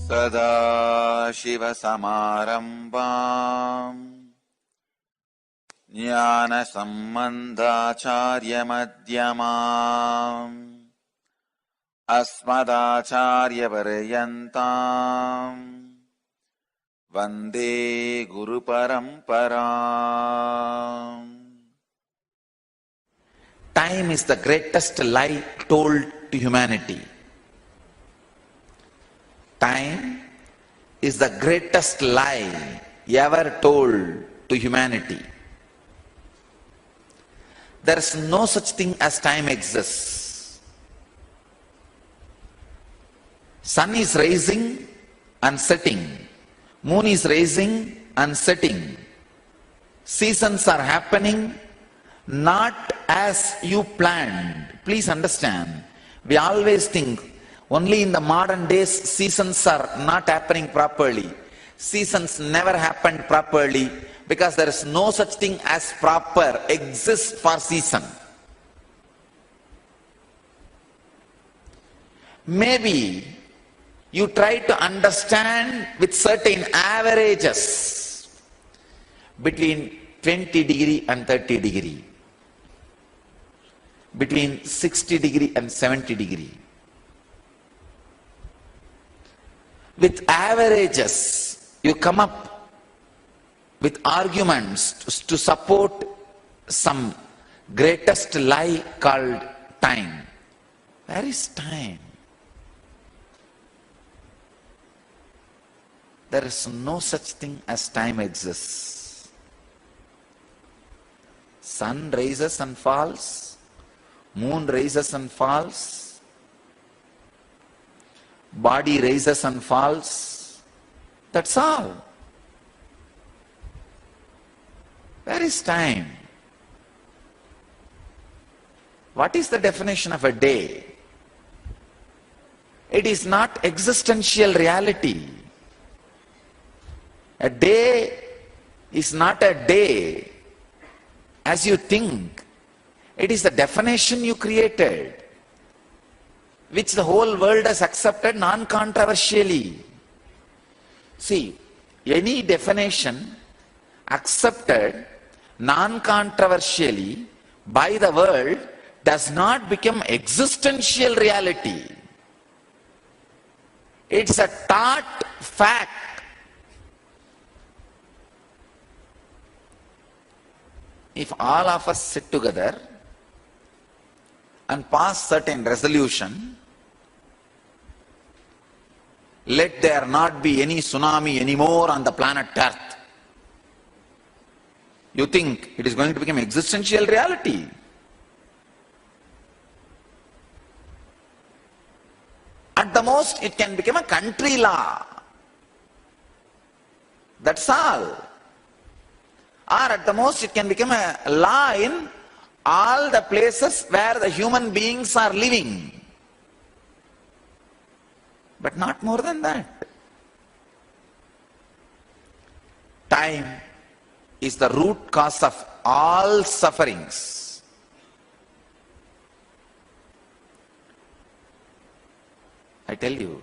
सदाशिवसमारम्भाम् ज्ञानसम्बन्धाचार्यमध्यमाम् अस्मदाचार्यपर्यन्ताम् वन्दे गुरुपरम्पराम्. Time is the greatest lie told to humanity. Time is the greatest lie ever told to humanity. There is no such thing as time exists. Sun is rising and setting. Moon is rising and setting. Seasons are happening not as you planned. Please understand, we always think only in the modern days seasons are not happening properly. Seasons never happened properly because there is no such thing as proper exists for season. Maybe you try to understand with certain averages between 20 degree and 30 degree, between 60 degree and 70 degree. With averages, you come up with arguments to support some greatest lie called time. Where is time? There is no such thing as time exists. Sun rises and falls, moon rises and falls, body rises and falls. That's all. Where is time? What is the definition of a day? It is not existential reality. A day is not a day as you think. It is the definition you created, which the whole world has accepted non-controversially. See, any definition accepted non-controversially by the world does not become existential reality. It's a taught fact. If all of us sit together and pass certain resolution, let there not be any tsunami anymore on the planet Earth, you think it is going to become existential reality? At the most, it can become a country law. That's all. Or at the most, it can become a law in all the places where the human beings are living. But not more than that. Time is the root cause of all sufferings. I tell you,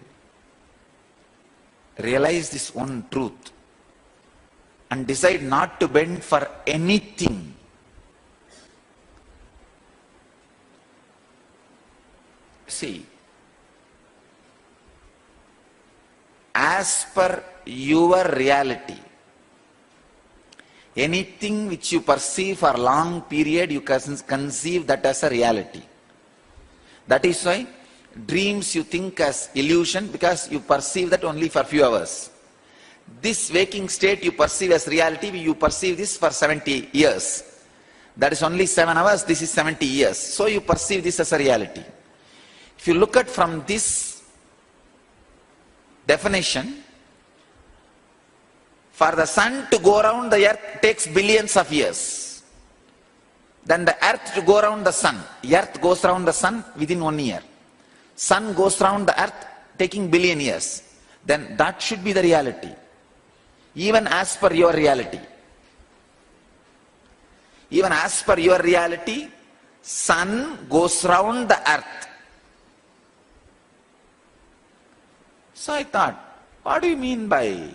realize this one truth and decide not to bend for anything. See, as per your reality, anything which you perceive for a long period, you conceive that as a reality. That is why dreams you think as illusion, because you perceive that only for a few hours. This waking state you perceive as reality, you perceive this for 70 years. That is only 7 hours, this is 70 years. So you perceive this as a reality. If you look at from this definition, for the sun to go around the earth takes billions of years. Then the earth to go around the sun, earth goes around the sun within 1 year. Sun goes around the earth taking billion years. Then that should be the reality. Even as per your reality. Even as per your reality, sun goes round the earth. So I thought, What do you mean by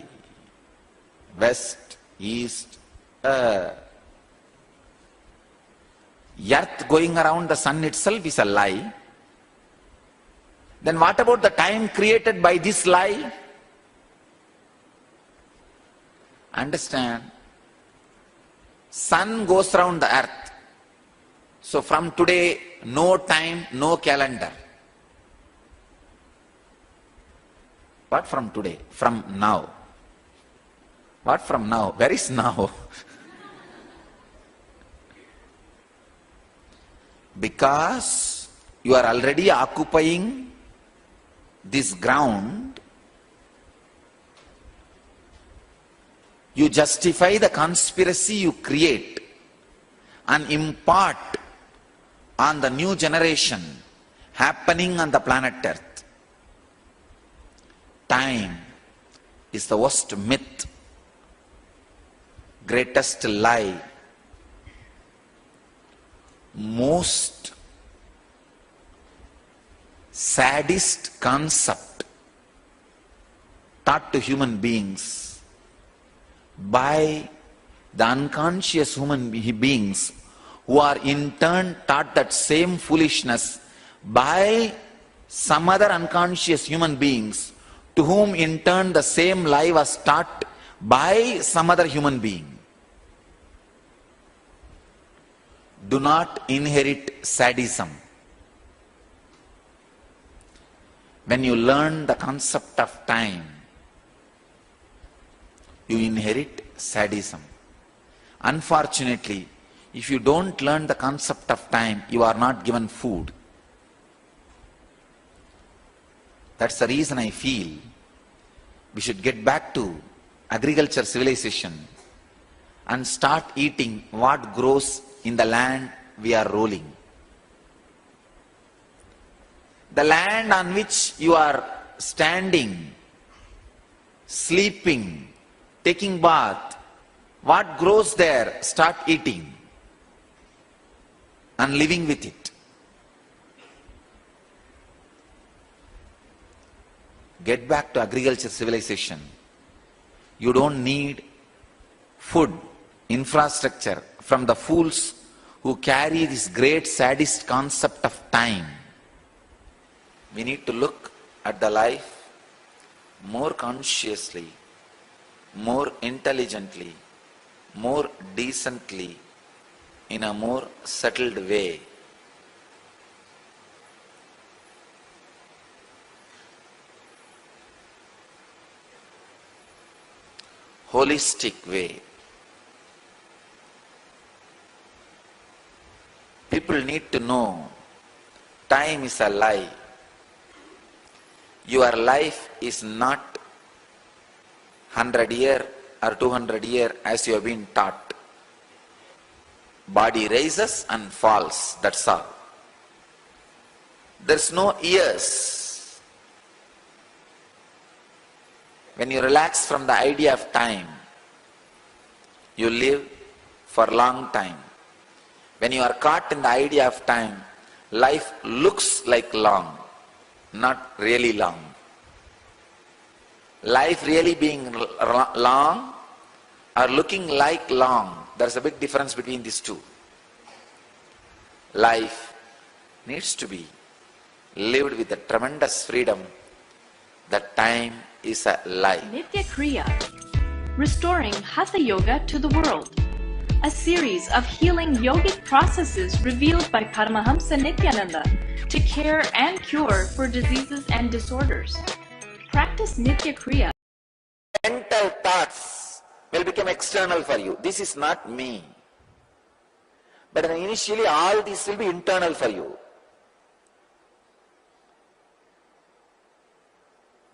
west, east? Earth going around the sun itself is a lie. Then what about the time created by this lie? Understand? Sun goes around the earth. So from today, no time, no calendar. What from today? From now. What from now? Where is now? Because you are already occupying this ground, you justify the conspiracy you create and impart on the new generation happening on the planet Earth. Time is the worst myth, greatest lie, most saddest concept taught to human beings by the unconscious human beings, who are in turn taught that same foolishness by some other unconscious human beings, to whom in turn the same lie was taught by some other human being. Do not inherit sadism. When you learn the concept of time, you inherit sadism. Unfortunately, if you don't learn the concept of time, you are not given food. That's the reason I feel we should get back to agriculture civilization and start eating what grows in the land we are rolling. The land on which you are standing, sleeping, taking bath, what grows there, start eating and living with it. Get back to agriculture civilization. You don't need food, infrastructure from the fools who carry this great sadist concept of time. We need to look at the life more consciously, more intelligently, more decently, in a more settled way. Holistic way. People need to know time is a lie. Your life is not 100 years or 200 years as you have been taught. Body rises and falls, that's all. There's no years. When you relax from the idea of time, you live for a long time. When you are caught in the idea of time, life looks like long, not really long. Life really being long or looking like long, there's a big difference between these two. Life needs to be lived with a tremendous freedom that time is a lie. Nitya Kriya, restoring Hatha Yoga to the world. A series of healing yogic processes revealed by Paramahamsa Nithyananda to care and cure for diseases and disorders. Practice Nitya Kriya. Mental thoughts will become external for you. This is not me. But initially all this will be internal for you.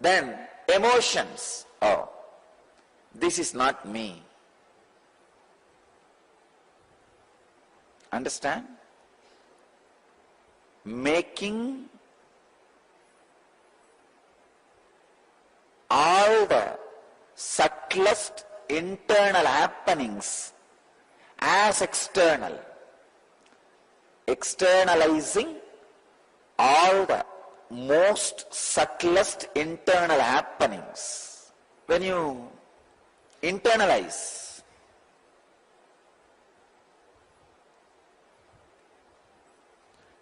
Then emotions. Oh, this is not me. Understand? Making all the subtlest internal happenings as external. Externalizing all the most subtlest internal happenings when you internalize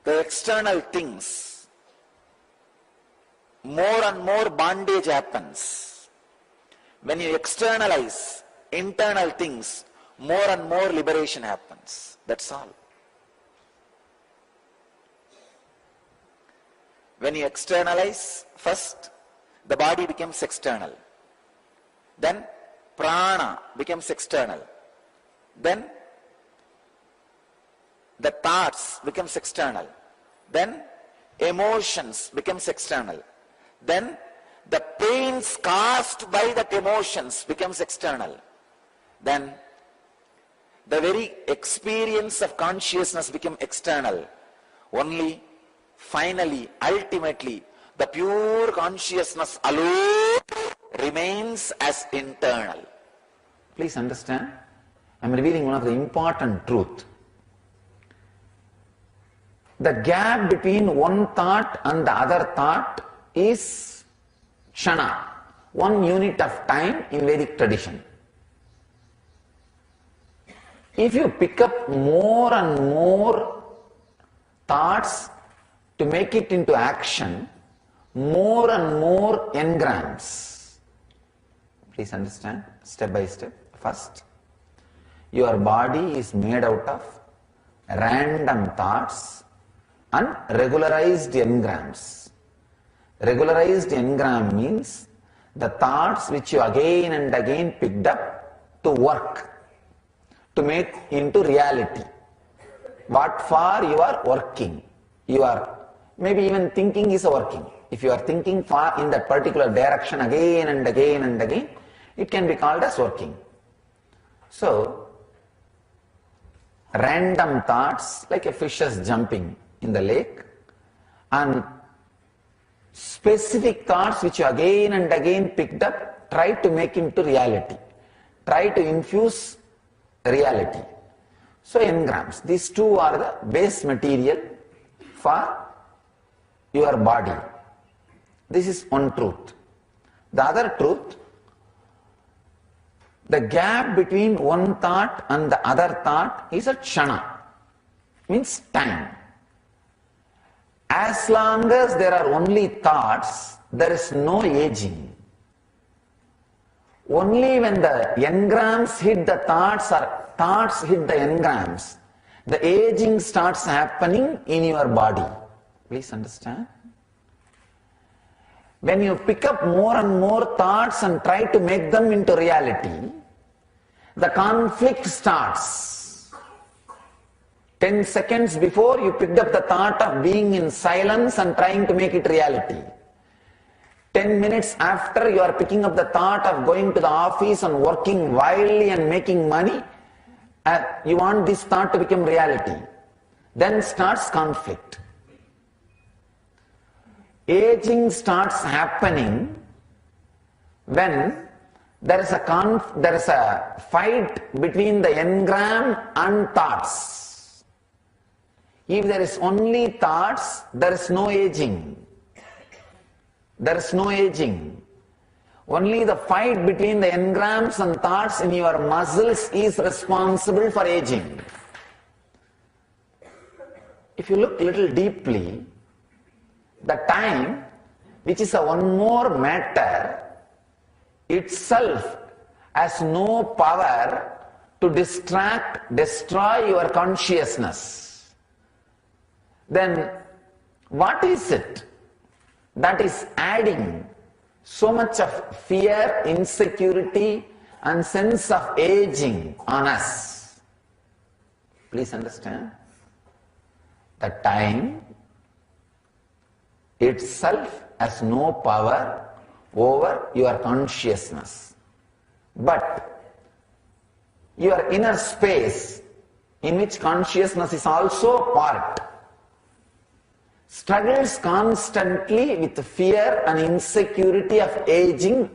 the external things, more and more bondage happens. When you externalize internal things, more and more liberation happens. That's all. When you externalize, first the body becomes external. Then prana becomes external. Then the thoughts becomes external. Then emotions becomes external. Then the pains caused by that emotions becomes external. Then the very experience of consciousness becomes external. Only finally, ultimately, the pure consciousness alone remains as internal. Please understand, I am revealing one of the important truths. The gap between one thought and the other thought is kshana, 1 unit of time in Vedic tradition. If you pick up more and more thoughts to make it into action, more and more engrams. Please understand, step by step. First, your body is made out of random thoughts and regularized engrams. Regularized engram means the thoughts which you again and again picked up to work, to make into reality. What for you are working. You are maybe even thinking is a working. If you are thinking far in that particular direction again and again and again, it can be called as working. So, random thoughts like a fish is jumping in the lake, and specific thoughts which you again and again picked up, try to make into reality. Try to infuse reality. So engrams, these two are the base material for your body. This is one truth. The other truth, the gap between one thought and the other thought is a kshana, means time. As long as there are only thoughts, there is no aging. Only when the engrams hit the thoughts or thoughts hit the engrams, the aging starts happening in your body. Please understand. When you pick up more and more thoughts and try to make them into reality, the conflict starts. 10 seconds before you picked up the thought of being in silence and trying to make it reality. 10 minutes after you are picking up the thought of going to the office and working wildly and making money, you want this thought to become reality. Then starts conflict. Aging starts happening when there is a fight between the engram and thoughts. If there is only thoughts, there is no aging. There is no aging. Only the fight between the engrams and thoughts in your muscles is responsible for aging. If you look a little deeply, the time, which is a one more matter, itself has no power to distract, destroy your consciousness. Then what is it that is adding so much of fear, insecurity and sense of aging on us? Please understand. The time itself has no power over your consciousness. But your inner space, in which consciousness is also part, struggles constantly with fear and insecurity of aging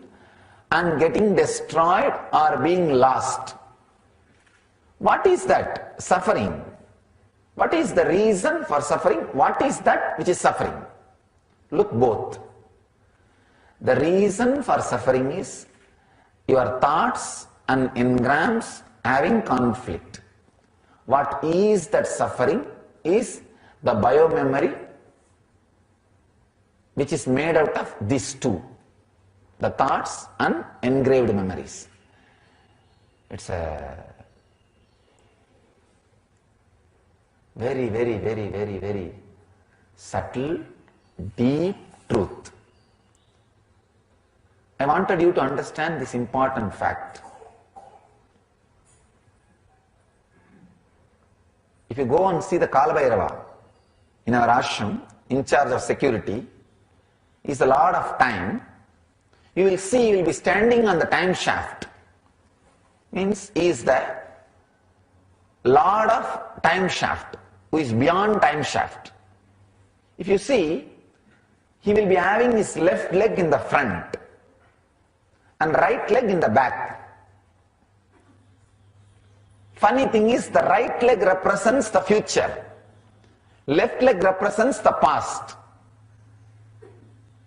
and getting destroyed or being lost. What is that? Suffering. What is the reason for suffering? What is that which is suffering? Look both. The reason for suffering is your thoughts and engrams having conflict. What is that suffering is the biomemory which is made out of these two, the thoughts and engraved memories. It's a very, very, very, very, very subtle, deep truth. I wanted you to understand this important fact. If you go and see the Kaala in our ashram, in charge of security, is the Lord of Time, you will see he will be standing on the time shaft. Means he is the Lord of time shaft, who is beyond time shaft. If you see, he will be having his left leg in the front and right leg in the back. Funny thing is, the right leg represents the future, left leg represents the past.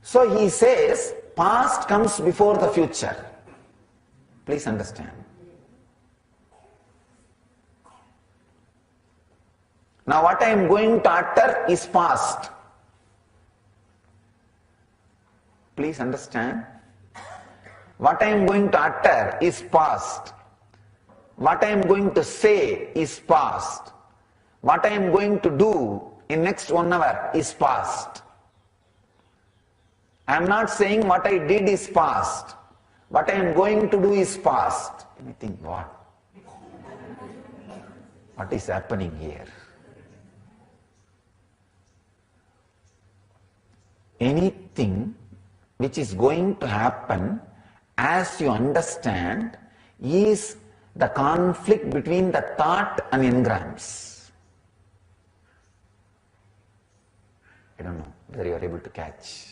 So he says, past comes before the future. Please understand. Now what I am going to utter is past. Please understand. What I am going to utter is past. What I am going to say is past. What I am going to do in next 1 hour is past. I am not saying what I did is past. What I am going to do is past. And you think, what? What is happening here? Anything which is going to happen, as you understand, is the conflict between the thought and engrams. I don't know whether you are able to catch.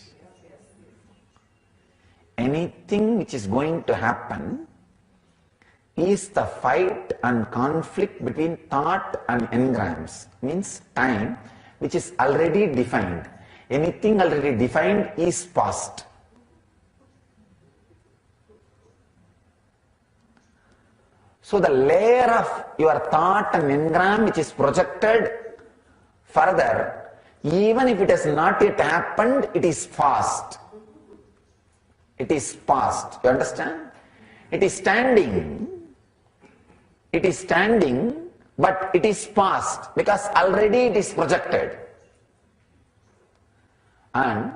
Anything which is going to happen is the fight and conflict between thought and engrams. Means time which is already defined. Anything already defined is past. So the layer of your thought and engram which is projected further, even if it has not yet happened, it is past. It is past. You understand? It is standing. It is standing, but it is past because already it is projected. And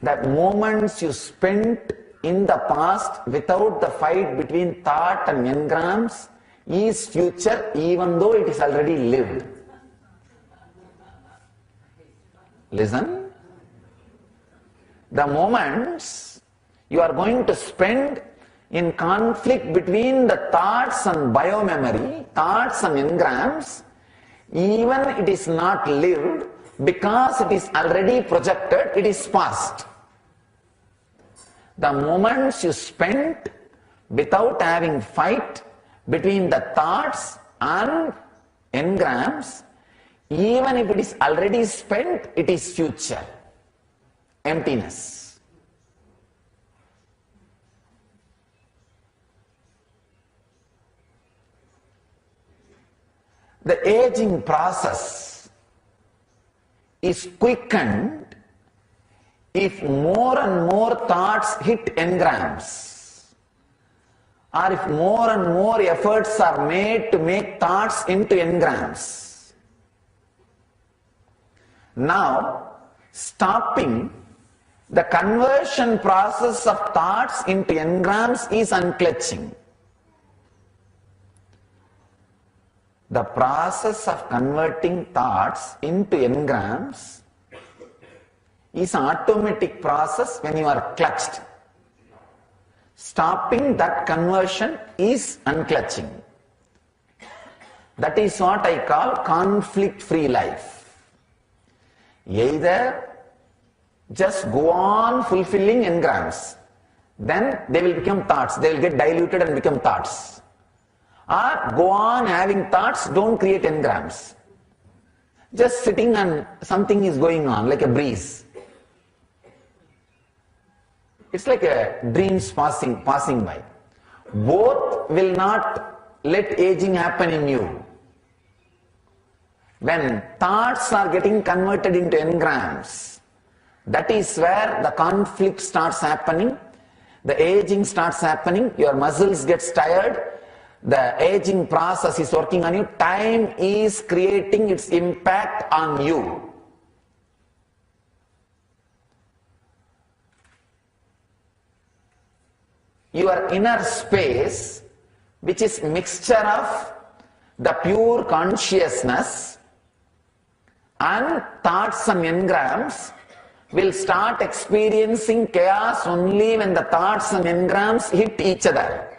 that moments you spent in the past without the fight between thought and engrams is future, even though it is already lived. Listen. The moments you are going to spend in conflict between the thoughts and biomemory, thoughts and engrams, even it is not lived, because it is already projected, it is past. The moments you spent without having fight between the thoughts and engrams, even if it is already spent, it is future. Emptiness. The aging process is quickened if more and more thoughts hit engrams, or if more and more efforts are made to make thoughts into engrams. Now, stopping the conversion process of thoughts into engrams is unclutching. The process of converting thoughts into engrams is an automatic process when you are clutched. Stopping that conversion is unclutching. That is what I call conflict-free life. Either just go on fulfilling engrams, then they will become thoughts, they will get diluted and become thoughts. Or go on having thoughts, don't create engrams. Just sitting and something is going on like a breeze. It's like a dreams passing by. Both will not let aging happen in you. When thoughts are getting converted into engrams, that is where the conflict starts happening, the aging starts happening, your muscles get tired, the aging process is working on you, time is creating its impact on you. Your inner space, which is mixture of the pure consciousness and thoughts and engrams, will start experiencing chaos only when the thoughts and engrams hit each other.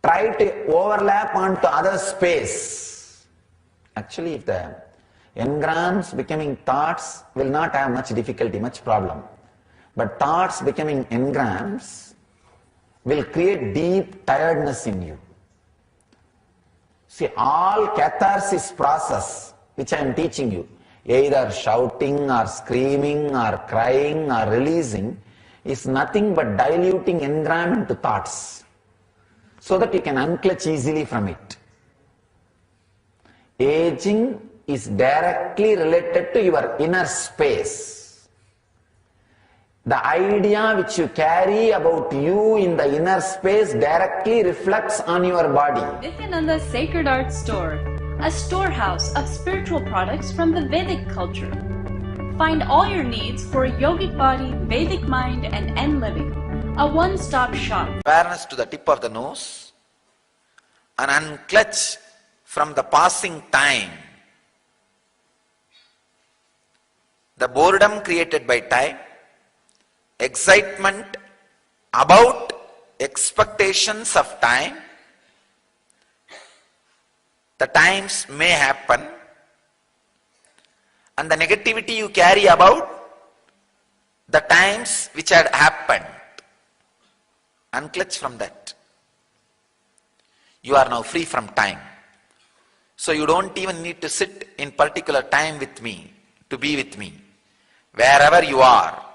Try to overlap onto other space. Actually, if the engrams becoming thoughts will not have much difficulty, much problem. But thoughts becoming engrams will create deep tiredness in you. See, all catharsis process which I am teaching you, either shouting or screaming or crying or releasing, is nothing but diluting engram into thoughts so that you can unclutch easily from it. Aging is directly related to your inner space. The idea which you carry about you in the inner space directly reflects on your body. Nithyananda Sacred Art Store, a storehouse of spiritual products from the Vedic culture. Find all your needs for a yogic body, Vedic mind, and N living. A one-stop shop. Awareness to the tip of the nose and unclutch from the passing time. The boredom created by time, excitement about expectations of time, the times may happen, and the negativity you carry about the times which had happened. Unclutch from that. You are now free from time. So you don't even need to sit in particular time with me, to be with me. Wherever you are,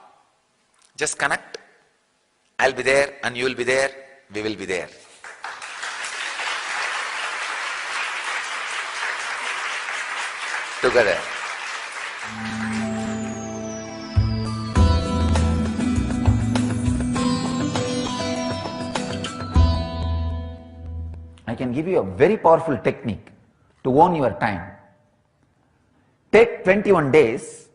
just connect. I'll be there and you will be there. We will be there. Together. I can give you a very powerful technique to own your time. Take 21 days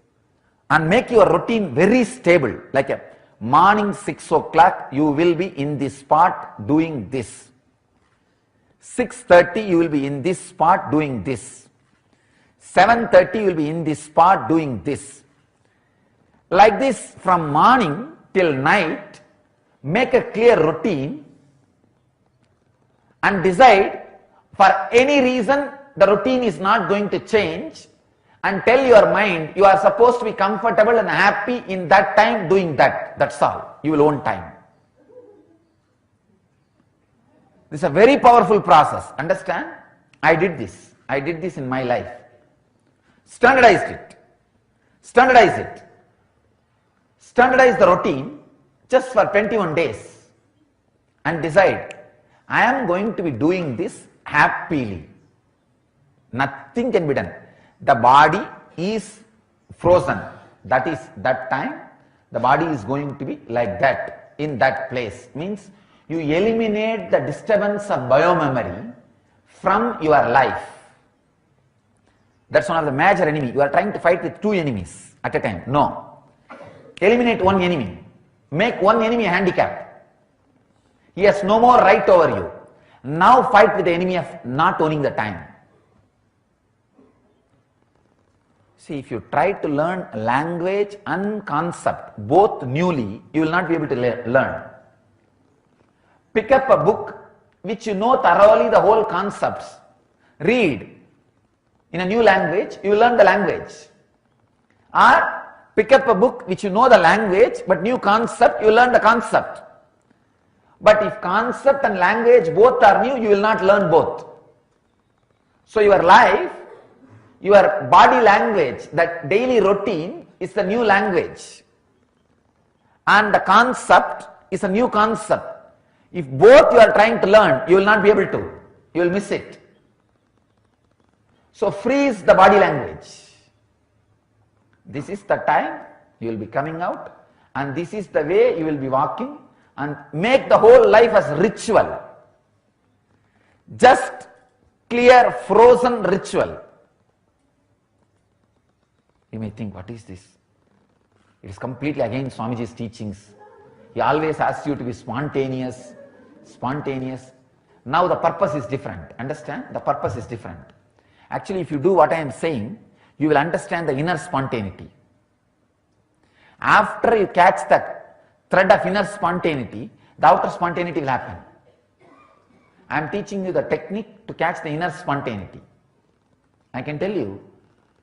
and make your routine very stable, like a morning 6 o'clock you will be in this spot doing this. 6:30 you will be in this spot doing this. 7:30 you will be in this spot doing this. Like this from morning till night, make a clear routine and decide for any reason the routine is not going to change, and tell your mind you are supposed to be comfortable and happy in that time doing that. That's all. You will own time. This is a very powerful process. Understand? I did this. I did this in my life. Standardized it. Standardize it. Standardize the routine just for 21 days and decide, I am going to be doing this happily. Nothing can be done. The body is frozen. That is that time. The body is going to be like that, in that place. Means you eliminate the disturbance of biomemory from your life. That's one of the major enemies. You are trying to fight with two enemies at a time. No. Eliminate one enemy. Make one enemy a handicap. He has no more right over you. Now fight with the enemy of not owning the time. See, if you try to learn language and concept both newly, you will not be able to learn. Pick up a book which you know thoroughly the whole concepts. Read in a new language, you will learn the language. Or pick up a book which you know the language but new concept, you will learn the concept. But if concept and language both are new, you will not learn both. So your life, your body language, that daily routine is the new language. and the concept is a new concept. If both you are trying to learn, you will not be able to. You will miss it. So freeze the body language. This is the time you will be coming out, and this is the way you will be walking, and make the whole life as ritual. Just clear, frozen ritual. You may think, what is this? It is completely against Swamiji's teachings. He always asks you to be spontaneous. Now the purpose is different. Understand? The purpose is different. Actually, if you do what I am saying, you will understand the inner spontaneity. After you catch the thread of inner spontaneity, the outer spontaneity will happen. I am teaching you the technique to catch the inner spontaneity. I can tell you,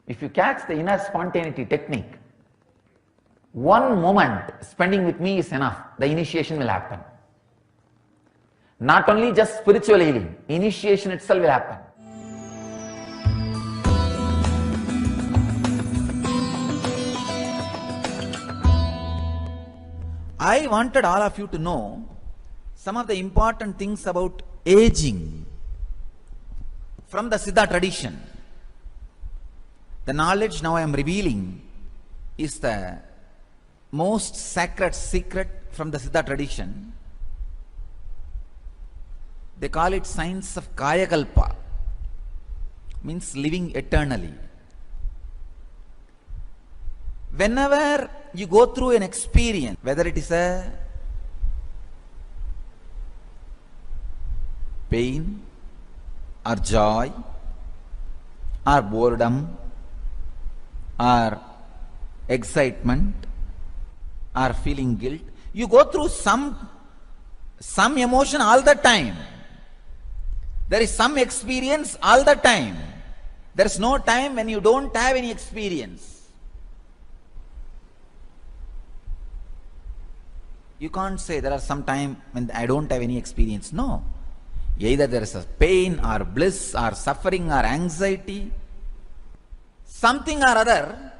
if you catch the inner spontaneity technique, one moment spending with me is enough. The initiation will happen. Not only just spiritual healing, initiation itself will happen. I wanted all of you to know some of the important things about aging from the Siddha tradition. The knowledge now I am revealing is the most sacred secret from the Siddha tradition. They call it science of Kayakalpa, means living eternally. Whenever you go through an experience, whether it is a pain or joy or boredom or excitement or feeling guilt, you go through some emotion all the time. There is some experience all the time. There is no time when you don't have any experience. You can't say there are some time when I don't have any experience. No. Either there is a pain or bliss or suffering or anxiety, something or other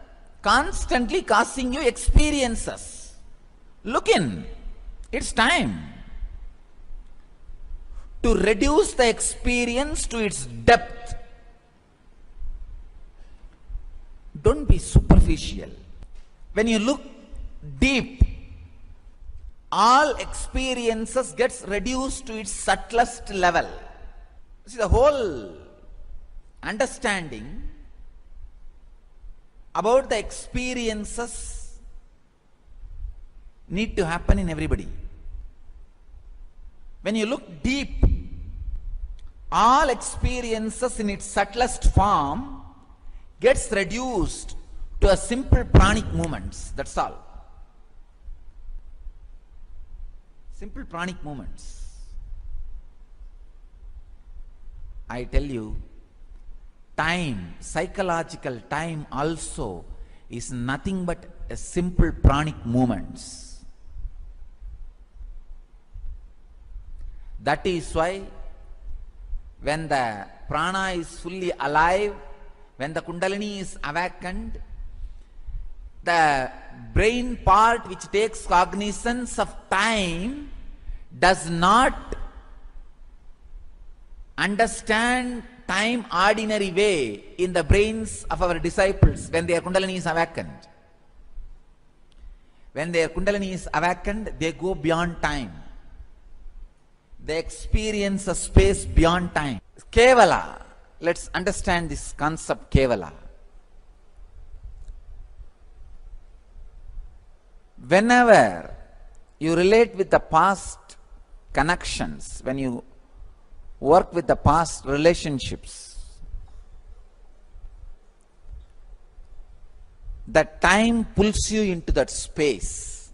constantly causing you experiences. Look in. It's time to reduce the experience to its depth. Don't be superficial. When you look deep, all experiences gets reduced to its subtlest level. See, the whole understanding about the experiences need to happen in everybody. When you look deep, all experiences in its subtlest form gets reduced to a simple pranic movements. That's all. Simple pranic movements. I tell you, time, psychological time also is nothing but a simple pranic movements. That is why when the prana is fully alive, when the kundalini is awakened, the brain part which takes cognizance of time does not understand time ordinary way in the brains of our disciples when their kundalini is awakened. When their kundalini is awakened, they go beyond time. They experience a space beyond time. Kevala. Let's understand this concept, Kevala. Whenever you relate with the past connections, when you work with the past relationships, the time pulls you into that space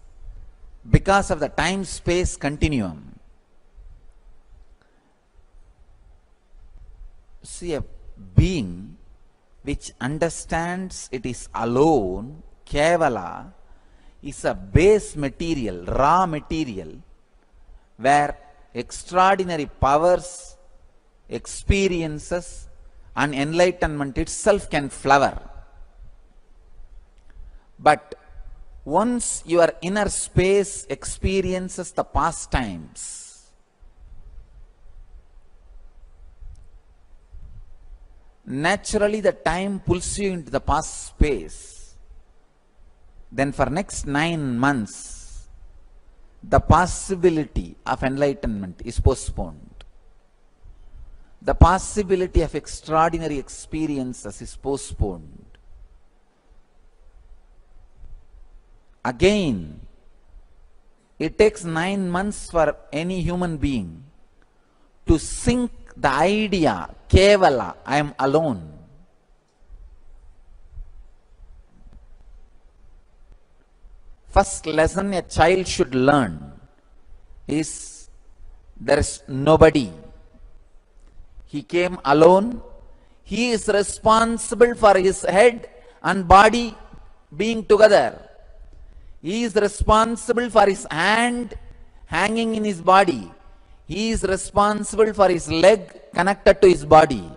because of the time-space continuum. See, a being which understands it is alone, Kevala, is a base material, raw material, where extraordinary powers, experiences, and enlightenment itself can flower. But Once your inner space experiences the past times, naturally the time pulls you into the past space. Then for next 9 months, the possibility of enlightenment is postponed. The possibility of extraordinary experiences is postponed. Again, it takes 9 months for any human being to sink the idea, Kaala, I am alone. First lesson a child should learn is there is nobody. He came alone. He is responsible for his head and body being together. He is responsible for his hand hanging in his body. He is responsible for his leg connected to his body.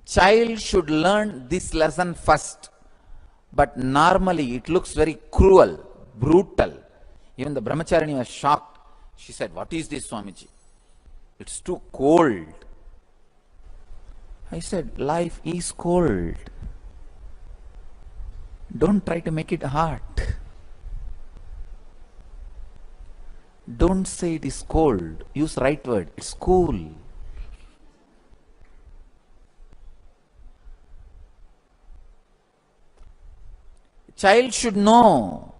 Child should learn this lesson first. But normally it looks very cruel, brutal. Even the brahmacharini was shocked. She said, "What is this, Swamiji? It's too cold." I said, life is cold. Don't try to make it hot. Don't say it is cold. Use right word. It's cool. Child should know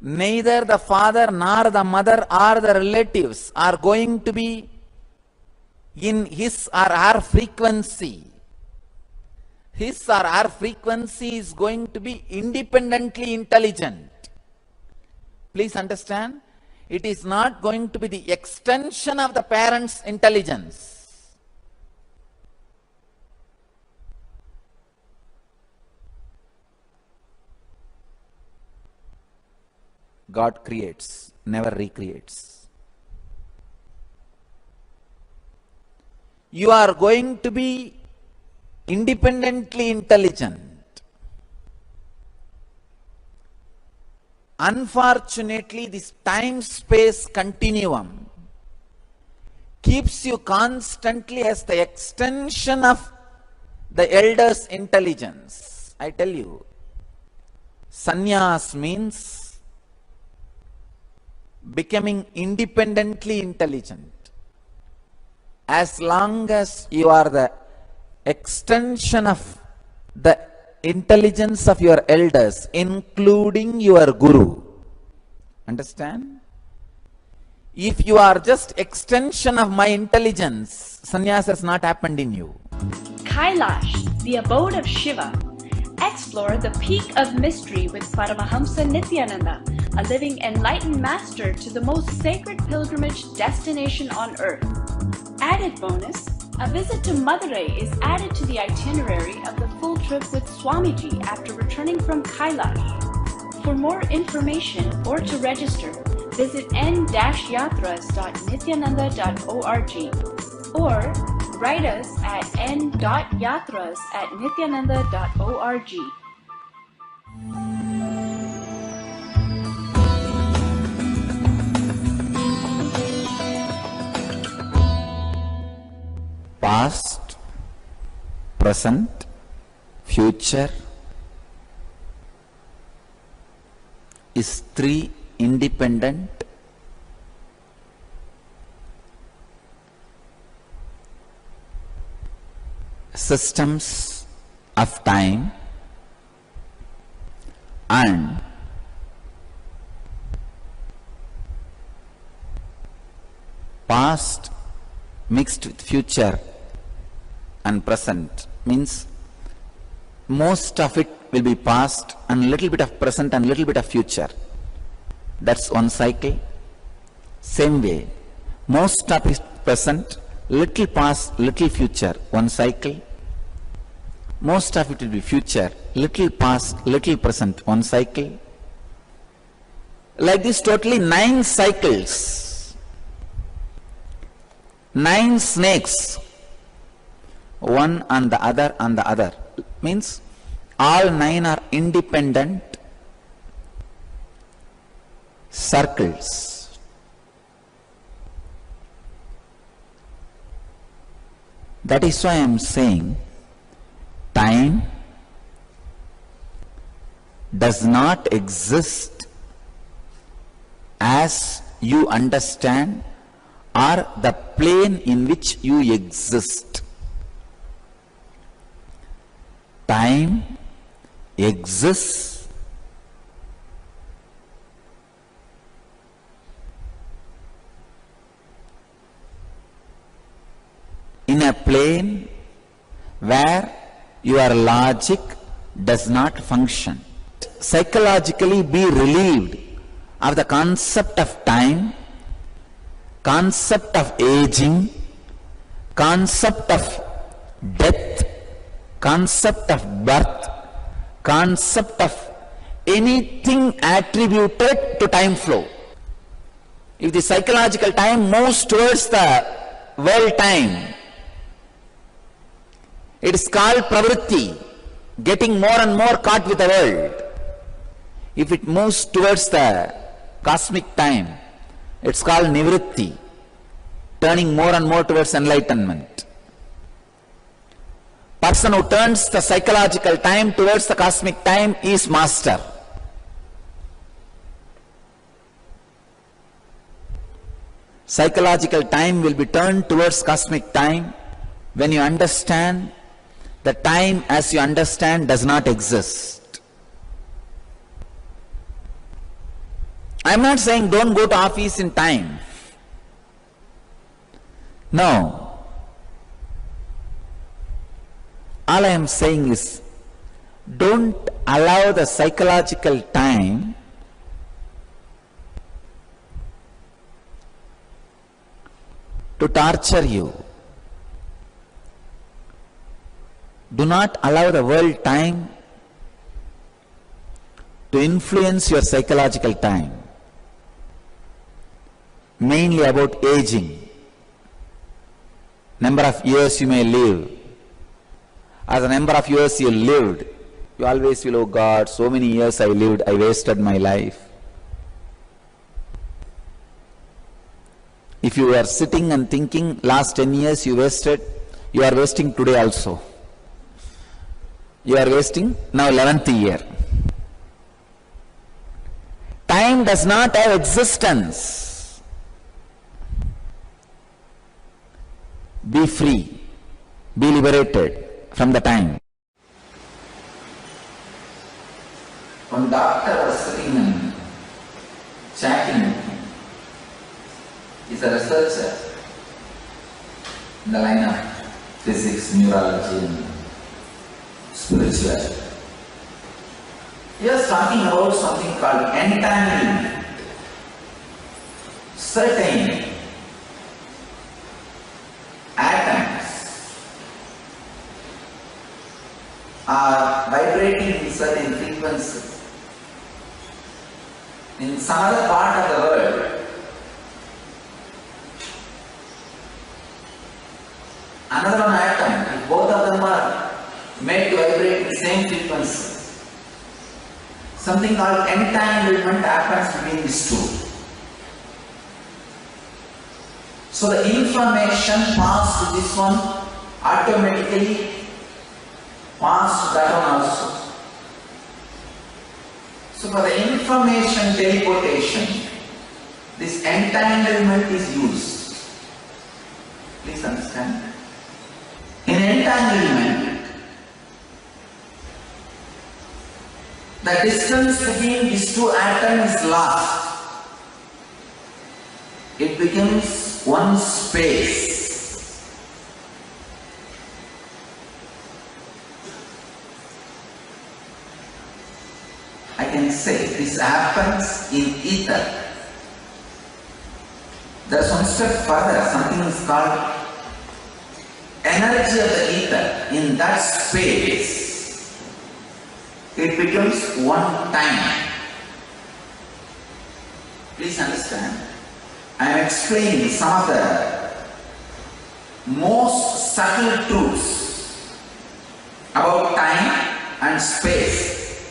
neither the father nor the mother or the relatives are going to be in his or her frequency. His or her frequency is going to be independently intelligent. Please understand, it is not going to be the extension of the parents' intelligence. God creates, never recreates. You are going to be independently intelligent. Unfortunately, this time-space continuum keeps you constantly as the extension of the elder's intelligence. I tell you, sannyas means becoming independently intelligent. As long as you are the extension of the intelligence of your elders, including your guru. Understand? If you are just extension of my intelligence, sannyas has not happened in you. Kailash, the abode of Shiva. Explore the peak of mystery with Paramahamsa Nithyananda, a living enlightened master to the most sacred pilgrimage destination on earth. Added bonus, a visit to Madurai is added to the itinerary of the full trip with Swamiji after returning from Kailash. For more information or to register, visit n-yatras.nithyananda.org or write us at n.yatras@nithyananda.org. Past, present, future is three independent systems of time, and past mixed with future and present means most of it will be past and little bit of present and little bit of future. That's one cycle. Same way, most of it present, little past, little future, one cycle. Most of it will be future, little past, little present, one cycle. Like this, totally 9 cycles, 9 snakes, one on the other, means All 9 are independent circles. That is why I am saying time does not exist as you understand or the plane in which you exist. Time exists in a plane where your logic does not function. Psychologically be relieved of the concept of time, concept of aging, concept of death, concept of birth, concept of anything attributed to time flow. If the psychological time moves towards the world time, it is called pravritti, getting more and more caught with the world. If it moves towards the cosmic time, it's called nivritti, turning more and more towards enlightenment. Person who turns the psychological time towards the cosmic time is master. Psychological time will be turned towards cosmic time when you understand the time as you understand does not exist. I am not saying don't go to office in time. No. All I am saying is, don't allow the psychological time to torture you. Do not allow the world time to influence your psychological time. Mainly about aging. Number of years you may live. As the number of years you lived, you always feel, oh God, so many years I lived, I wasted my life. If you are sitting and thinking, last 10 years you wasted, you are wasting today also. You are wasting now 11th year. Time does not have existence. Be free, be liberated from the time. One doctor was sitting and chatting with me. He's a researcher in the line of physics, neurology and spirituality. He was talking about something called entanglement. Certain atoms are vibrating in certain frequencies. In some other part of the world, another one atom, if both of them are made to vibrate in the same frequency, something called entanglement happens between these two. So the information passed to this one automatically passed to that one also. So for the information teleportation, this entanglement is used. Please understand. In entanglement, the distance between these two atoms is lost. It becomes one space. I can say this happens in ether. There's one step further, something is called energy of the ether. In that space, it becomes one time. Please understand. I am explaining some of the most subtle truths about time and space.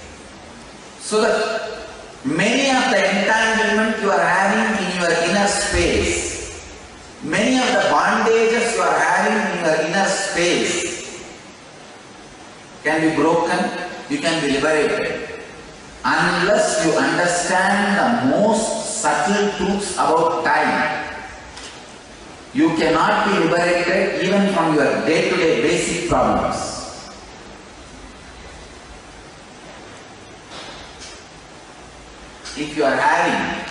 So that many of the entanglement you are having in your inner space, many of the bondages you are having in your inner space can be broken, you can be liberated. Unless you understand the most subtle truths about time, you cannot be liberated even from your day-to-day basic problems. If you are having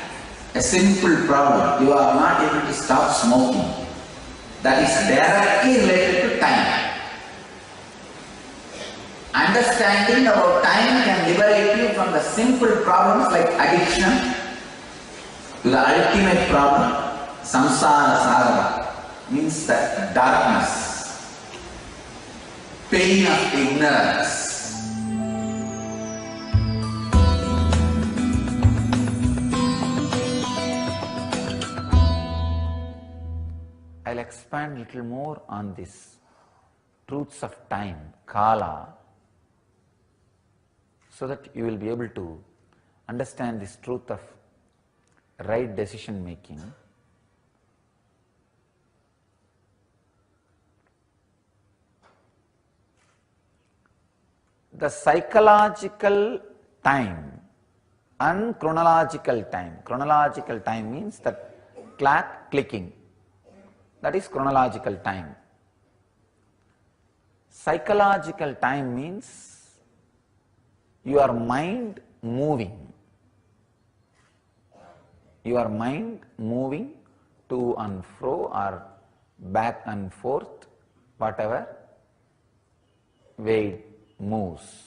a simple problem, you are not able to stop smoking, that is directly related to time. Understanding about time can liberate you from the simple problems like addiction to the ultimate problem, samsara sarava, means the darkness, pain of ignorance. I'll expand a little more on this truths of time, Kaala, so that you will be able to understand this truth of right decision making. The psychological time and chronological time. Chronological time means the clock clicking. That is chronological time. Psychological time means your mind moving. Your mind moving to and fro or back and forth, whatever way it moves.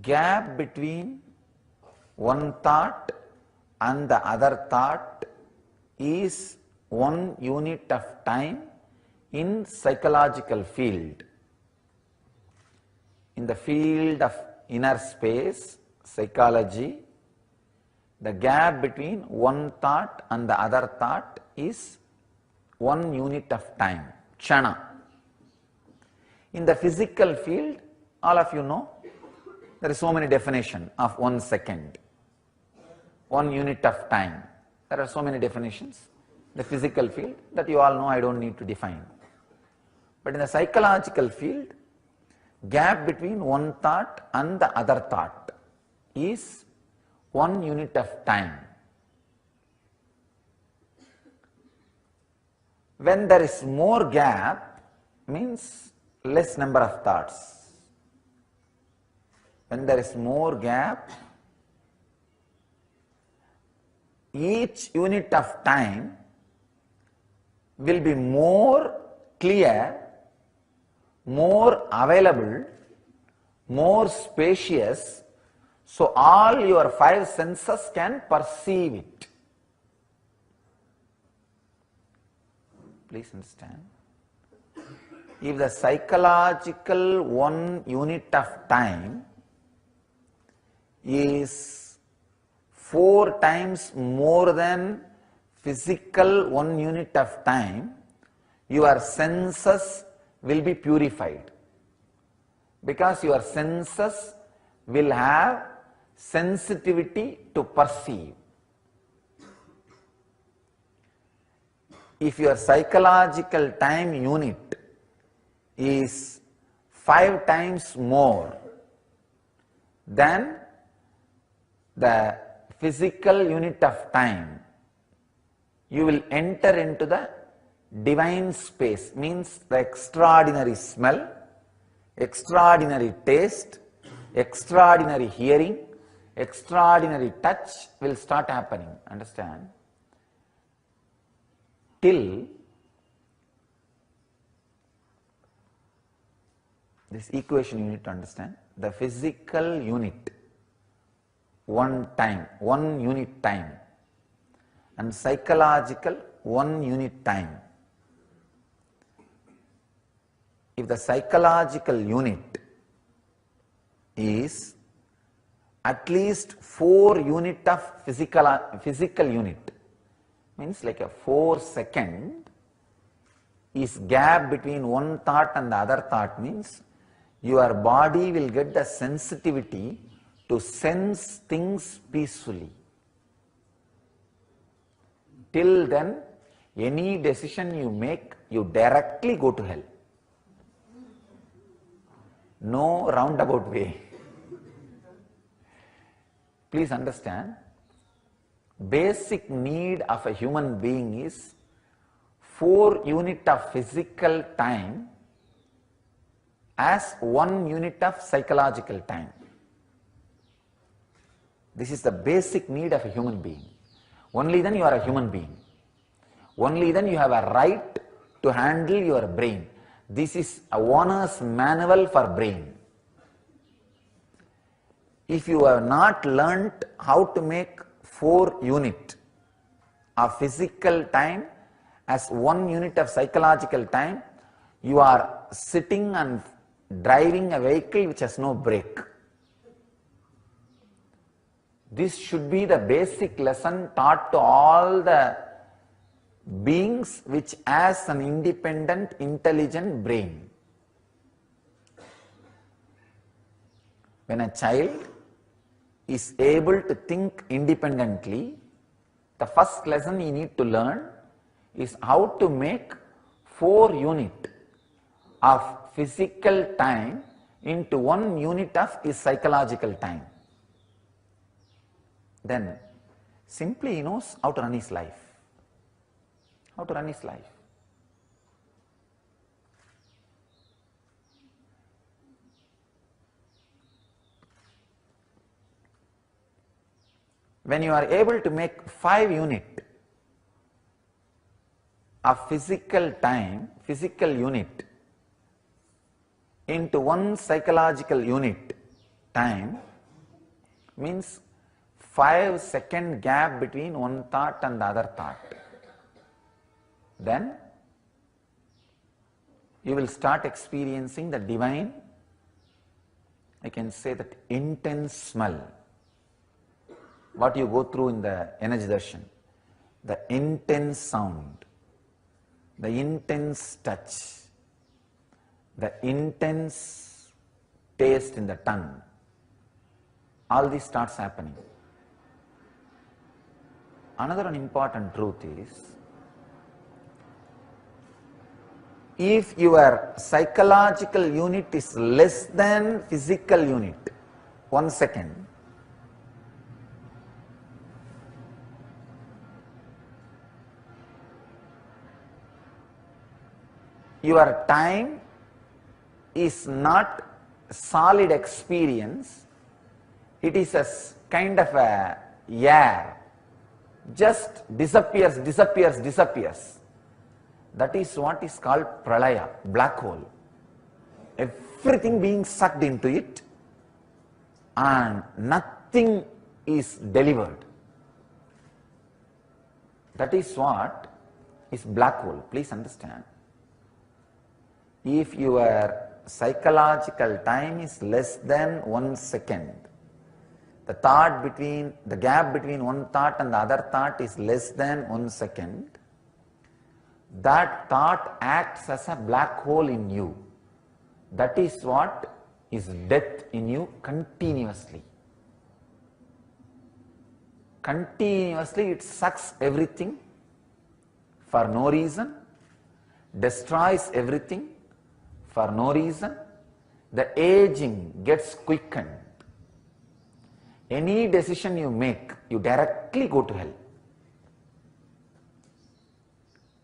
Gap between one thought and the other thought is 1 unit of time in psychological field. In the field of inner space, psychology, the gap between one thought and the other thought is 1 unit of time, kshana. In the physical field, all of you know, there is so many definitions of 1 second, 1 unit of time. There are so many definitions. The physical field that you all know, I don't need to define. But in the psychological field, gap between one thought and the other thought is 1 unit of time. When there is more gap, means less number of thoughts. When there is more gap, each unit of time will be more clear, more available, more spacious, so all your 5 senses can perceive it. Please understand. If the psychological 1 unit of time is 4 times more than physical 1 unit of time, your senses will be purified, because your senses will have sensitivity to perceive. If your psychological time unit is 5 times more than the physical unit of time, you will enter into the divine space, means the extraordinary smell, extraordinary taste, extraordinary hearing, extraordinary touch will start happening. Understand? Till this equation you need to understand. The physical unit, 1 time, 1 unit time, and psychological 1 unit time. If the psychological unit is at least 4 unit of physical unit. Means like a 4 second is gap between one thought and the other thought, means your body will get the sensitivity to sense things peacefully. Till then, any decision you make, you directly go to hell. No roundabout way. Please understand, basic need of a human being is 4 unit of physical time as 1 unit of psychological time. This is the basic need of a human being. Only then you are a human being. Only then you have a right to handle your brain. This is a owner's manual for brain. If you have not learnt how to make 4 unit of physical time as 1 unit of psychological time, you are sitting and driving a vehicle which has no brake. This should be the basic lesson taught to all the beings which has an independent, intelligent brain. When a child is able to think independently, the first lesson he need to learn is how to make 4 unit of physical time into 1 unit of his psychological time. Then simply he knows how to run his life. How to run his life. When you are able to make 5 unit of physical time, physical unit into 1 psychological unit time, means 5 second gap between one thought and the other thought. Then you will start experiencing the divine, I can say that intense smell. What you go through in the energy darshan, the intense sound, the intense touch, the intense taste in the tongue, all this starts happening. Another important truth is, if your psychological unit is less than physical unit, 1 second, your time is not solid experience, it is a kind of a air, just disappears. That is what is called pralaya, black hole. Everything being sucked into it and nothing is delivered. That is what is black hole. Please understand. If your psychological time is less than 1 second, the gap between one thought and the other thought is less than 1 second, that thought acts as a black hole in you. That is what is death in you continuously. Continuously it sucks everything for no reason, destroys everything for no reason. The aging gets quickened. Any decision you make, you directly go to hell.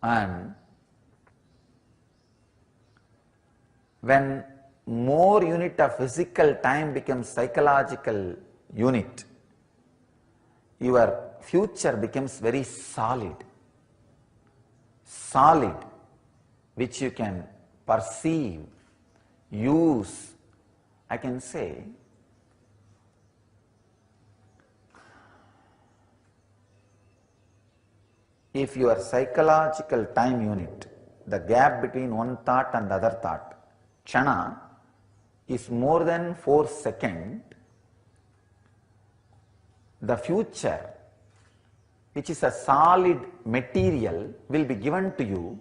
And when more unit of physical time becomes psychological unit, your future becomes very solid, which you can perceive, use. I can say, if your psychological time unit, the gap between one thought and the other thought, Chana, is more than 4 seconds, the future, which is a solid material, will be given to you,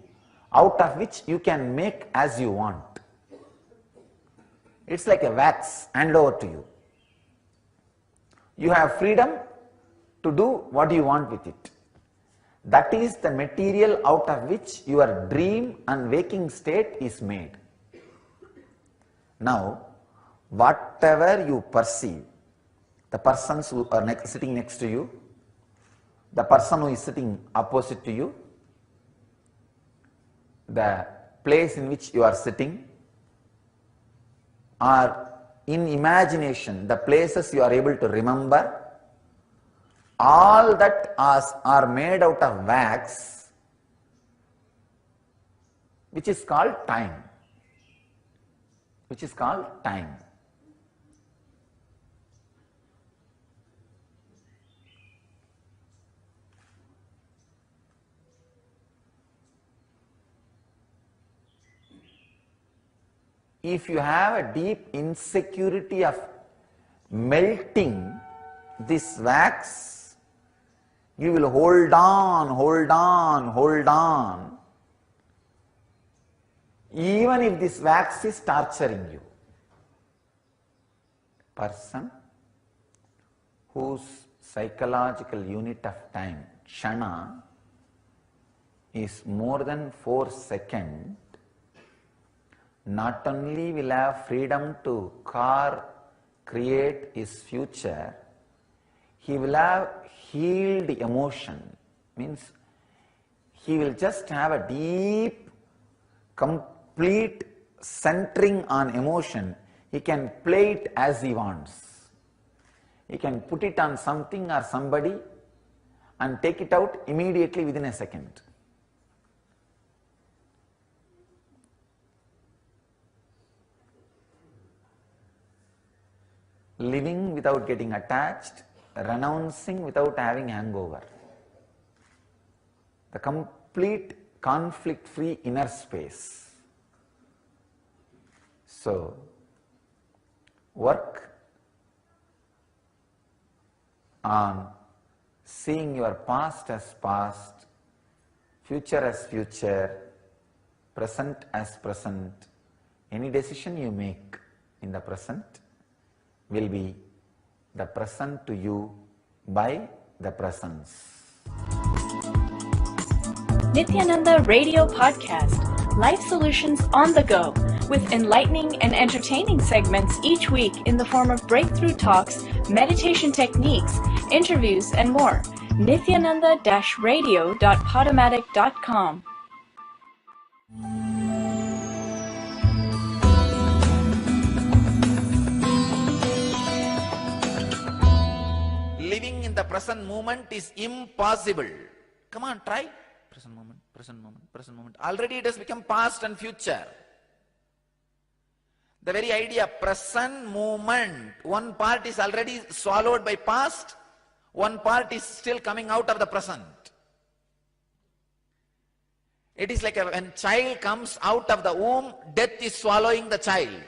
out of which you can make as you want. It's like a wax handed over to you. You have freedom to do what you want with it. That is the material out of which your dream and waking state is made. Now, whatever you perceive, the persons who are sitting next to you, the person who is sitting opposite to you, the place in which you are sitting, or in imagination, the places you are able to remember, all that are made out of wax, which is called time. Which is called time. If you have a deep insecurity of melting this wax, you will hold on, hold on, hold on, even if this wax is torturing you. Person whose psychological unit of time, kshana, is more than 4 seconds, not only will have freedom to create his future, he will have healed emotion. Means he will just have a deep, complete centering on emotion. He can play it as he wants. He can put it on something or somebody and take it out immediately within a second. Living without getting attached, renouncing without having hangover. The complete conflict-free inner space. So, work on seeing your past as past, future as future, present as present. Any decision you make in the present will be the present to you by the presence. Nithyananda Radio Podcast, Life Solutions on the Go, with enlightening and entertaining segments each week in the form of breakthrough talks, meditation techniques, interviews, and more. Nithyananda-radio.podomatic.com. Living in the present moment is impossible. Come on, try. Present moment, present moment, present moment. Already it has become past and future. The very idea, present moment, one part is already swallowed by past, one part is still coming out of the present. It is like when child comes out of the womb, death is swallowing the child.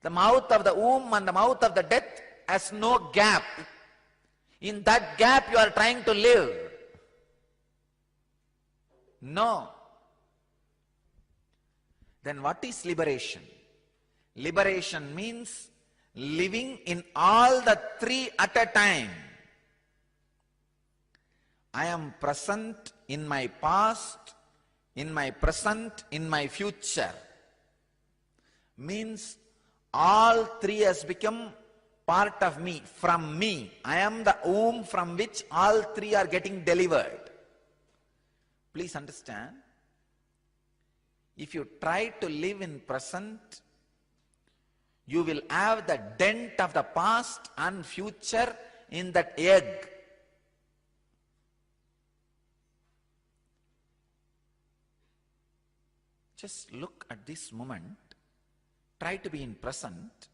The mouth of the womb and the mouth of the death has no gap. In that gap you are trying to live. No. Then what is liberation? Liberation means living in all the three at a time. I am present in my past, in my present, in my future. Means all three has become part of me, from me. I am the womb from which all three are getting delivered. Please understand, if you try to live in present, you will have the dent of the past and future in that egg. Just look at this moment, try to be in present.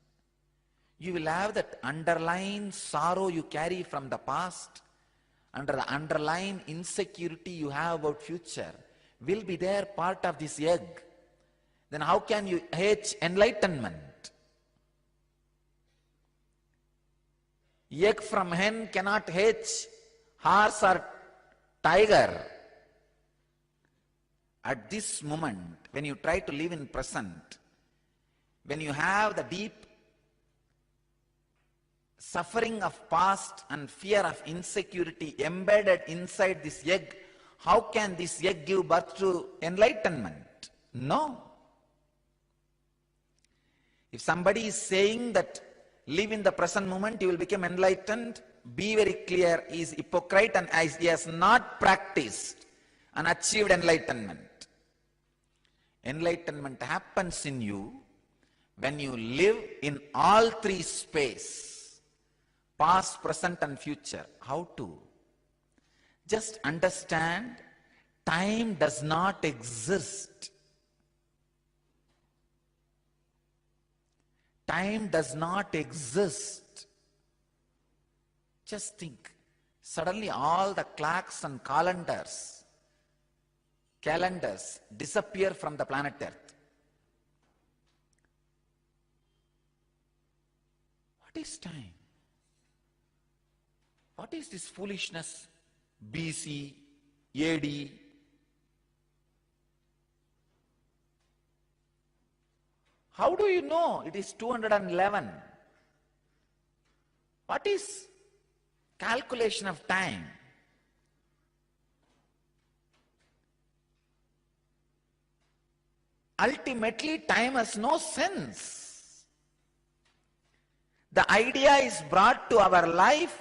You will have that underlying sorrow you carry from the past, under the underlying insecurity you have about future, will be there part of this egg. then how can you hatch enlightenment? Egg from hen cannot hatch horse or tiger. At this moment, when you try to live in present, when you have the deep suffering of past and fear of insecurity embedded inside this egg, how can this egg give birth to enlightenment? No. If somebody is saying that live in the present moment, you will become enlightened, be very clear, he is hypocrite and he has not practiced and achieved enlightenment. Enlightenment happens in you when you live in all three space, past, present and future. How to? Just understand, time does not exist. Time does not exist. Just think, suddenly all the clocks and calendars disappear from the planet Earth. What is time? What is this foolishness? BC, AD. How do you know it is 211? What is calculation of time? Ultimately, time has no sense. The idea is brought to our life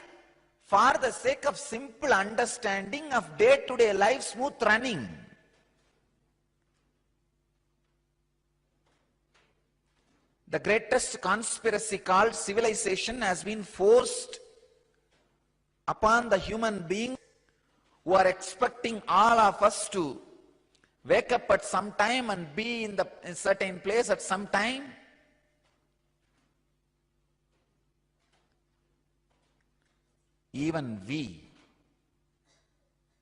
for the sake of simple understanding of day-to-day life smooth running. The greatest conspiracy called civilization has been forced upon the human beings who are expecting all of us to wake up at some time and be in a certain place at some time. Even we,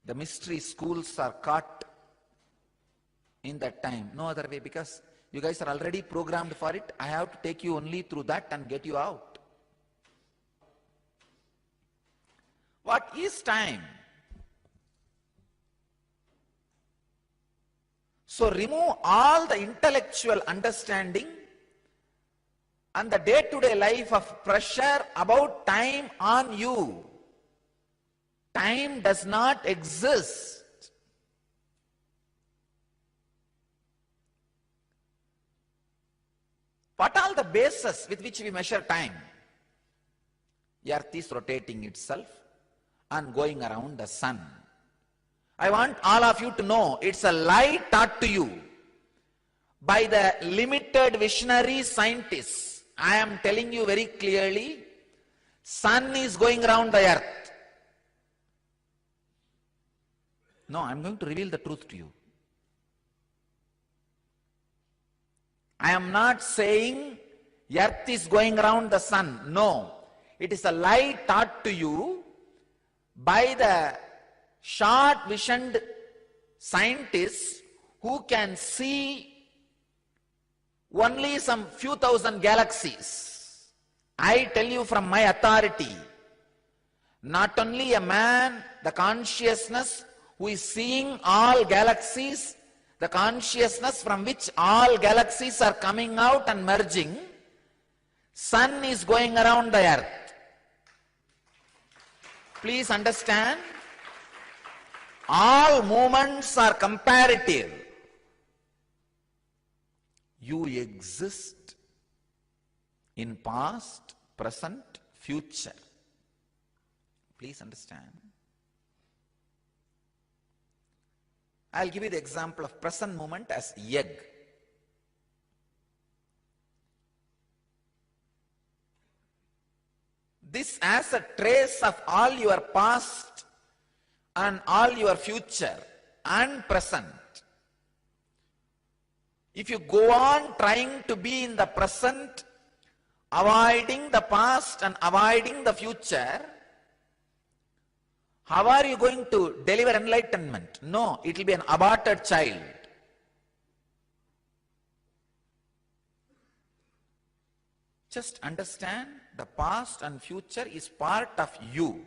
the mystery schools are caught in that time. No other way, because you guys are already programmed for it. I have to take you only through that and get you out. What is time? So remove all the intellectual understanding and the day-to-day life of pressure about time on you. Time does not exist. What are the bases with which we measure time? The earth is rotating itself and going around the sun. I want all of you to know it's a lie taught to you by the limited visionary scientists. I am telling you very clearly, sun is going around the earth. No, I am going to reveal the truth to you. I am not saying earth is going around the sun. No, it is a lie taught to you by the short-visioned scientists who can see only some few thousand galaxies. I tell you from my authority, not only a man, the consciousness who is seeing all galaxies, the consciousness from which all galaxies are coming out and merging, sun is going around the earth. Please understand, all movements are comparative. You exist in past, present, future. Please understand. I'll give you the example of present moment as egg. This as a trace of all your past and all your future and present. If you go on trying to be in the present, avoiding the past and avoiding the future, how are you going to deliver enlightenment? No, it will be an aborted child. Just understand the past and future is part of you.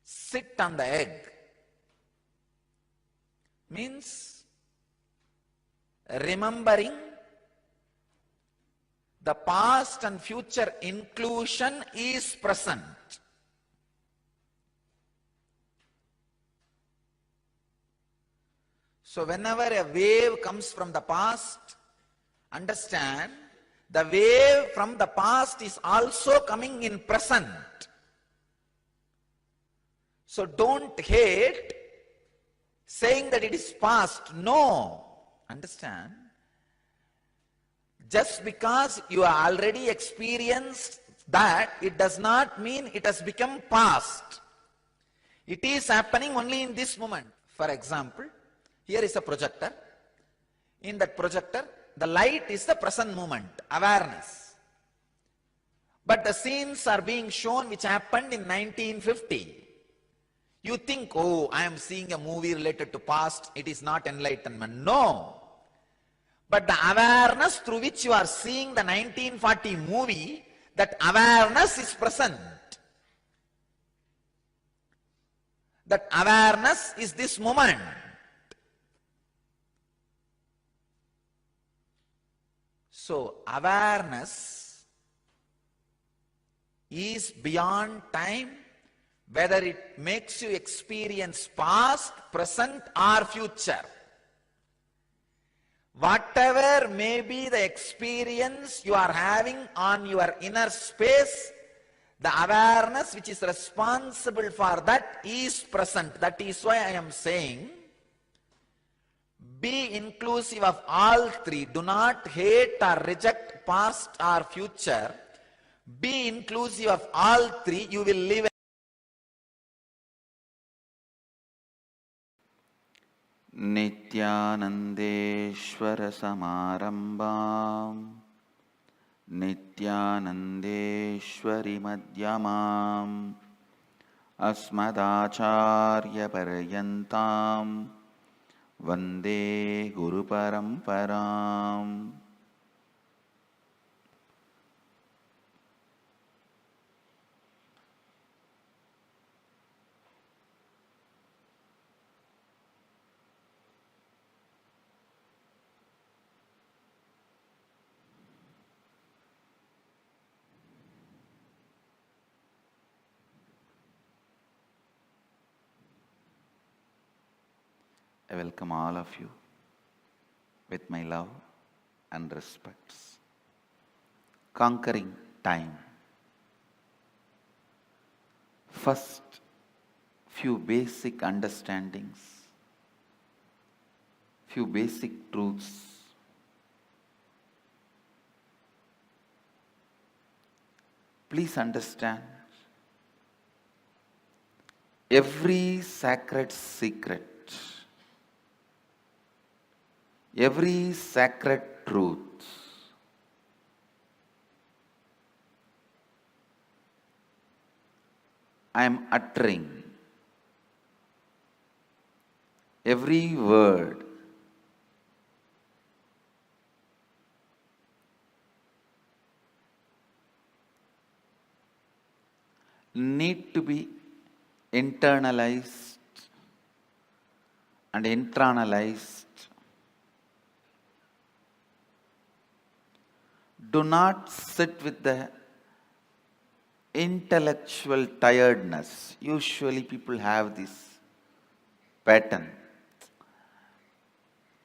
Sit on the egg means remembering the past and future inclusion is present. So whenever a wave comes from the past, understand the wave from the past is also coming in present. So don't hate saying that it is past. No. Understand? Just because you have already experienced that, it does not mean it has become past. It is happening only in this moment. For example, here is a projector. In that projector, the light is the present moment, awareness. But the scenes are being shown which happened in 1950. You think, oh, I am seeing a movie related to past, it is not enlightenment. No. But the awareness through which you are seeing the 1940 movie, that awareness is present. That awareness is this moment. So awareness is beyond time, whether it makes you experience past, present or future. Whatever may be the experience you are having on your inner space, the awareness which is responsible for that is present. That is why I am saying, be inclusive of all three. Do not hate or reject past or future. Be inclusive of all three. You will live. Nithyanandeshwara samarambam Nithyanandeshwari madhyamam Asmadacharya paryantam Vande Guru Paramparam. I welcome all of you with my love and respects. Conquering time. First, few basic understandings, few basic truths. Please understand, every sacred secret, every sacred truth I am uttering, every word need to be internalized and internalized. Do not sit with the intellectual tiredness. Usually people have this pattern.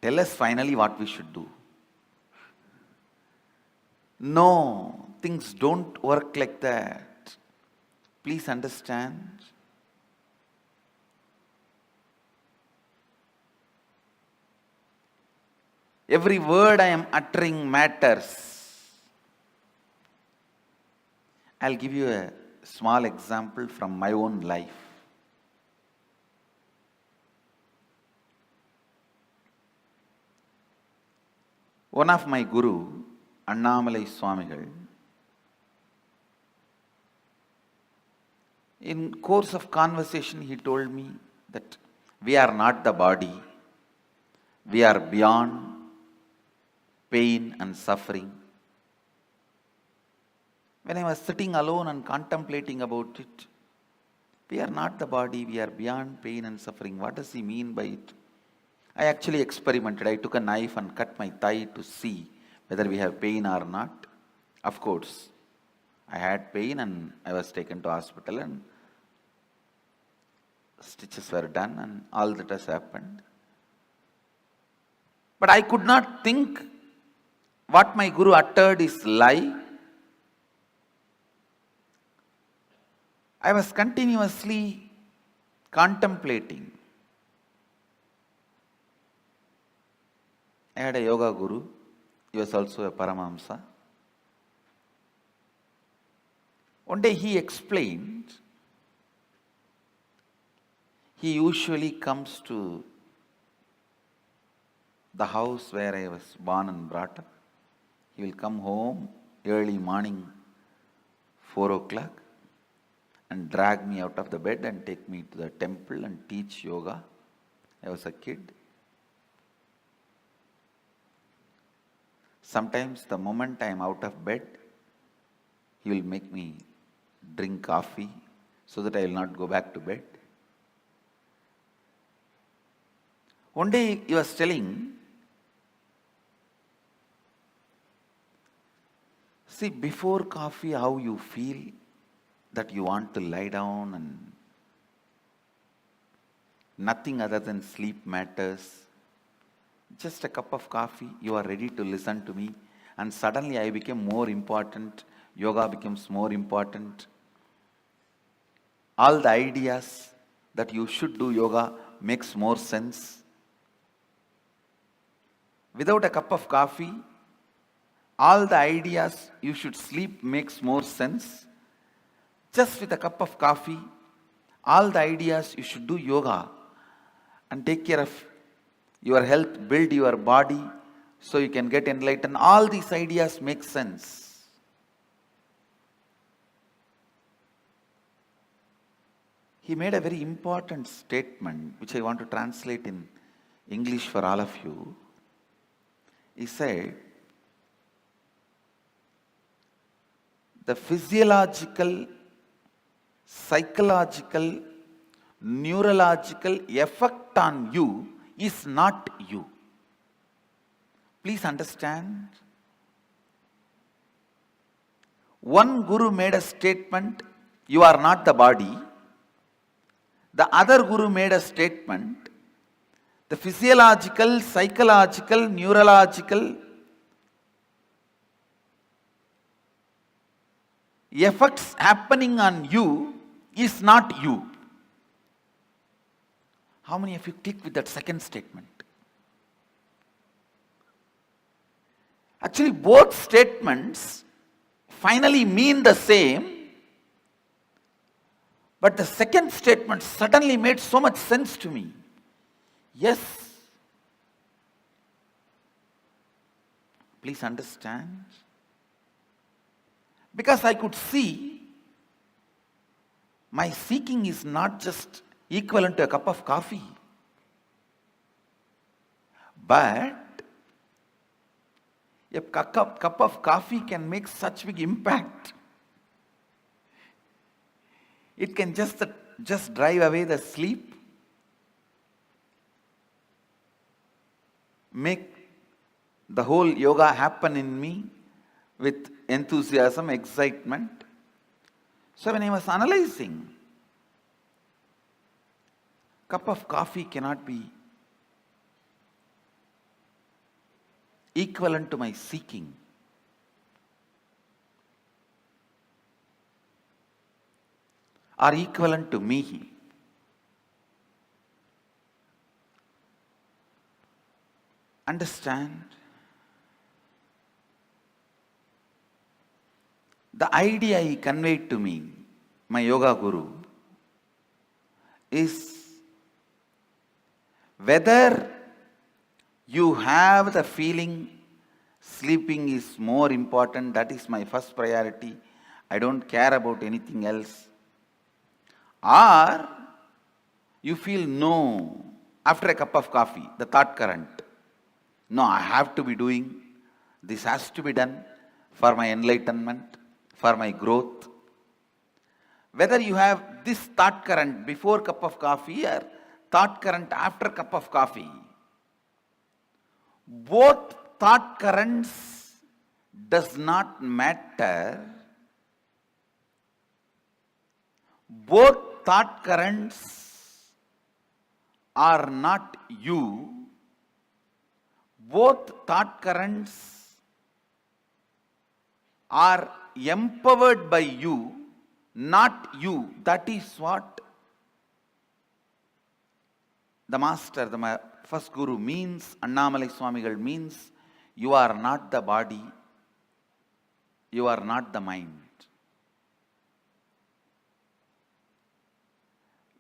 Tell us finally what we should do. No, things don't work like that. Please understand. Every word I am uttering matters. I'll give you a small example from my own life. One of my guru, Annamalai Swamigal, in course of conversation he told me that we are not the body, we are beyond pain and suffering. When I was sitting alone and contemplating about it, we are not the body, we are beyond pain and suffering. What does he mean by it? I actually experimented. I took a knife and cut my thigh to see whether we have pain or not. Of course, I had pain and I was taken to hospital and stitches were done and all that has happened. But I could not think what my Guru uttered is lie. I was continuously contemplating. I had a yoga guru. He was also a Paramahamsa. One day he explained, he usually comes to the house where I was born and brought up. He will come home early morning, 4 o'clock, and drag me out of the bed and take me to the temple and teach yoga. I was a kid. Sometimes the moment I am out of bed, he will make me drink coffee so that I will not go back to bed. One day he was telling, see, before coffee, how you feel that you want to lie down and nothing other than sleep matters. Just a cup of coffee, you are ready to listen to me. And suddenly I became more important. Yoga becomes more important. All the ideas that you should do yoga makes more sense. Without a cup of coffee, all the ideas you should sleep makes more sense. Just with a cup of coffee, all the ideas you should do yoga and take care of your health, build your body so you can get enlightened. All these ideas make sense. He made a very important statement which I want to translate in English for all of you. He said, the physiological, psychological, neurological effect on you is not you. Please understand. One guru made a statement, you are not the body. The other guru made a statement, the physiological, psychological, neurological effects happening on you is not you. How many of you click with that second statement? Actually, both statements finally mean the same, but the second statement suddenly made so much sense to me. Yes. Please understand. Because I could see my seeking is not just equivalent to a cup of coffee. But a cup of coffee can make such big impact. It can just drive away the sleep, make the whole yoga happen in me with enthusiasm, excitement. So when I was analyzing, cup of coffee cannot be equivalent to my seeking. Or equivalent to me. Understand? The idea he conveyed to me, my yoga guru, is whether you have the feeling sleeping is more important, that is my first priority, I don't care about anything else, or you feel no, after a cup of coffee, the thought current, no, I have to be doing, This has to be done for my enlightenment, for my growth. Whether you have this thought current before cup of coffee or thought current after cup of coffee, both thought currents does not matter. Both thought currents are not you. Both thought currents are empowered by you, not you. That is what the master, the first guru means, Annamalai Swamigal means. You are not the body, you are not the mind.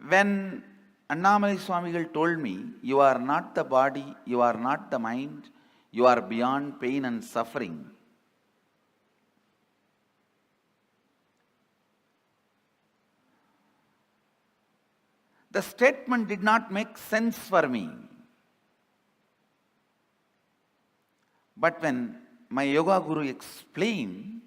When Annamalai Swamigal told me, you are not the body, you are not the mind, you are beyond pain and suffering, the statement did not make sense for me. But when my yoga guru explained,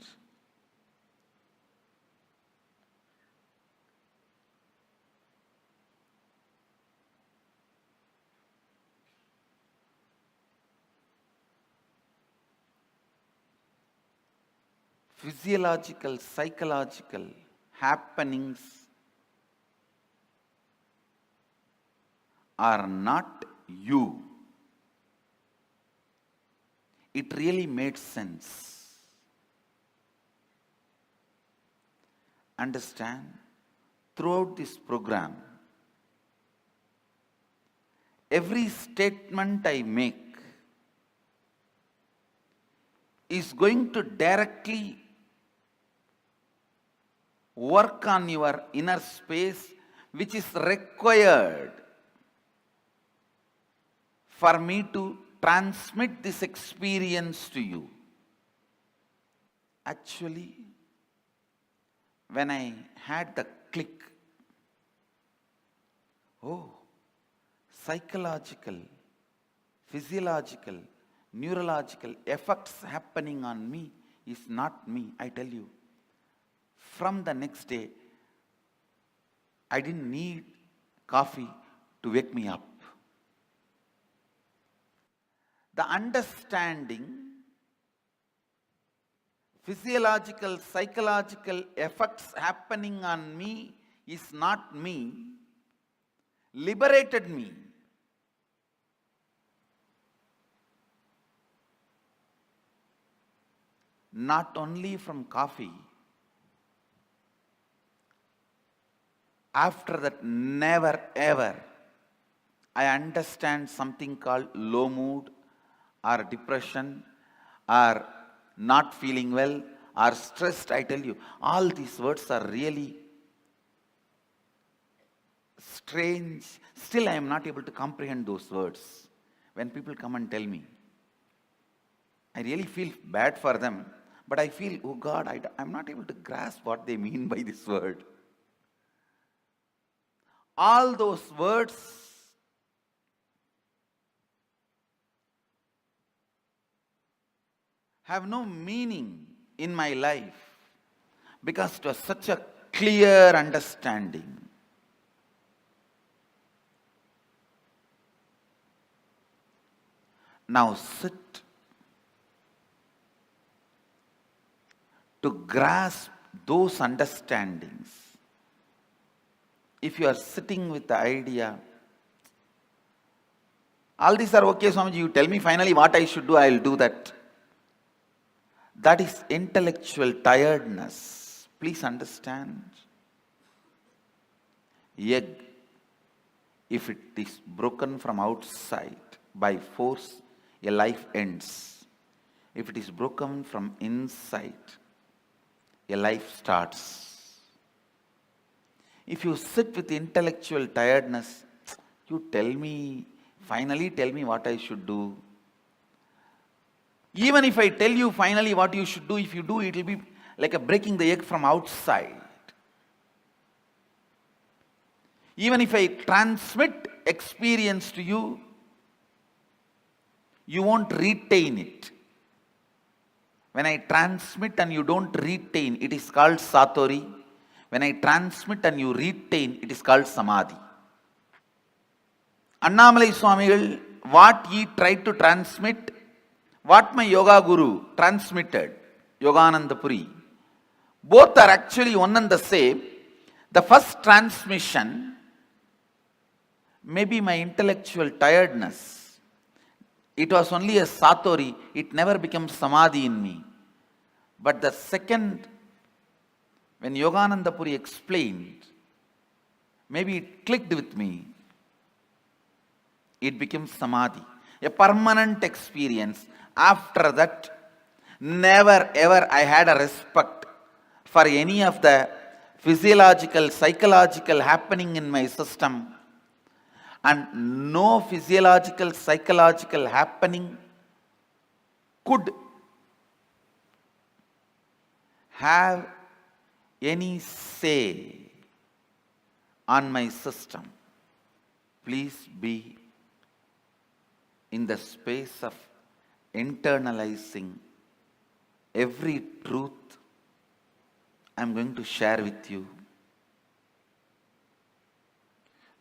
physiological, psychological happenings are not you, it really made sense. Understand? Throughout this program, every statement I make is going to directly work on your inner space, which is required for me to transmit this experience to you. Actually, when I had the click, oh, psychological, physiological, neurological effects happening on me is not me, I tell you. From the next day, I didn't need coffee to wake me up. The understanding, physiological, psychological effects happening on me is not me, liberated me. Not only from coffee, after that, never ever I understand something called low mood or depression or not feeling well or stressed. I tell you, all these words are really strange. Still, I am not able to comprehend those words. When people come and tell me, I really feel bad for them, but I feel, oh God, I'm not able to grasp what they mean by this word. All those words have no meaning in my life because it was such a clear understanding. Now sit to grasp those understandings. If you are sitting with the idea, all these are okay, Swamiji, you tell me finally what I should do, I will do that. That is intellectual tiredness. Please understand. Egg, if it is broken from outside by force, a life ends. If it is broken from inside, a life starts. If you sit with intellectual tiredness, you finally tell me what I should do. Even if I tell you finally what you should do, if you do, it will be like a breaking the egg from outside. Even if I transmit experience to you, you won't retain it. When I transmit and you don't retain, it is called Satori. When I transmit and you retain, it is called Samadhi. Annamalai Swamigal, what he tried to transmit, what my yoga guru transmitted, Yogananda Puri, both are actually one and the same. The first transmission may be my intellectual tiredness. It was only a Satori, it never becomes Samadhi in me. But the second, when Yogananda Puri explained, maybe it clicked with me, it becomes Samadhi, a permanent experience. After that, never ever I had a respect for any of the physiological, psychological happening in my system. And no physiological, psychological happening could have any say on my system. Please be in the space of internalizing every truth I'm going to share with you.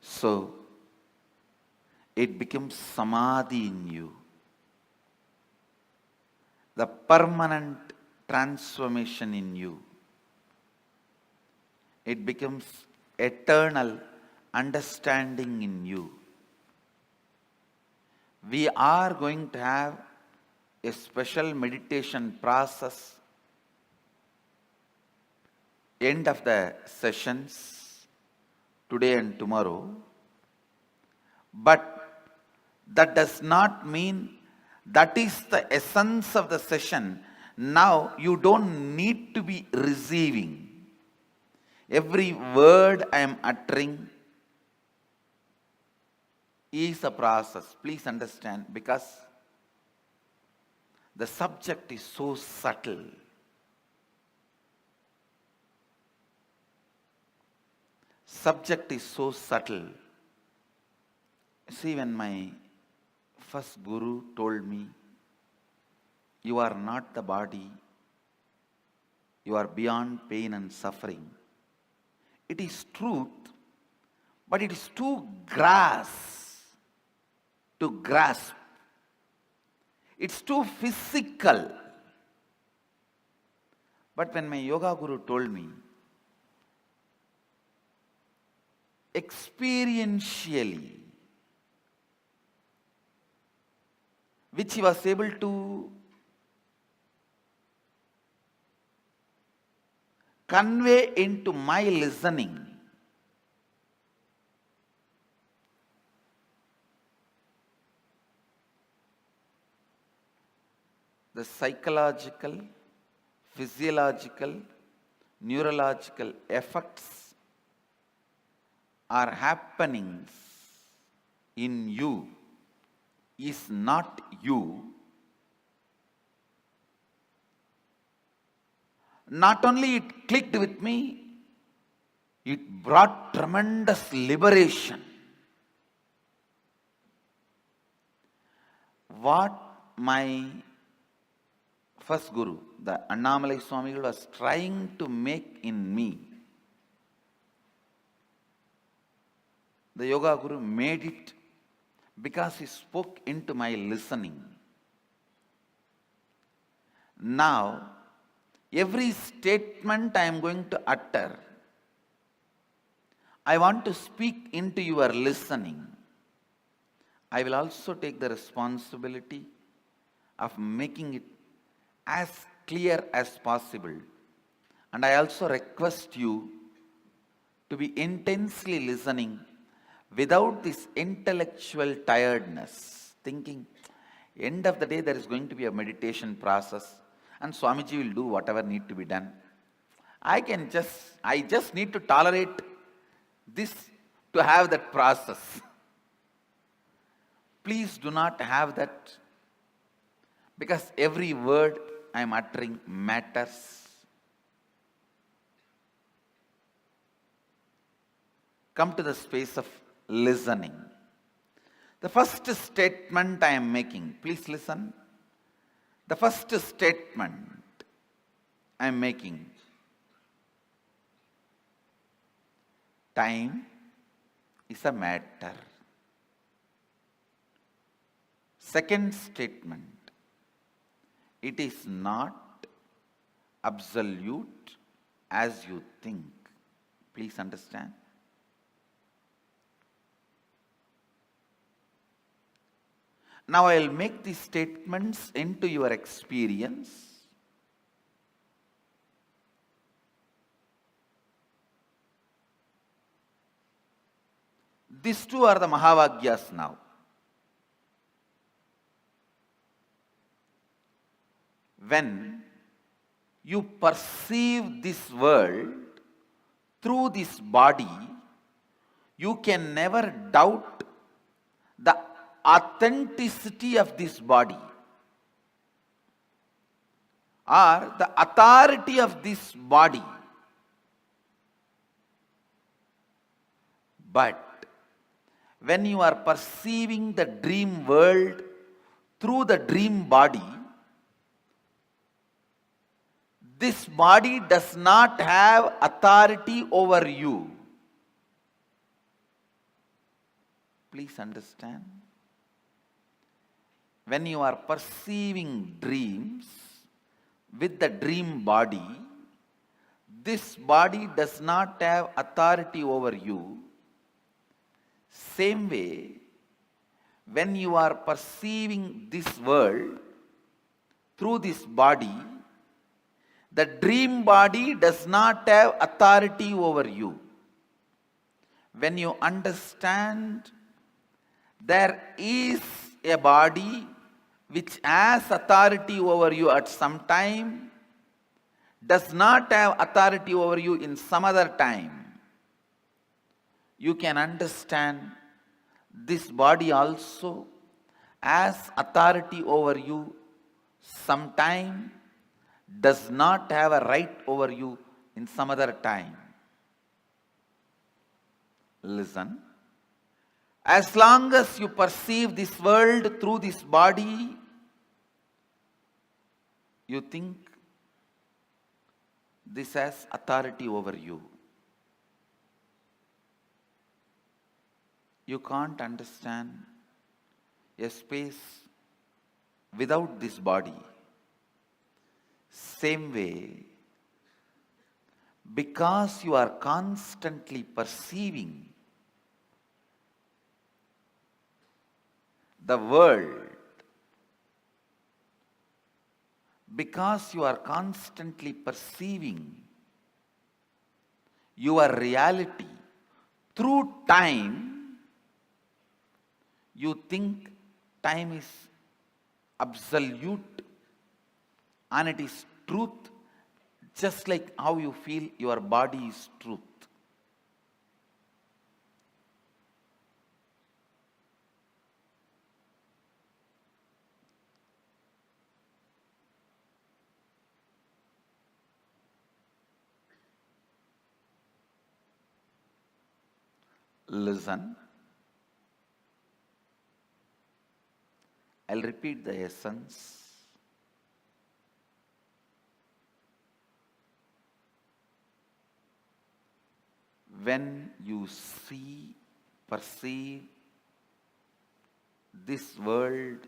So, it becomes Samadhi in you. The permanent transformation in you. It becomes eternal understanding in you. We are going to have a special meditation process end of the sessions today and tomorrow. But that does not mean that is the essence of the session. Now you don't need to be receiving. Every word I am uttering is a process. Please understand, because the subject is so subtle. Subject is so subtle. See, when my first guru told me, you are not the body, you are beyond pain and suffering. It is truth, but it is too to grasp. It's too physical. But when my yoga guru told me, experientially, which he was able to convey into my listening, the psychological, physiological, neurological effects are happenings in you is not you. Not only it clicked with me, it brought tremendous liberation. What my first guru, the Annamalai Swamigal, was trying to make in me, the yoga guru made it because he spoke into my listening. Now, every statement I am going to utter, I want to speak into your listening. I will also take the responsibility of making it as clear as possible. And I also request you to be intensely listening without this intellectual tiredness, thinking, end of the day there is going to be a meditation process and Swamiji will do whatever need to be done. I just need to tolerate this to have that process. Please do not have that, because every word I am uttering matters. Come to the space of listening. The first statement I am making, please listen. The first statement I am making. Time is a matter. Second statement, it is not absolute as you think. Please understand. Now I will make these statements into your experience. These two are the Mahavagyas now. When you perceive this world through this body, you can never doubt the authenticity of this body or the authority of this body. But when you are perceiving the dream world through the dream body, this body does not have authority over you. Please understand. When you are perceiving dreams with the dream body, this body does not have authority over you. Same way, when you are perceiving this world through this body, the dream body does not have authority over you. When you understand there is a body which has authority over you at some time, does not have authority over you in some other time, you can understand this body also has authority over you sometime, does not have a right over you in some other time. Listen. As long as you perceive this world through this body, you think this has authority over you. You can't understand a space without this body. Same way, because you are constantly perceiving the world, because you are constantly perceiving your reality through time, you think time is absolute and it is truth, just like how you feel your body is truth. Listen. I'll repeat the essence. When you see, perceive this world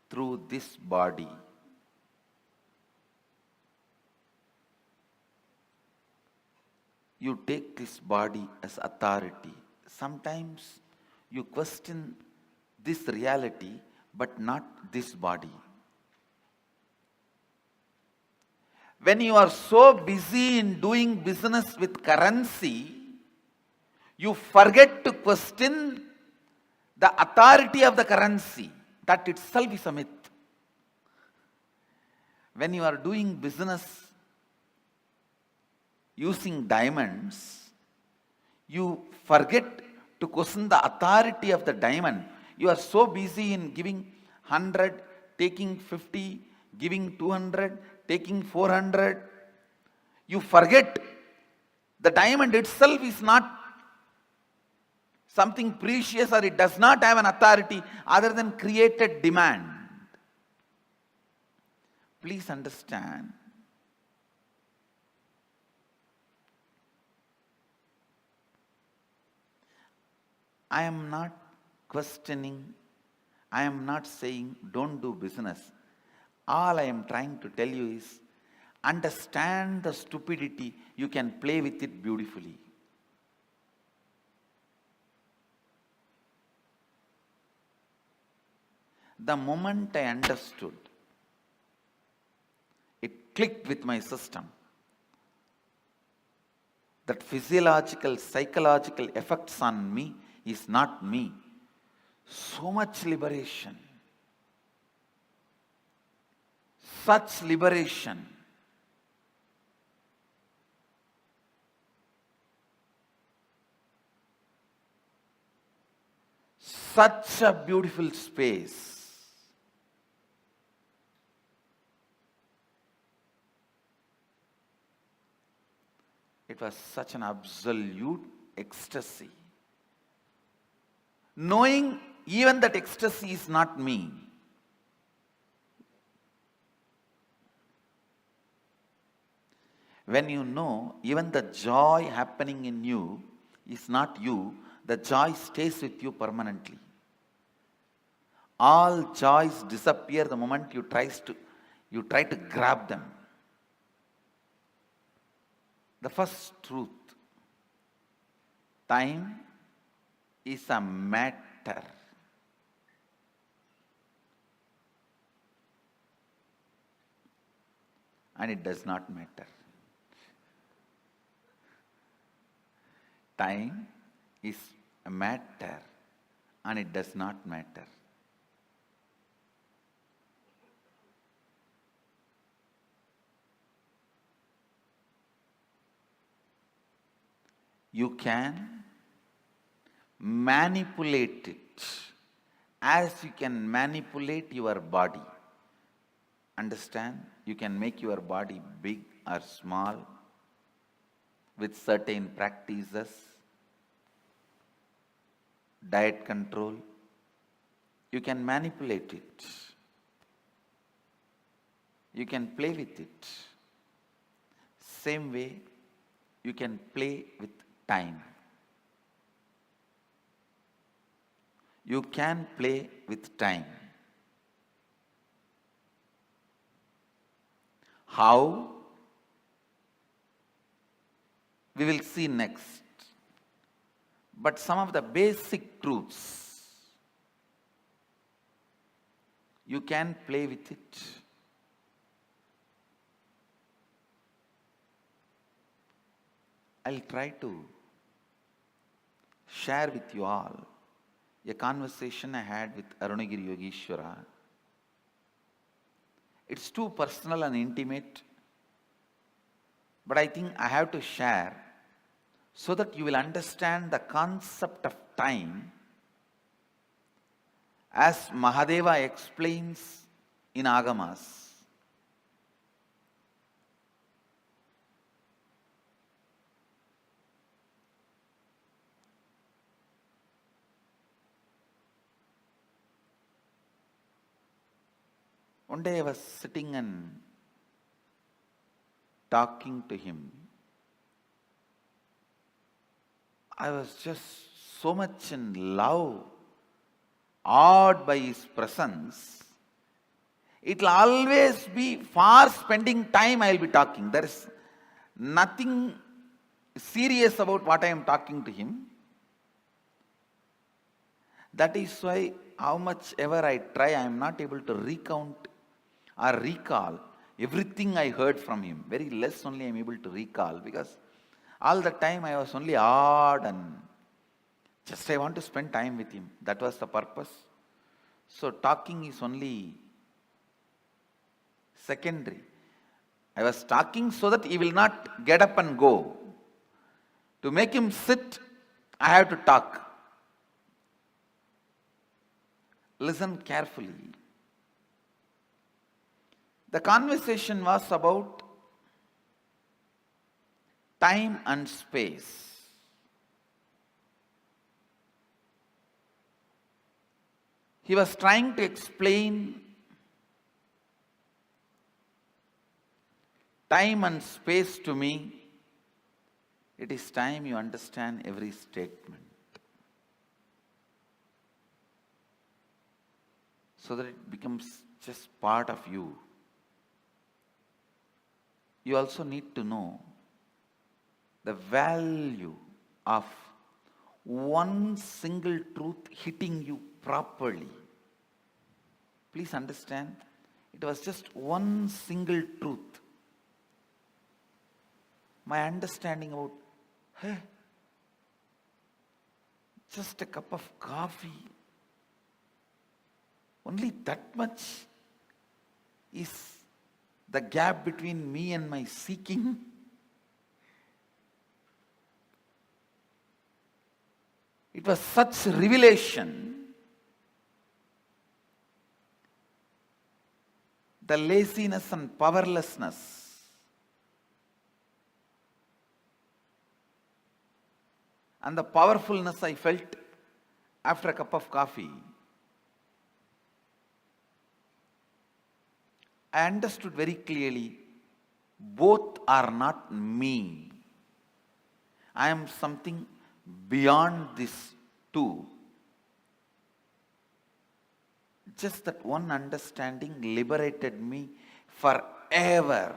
through this body, you take this body as authority. Sometimes you question this reality, but not this body. When you are so busy in doing business with currency, you forget to question the authority of the currency. That itself is a myth. When you are doing business using diamonds, you forget to question the authority of the diamond. You are so busy in giving 100, taking 50, giving 200, taking 400. You forget the diamond itself is not something precious, or it does not have an authority other than created demand. Please understand. I am not questioning, I am not saying don't do business. All I am trying to tell you is understand the stupidity, you can play with it beautifully. The moment I understood, it clicked with my system that physiological, psychological effects on me is not me. So much liberation. Such liberation. Such a beautiful space. It was such an absolute ecstasy. Knowing even that ecstasy is not me. When you know even the joy happening in you is not you, the joy stays with you permanently. All joys disappear the moment you try to grab them. The first truth, time is a matter. And it does not matter. Time is a matter and it does not matter. You can manipulate it as you can manipulate your body. Understand? You can make your body big or small with certain practices, diet control. You can manipulate it. You can play with it. Same way, you can play with time. You can play with time. How? We will see next. But some of the basic truths, you can play with it. I'll try to share with you all a conversation I had with Arunagiri Yogeshwara. It's too personal and intimate, but I think I have to share so that you will understand the concept of time as Mahadeva explains in Agamas. One day I was sitting and talking to him. I was just so much in love, awed by his presence. It will always be for spending time I will be talking. There is nothing serious about what I am talking to him. That is why how much ever I try, I am not able to recount or recall everything I heard from him. Very less only I am able to recall, because all the time I was only awed and just I want to spend time with him. That was the purpose. So talking is only secondary. I was talking so that he will not get up and go. To make him sit, I have to talk. Listen carefully. The conversation was about time and space. He was trying to explain time and space to me. It is time you understand every statement. so that it becomes just part of you. You also need to know the value of one single truth hitting you properly. Please understand, it was just one single truth. My understanding about, hey, just a cup of coffee, only that much is the gap between me and my seeking. It was such revelation. The laziness and powerlessness and the powerfulness I felt after a cup of coffee, I understood very clearly, both are not me. I am something beyond this too. Just that one understanding liberated me forever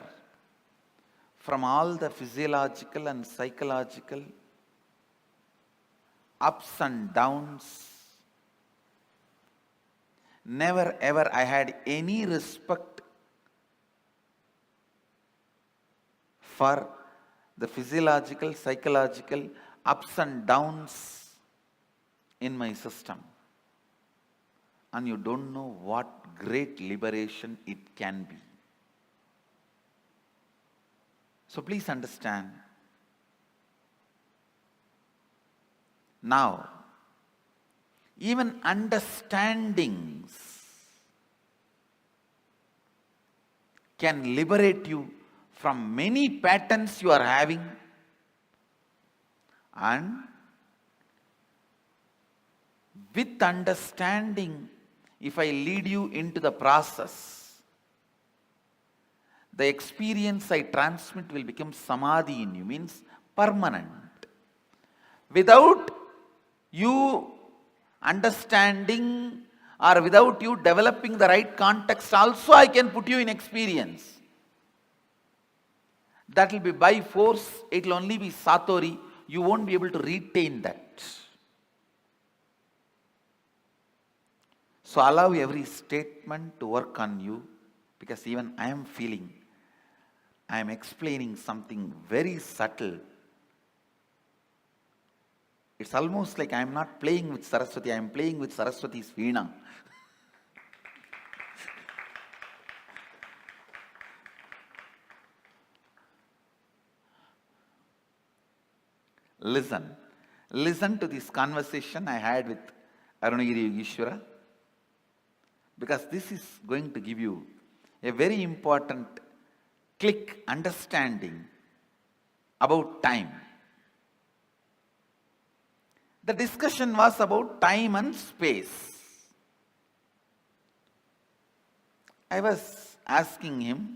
from all the physiological and psychological ups and downs. Never ever I had any respect for the physiological, psychological ups and downs in my system. And you don't know what great liberation it can be. So please understand. Now, even understandings can liberate you from many patterns you are having, and with understanding, if I lead you into the process, the experience I transmit will become samadhi in you, means permanent. Without you understanding or without you developing the right context, also I can put you in experience. That will be by force, it will only be satori, you won't be able to retain that. So allow every statement to work on you, because even I am feeling, I am explaining something very subtle. It's almost like I am not playing with Saraswati, I am playing with Saraswati's veena. Listen to this conversation I had with Arunagiri Yogeshwara, because this is going to give you a very important click understanding about time. The discussion was about time and space. I was asking him,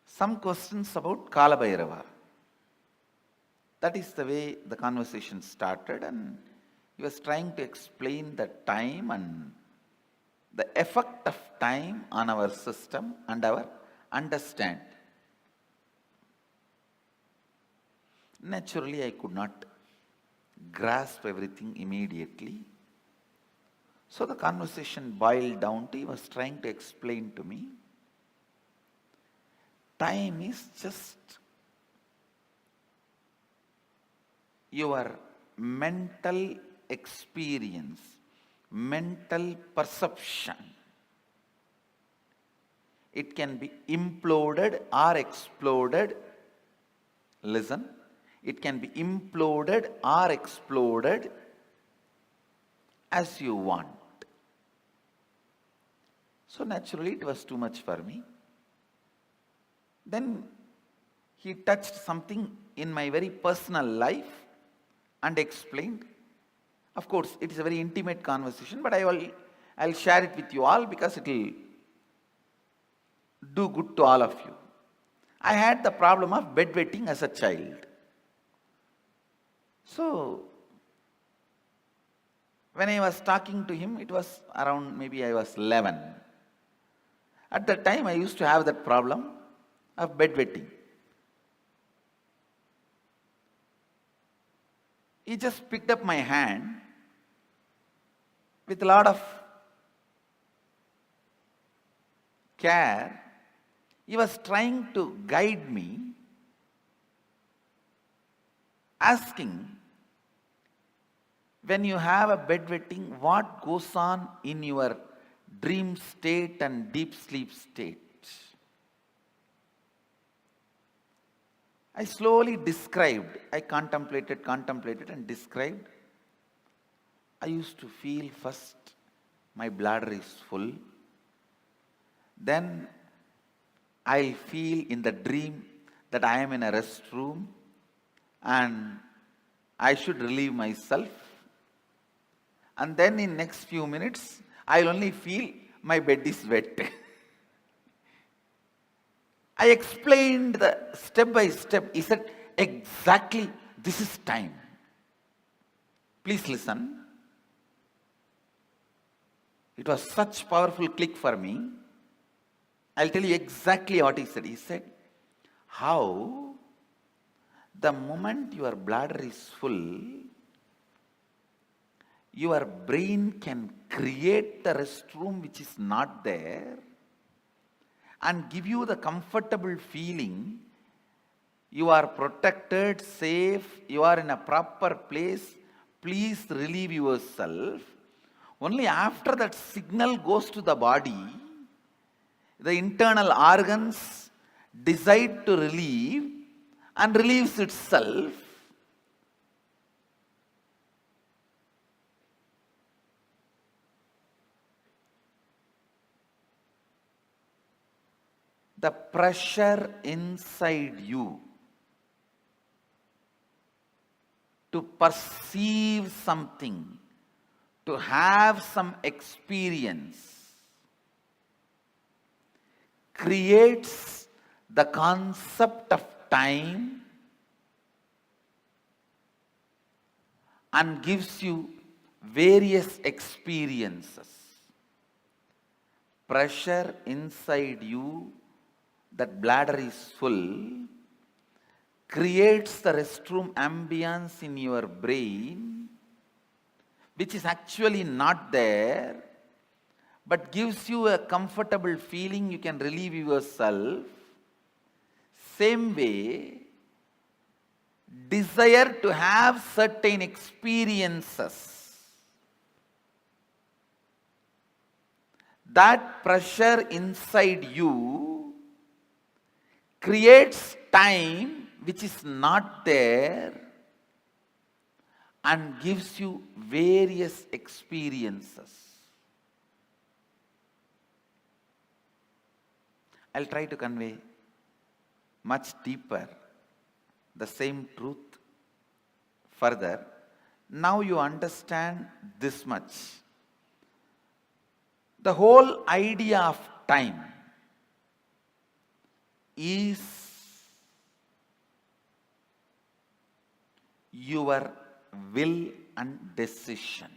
some questions about Kaala Bhairava. That is the way the conversation started, and he was trying to explain the time and the effect of time on our system and our understanding. Naturally, I could not grasp everything immediately. So the conversation boiled down to, he was trying to explain to me, time is just your mental experience, mental perception. It can be imploded or exploded. Listen, it can be imploded or exploded as you want. So naturally it was too much for me. Then he touched something in my very personal life and explained. Of course, it is a very intimate conversation, but I'll share it with you all because it will do good to all of you. I had the problem of bedwetting as a child. So, when I was talking to him, it was around maybe I was 11. At that time, I used to have that problem of bedwetting. He just picked up my hand with a lot of care. He was trying to guide me, asking, when you have a bedwetting, what goes on in your dream state and deep sleep state? I slowly described, I contemplated and described. I used to feel first my bladder is full. Then I feel in the dream that I am in a restroom and I should relieve myself. And then in next few minutes, I'll only feel my bed is wet. I explained the step by step. He said, exactly, this is time. Please listen. It was such powerful click for me. I'll tell you exactly what he said. He said, how the moment your bladder is full, your brain can create the restroom which is not there and give you the comfortable feeling you are protected, safe, you are in a proper place, please relieve yourself. Only after that signal goes to the body, the internal organs decide to relieve and relieves itself. The pressure inside you to perceive something, to have some experience, creates the concept of time and gives you various experiences. Pressure inside you, that bladder is full, creates the restroom ambience in your brain, which is actually not there, but gives you a comfortable feeling, you can relieve yourself. Same way, desire to have certain experiences, that pressure inside you creates time which is not there and gives you various experiences. I'll try to convey much deeper the same truth further. Now you understand this much. The whole idea of time is your will and decision.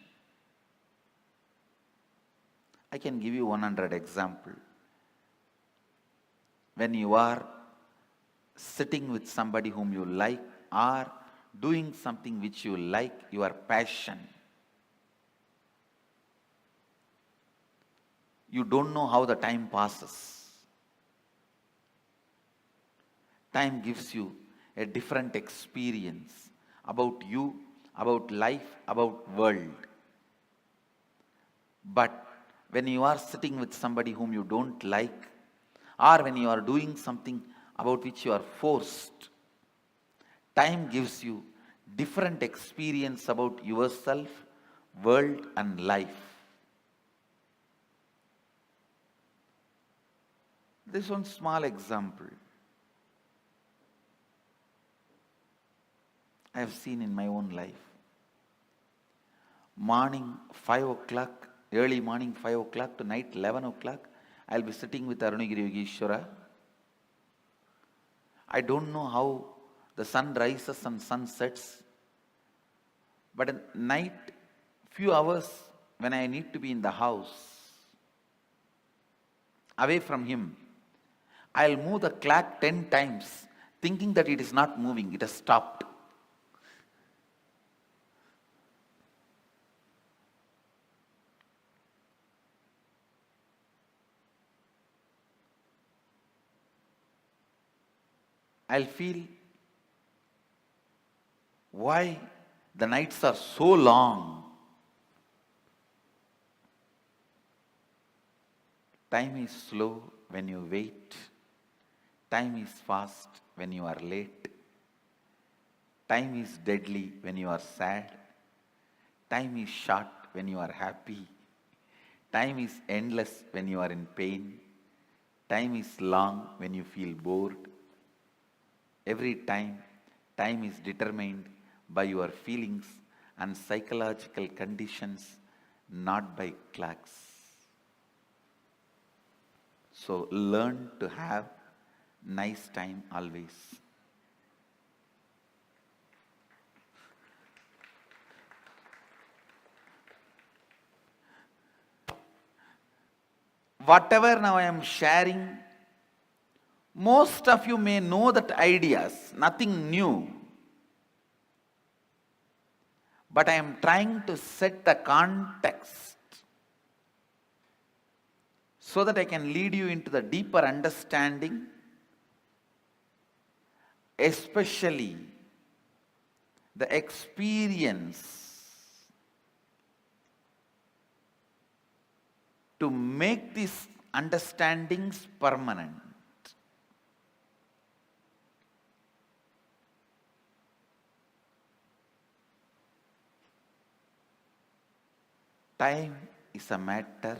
I can give you 100 examples. When you are sitting with somebody whom you like or doing something which you like, your passion, you don't know how the time passes. Time gives you a different experience about you, about life, about world. But when you are sitting with somebody whom you don't like, or when you are doing something about which you are forced, time gives you different experience about yourself, world and life. This one small example I have seen in my own life. Morning 5 o'clock, early morning 5 o'clock to night 11 o'clock, I'll be sitting with Arunagiri Yogeshwara. I don't know how the sun rises and sun sets, but at night, few hours when I need to be in the house, away from him, I'll move the clock 10 times, thinking that it is not moving, it has stopped. I'll feel why the nights are so long. Time is slow when you wait. Time is fast when you are late. Time is deadly when you are sad. Time is short when you are happy. Time is endless when you are in pain. Time is long when you feel bored. Every time, time is determined by your feelings and psychological conditions, not by clocks. So learn to have nice time always. Whatever now I am sharing, most of you may know that ideas, nothing new. But I am trying to set the context so that I can lead you into the deeper understanding, especially the experience to make these understandings permanent. Time is a matter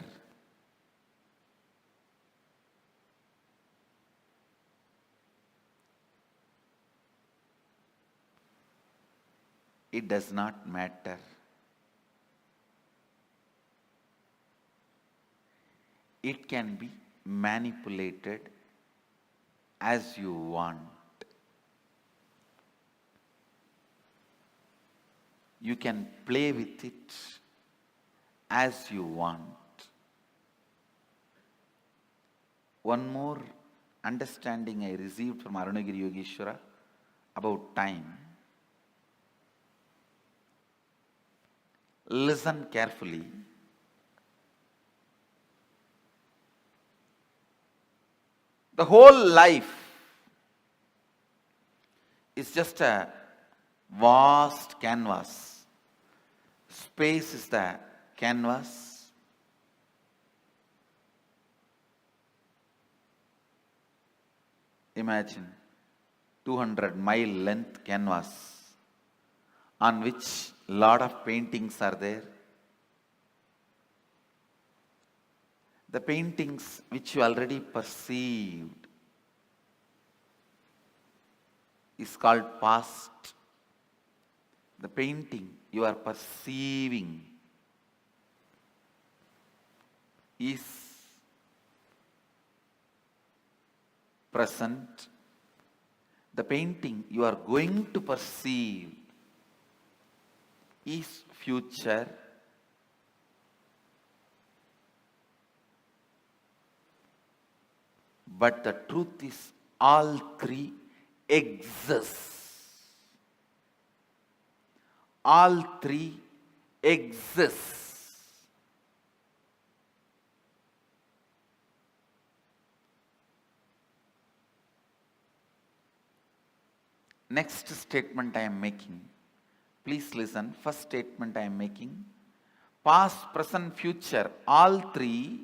it does not matter. It can be manipulated as you want. You can play with it as you want. One more understanding I received from Arunagiri Yogeshwara about time. Listen carefully. The whole life is just a vast canvas. Space is the canvas. Imagine 200-mile length canvas on which lot of paintings are there. The paintings which you already perceived is called past. The painting you are perceiving is present. The painting you are going to perceive is future. But the truth is all three exist. All three exist. Next statement I am making. Please listen. First statement I am making. Past, present, future, all three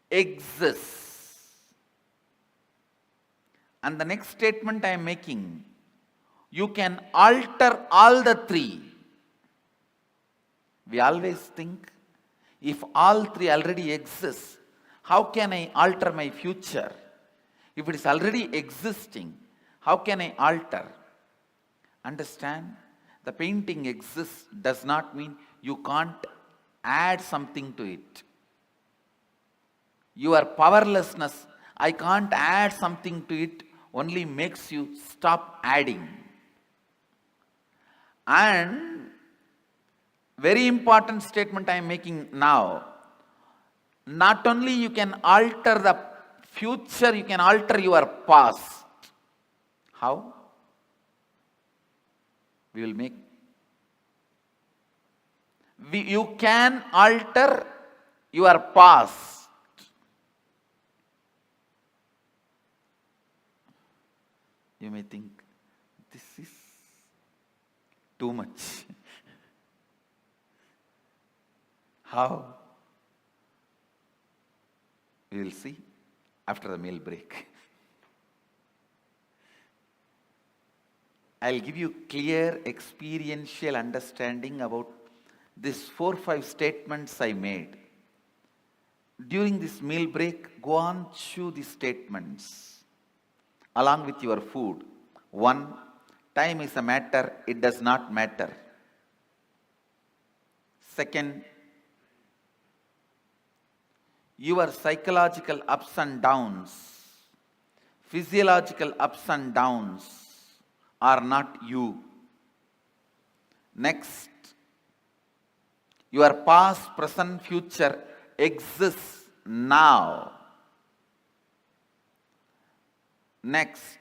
exist. And the next statement I am making, you can alter all the three. We always think, if all three already exist, how can I alter my future? If it is already existing, how can I alter? Understand? The painting exists does not mean you can't add something to it. Your powerlessness, I can't add something to it, only makes you stop adding. And very important statement I am making now. Not only you can alter the future, you can alter your past. How? We will make. You can alter your past. You may think, this is too much. How? We will see after the meal break. I'll give you clear experiential understanding about these 4-5 statements I made. During this meal break, go on, chew these statements along with your food. 1, time is a matter, it does not matter. 2, your psychological ups and downs, physiological ups and downs are not you. Next, your past, present, future exists now. Next,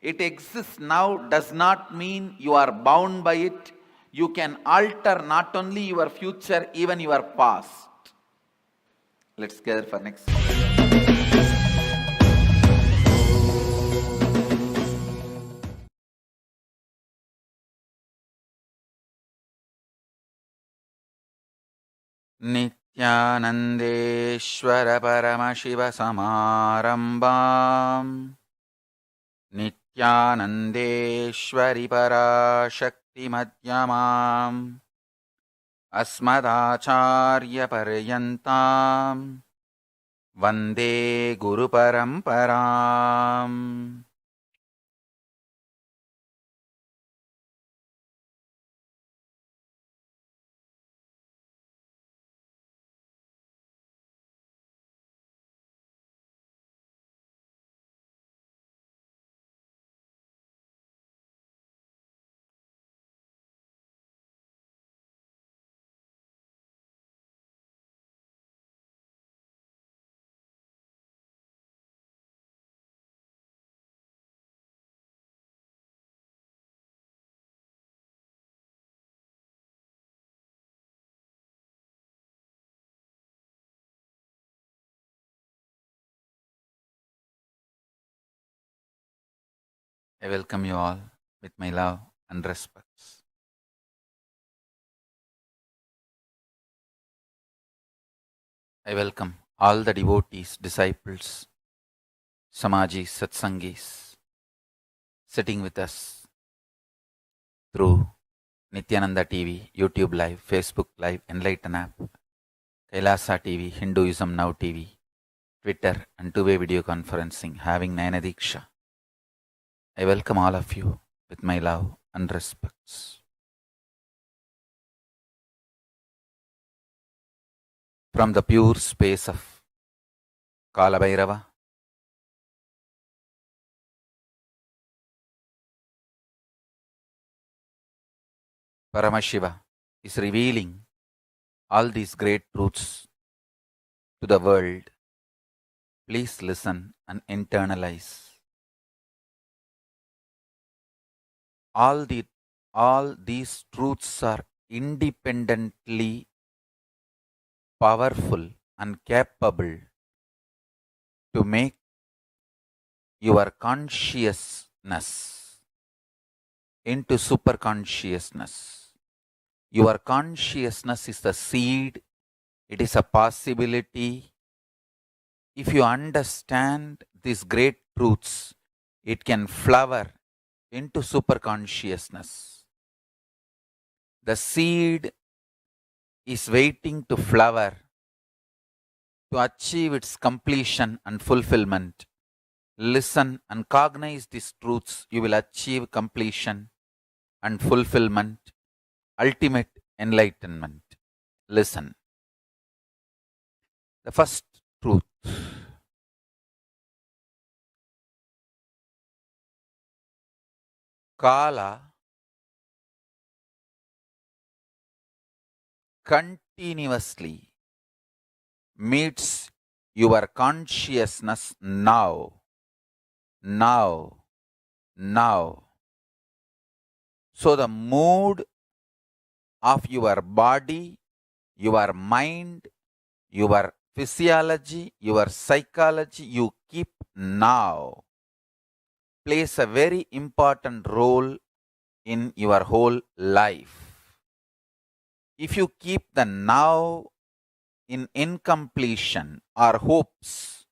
it exists now does not mean you are bound by it. You can alter not only your future, even your past. Let's gather for next. Nithyanandeshwara Paramashiva Samarambam Nithyanandeshwari Parashakti Madhyamam Asmadacharya Paryantam Vande Guru Paramparam. I welcome you all with my love and respects. I welcome all the devotees, disciples, Samajis, Satsangis, sitting with us through Nithyananda TV, YouTube Live, Facebook Live, Enlighten app, Kailasa TV, Hinduism Now TV, Twitter, and two-way video conferencing, having Nayana Diksha. I welcome all of you with my love and respects. From the pure space of Kaala Bhairava, Paramashiva is revealing all these great truths to the world. Please listen and internalize. All these truths are independently powerful and capable to make your consciousness into super consciousness. Your consciousness is the seed, it is a possibility. If you understand these great truths, it can flower into super consciousness. The seed is waiting to flower to achieve its completion and fulfillment. Listen and cognize these truths. You will achieve completion and fulfillment, ultimate enlightenment. Listen. The first truth. Kaala continuously meets your consciousness now, now, now. So the mood of your body, your mind, your physiology, your psychology, you keep now, plays a very important role in your whole life. If you keep the now in incompletion or hopes,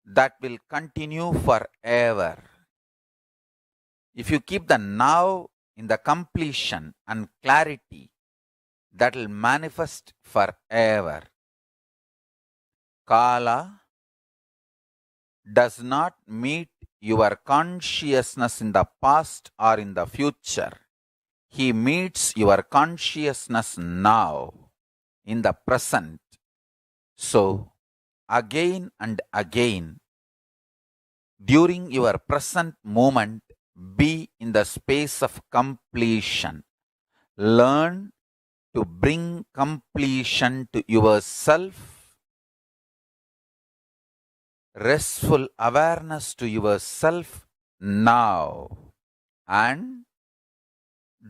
that will continue forever. If you keep the now in the completion and clarity, that will manifest forever. Kaala does not meet your consciousness in the past or in the future. He meets your consciousness now, in the present. So, again and again, during your present moment, be in the space of completion. Learn to bring completion to yourself, restful awareness to yourself now, and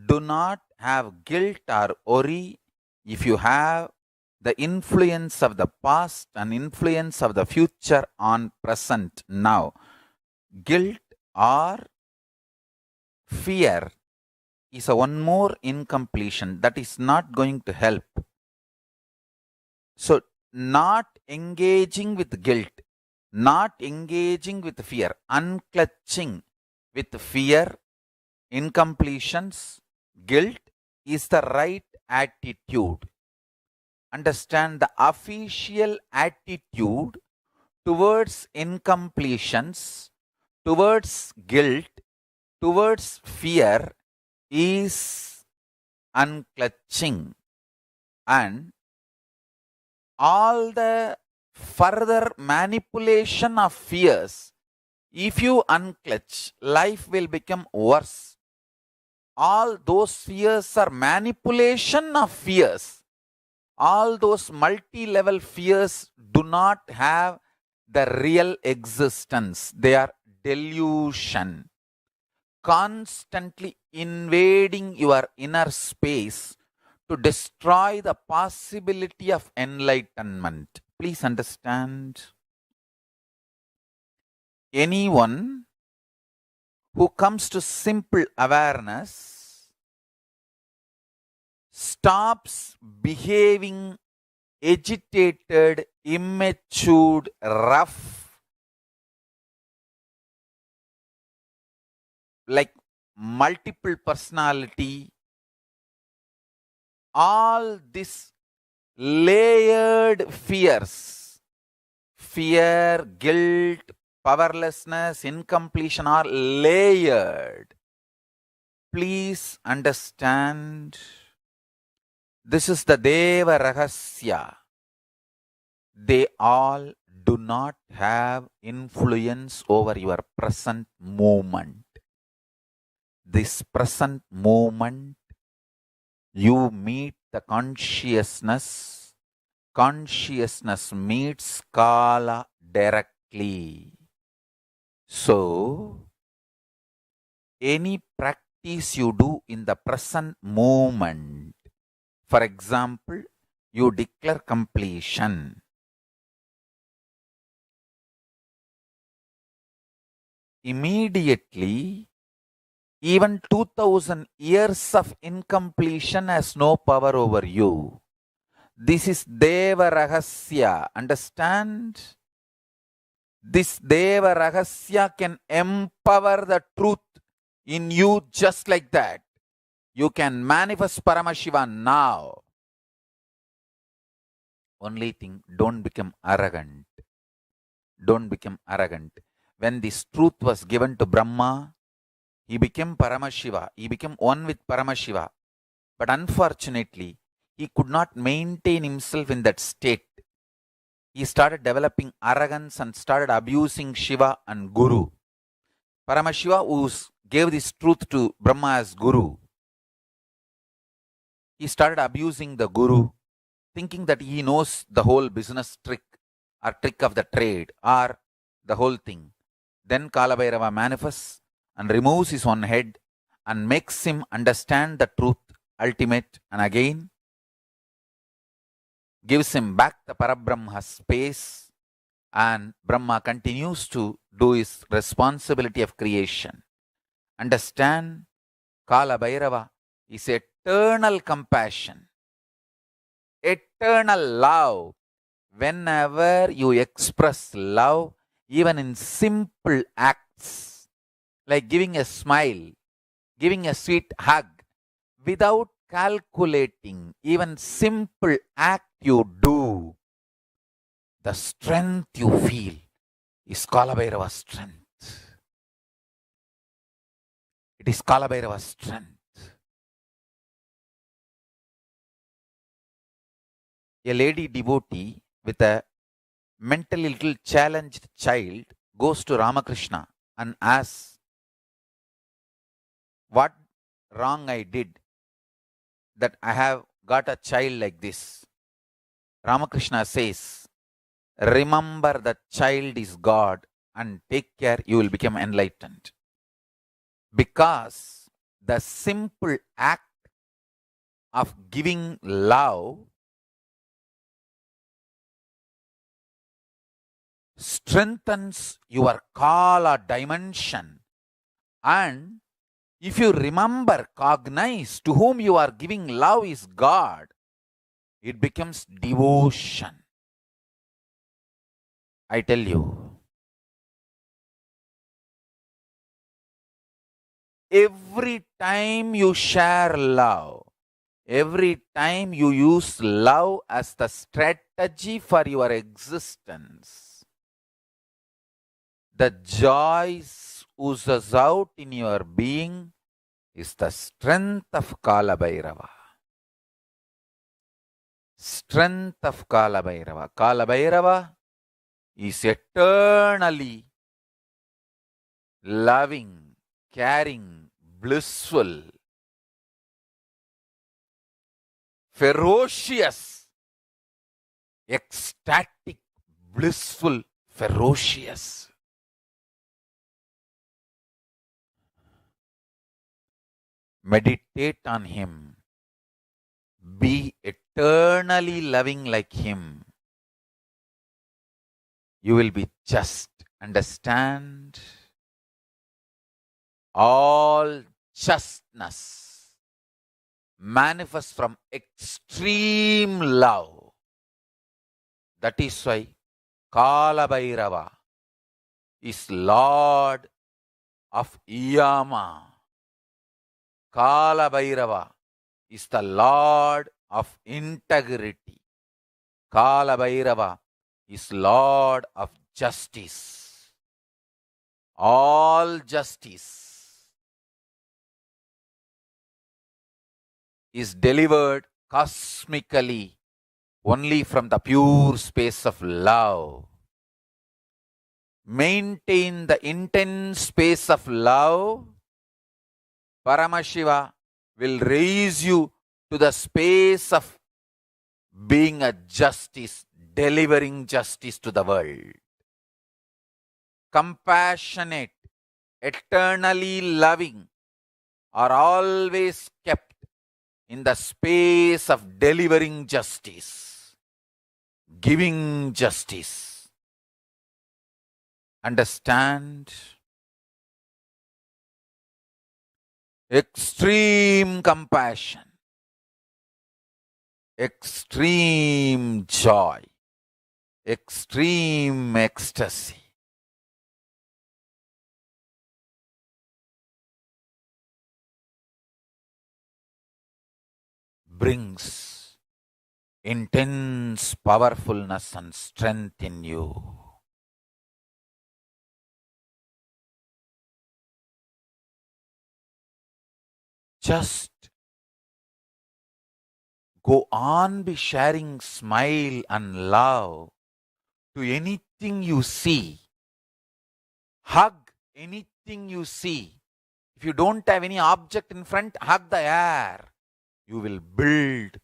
do not have guilt or worry if you have the influence of the past and influence of the future on present now. Guilt or fear is a one more incompletion that is not going to help. So, not engaging with guilt, not engaging with fear, unclutching with fear, incompletions, guilt is the right attitude. Understand the official attitude towards incompletions, towards guilt, towards fear is unclutching, and all the further manipulation of fears, if you unclutch, life will become worse. All those fears are manipulation of fears. All those multi-level fears do not have the real existence. They are delusion, constantly invading your inner space to destroy the possibility of enlightenment. Please understand. Anyone who comes to simple awareness stops behaving agitated, immature, rough, like multiple personality, all these layered fears, fear, guilt, powerlessness, incompletion are layered. Please understand, this is the Deva Rahasya. They all do not have influence over your present moment. This present moment, you meet the consciousness. Consciousness meets Kaala directly. So, any practice you do in the present moment, for example, you declare completion. Immediately, even 2000 years of incompletion has no power over you. This is Deva Rahasya. Understand? This Deva Rahasya can empower the truth in you just like that. You can manifest Paramashiva now. Only thing, don't become arrogant. Don't become arrogant. When this truth was given to Brahma, he became Paramashiva. He became one with Paramashiva. But unfortunately, he could not maintain himself in that state. he started developing arrogance and started abusing Shiva and Guru. Paramashiva, who gave this truth to Brahma as Guru, he started abusing the Guru, thinking that he knows the whole business trick or trick of the trade or the whole thing. Then Kala Bhairava manifests and removes his own head and makes him understand the truth ultimate, and again gives him back the Parabrahma space, and Brahma continues to do his responsibility of creation. Understand, Kala Bhairava is eternal compassion, eternal love. Whenever you express love, even in simple acts, like giving a smile, giving a sweet hug, without calculating, even simple act you do, the strength you feel is Kala Bhairava's strength. It is Kala Bhairava's strength. A lady devotee with a mentally little challenged child goes to Ramakrishna and asks, what wrong I did that I have got a child like this? Ramakrishna says, remember that child is God and take care, you will become enlightened. Because the simple act of giving love strengthens your Kala dimension, and if you remember, cognize to whom you are giving love is God, it becomes devotion. I tell you, every time you share love, every time you use love as the strategy for your existence, the joy oozes out in your being is the strength of Kala Bhairava. Strength of Kala Bhairava. Kala Bhairava is eternally loving, caring, blissful, ferocious, ecstatic, blissful, ferocious. Meditate on him. Be eternally loving like him. You will be just. Understand? All justness manifests from extreme love. That is why Kala Bhairava is Lord of Yama. Kala Bhairava is the Lord of integrity. Kala Bhairava is Lord of justice. All justice is delivered cosmically only from the pure space of love. Maintain the intense space of love. Paramashiva will raise you to the space of being a justice, delivering justice to the world. Compassionate, eternally loving are always kept in the space of delivering justice, giving justice. Understand? Extreme compassion, extreme joy, extreme ecstasy. Brings intense powerfulness and strength in you. Just go on be sharing smile and love to anything you see. Hug anything you see. If you don't have any object in front, hug the air. You will build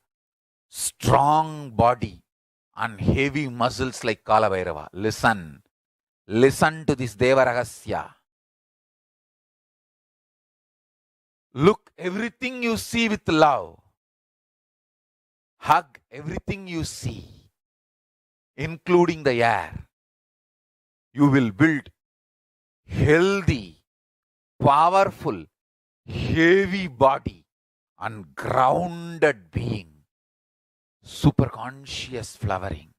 strong body and heavy muscles like Kaala Bhairava. Listen. Listen to this Deva Rahasya. Look everything you see with love. Hug everything you see, including the air. You will build healthy, powerful, heavy body and grounded being. Superconscious flowering.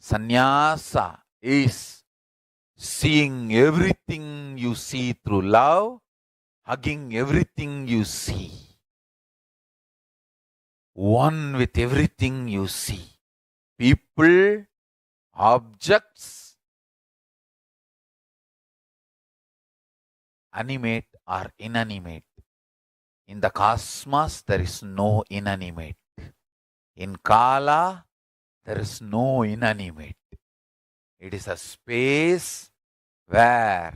Sannyasa is seeing everything you see through love, hugging everything you see. One with everything you see. People, objects, animate or inanimate. In the cosmos, there is no inanimate. In Kaala, there is no inanimate. It is a space where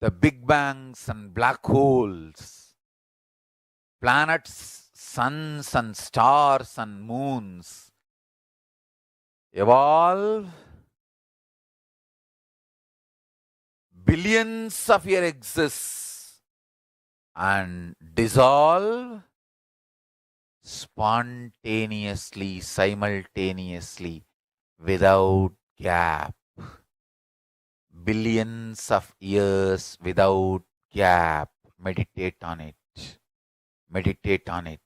the big bangs and black holes, planets, suns and stars and moons evolve billions of years exist and dissolve spontaneously, simultaneously, without gap. Billions of years without gap. Meditate on it. Meditate on it.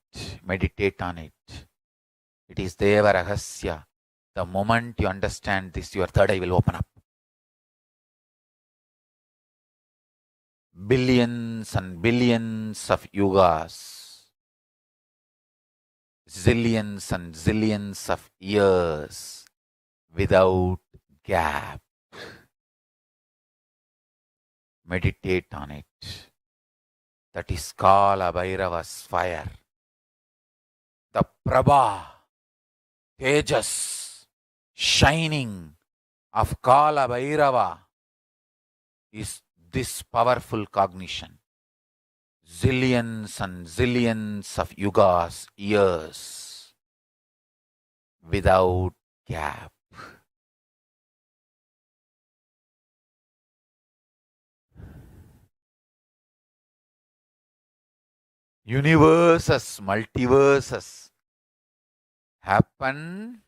Meditate on it. It is Deva Rahasya. The moment you understand this, your third eye will open up. Billions and billions of yugas, zillions and zillions of years without gap. Meditate on it. That is Kaala Bhairava's fire. The Prabha, Tejas, shining of Kaala Bhairava is this powerful cognition. Zillions and zillions of yugas, years, without gap. Universes, multiverses happen,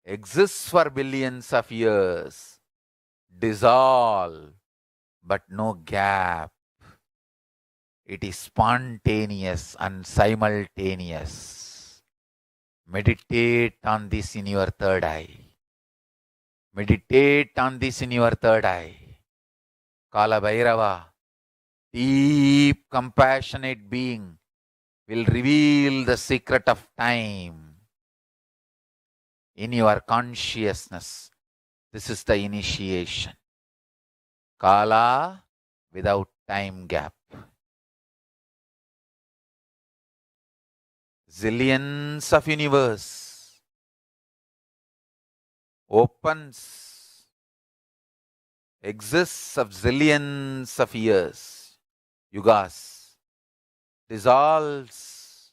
exist for billions of years, dissolve, but no gap. It is spontaneous and simultaneous. Meditate on this in your third eye. Meditate on this in your third eye. Kaala Bhairava, deep compassionate being, will reveal the secret of time in your consciousness. This is the initiation. Kaala without time gap. Zillions of universe opens, exists of zillions of years, yugas, dissolves